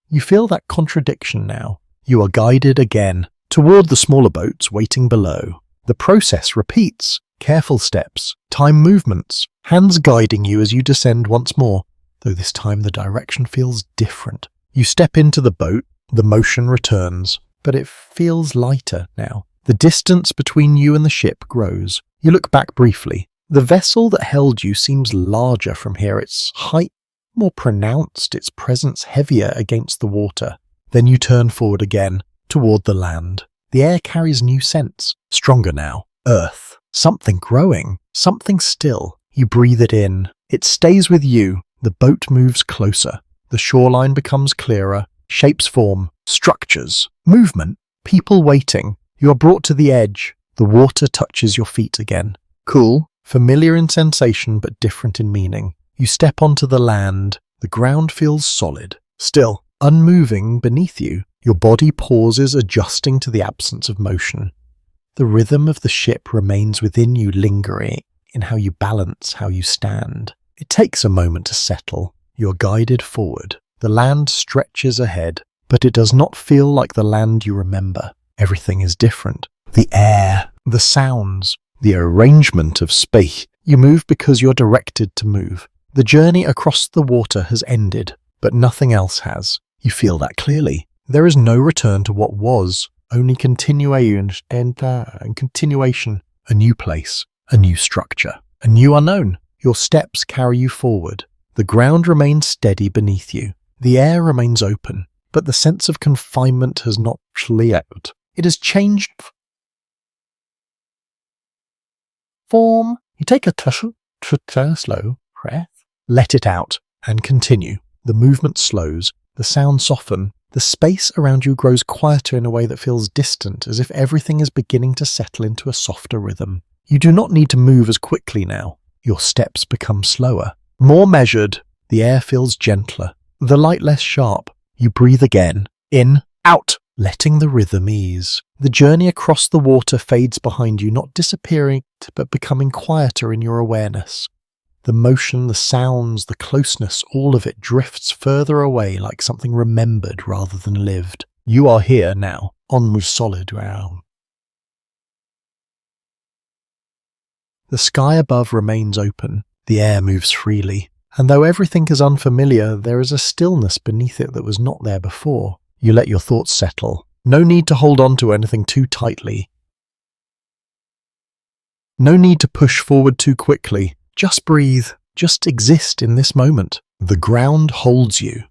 You feel that contradiction now. You are guided again, toward the smaller boats waiting below. The process repeats. Careful steps, time movements, hands guiding you as you descend once more, though this time the direction feels different. You step into the boat, the motion returns, but it feels lighter now. The distance between you and the ship grows. You look back briefly. The vessel that held you seems larger from here, its height more pronounced, its presence heavier against the water. Then you turn forward again, toward the land. The air carries new scents, stronger now. Earth. Something growing, something still. You breathe it in. It stays with you. The boat moves closer. The shoreline becomes clearer. Shapes form. Structures. Movement. People waiting. You are brought to the edge. The water touches your feet again. Cool. Familiar in sensation but different in meaning. You step onto the land. The ground feels solid. Still, unmoving beneath you. Your body pauses, adjusting to the absence of motion. The rhythm of the ship remains within you, lingering in how you balance, how you stand. It takes a moment to settle. You're guided forward. The land stretches ahead, but it does not feel like the land you remember. Everything is different. The air, the sounds, the arrangement of space. You move because you're directed to move. The journey across the water has ended, but nothing else has. You feel that clearly. There is no return to what was, only continuation, a new place, a new structure, a new unknown. Your steps carry you forward. The ground remains steady beneath you. The air remains open, but the sense of confinement has not cleared. It has changed form. You take a slow breath, let it out, and continue. The movement slows, the sounds soften. The space around you grows quieter in a way that feels distant, as if everything is beginning to settle into a softer rhythm. You do not need to move as quickly now. Your steps become slower, more measured. The air feels gentler, the light less sharp. You breathe again, in, out, letting the rhythm ease. The journey across the water fades behind you, not disappearing, but becoming quieter in your awareness. The motion, the sounds, the closeness, all of it drifts further away like something remembered rather than lived. You are here now, on solid ground. The sky above remains open. The air moves freely. And though everything is unfamiliar, there is a stillness beneath it that was not there before. You let your thoughts settle. No need to hold on to anything too tightly. No need to push forward too quickly. Just breathe. Just exist in this moment. The ground holds you.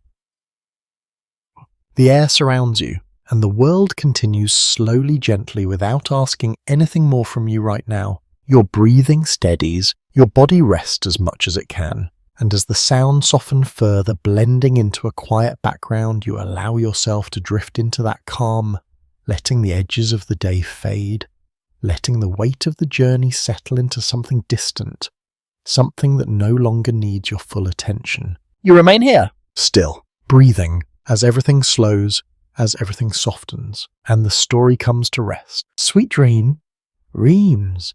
The air surrounds you, and the world continues slowly, gently, without asking anything more from you right now. Your breathing steadies, your body rests as much as it can, and as the sound softens further, blending into a quiet background, you allow yourself to drift into that calm, letting the edges of the day fade, letting the weight of the journey settle into something distant, something that no longer needs your full attention. You remain here, still, breathing, as everything slows, as everything softens, and the story comes to rest. Sweet dreams.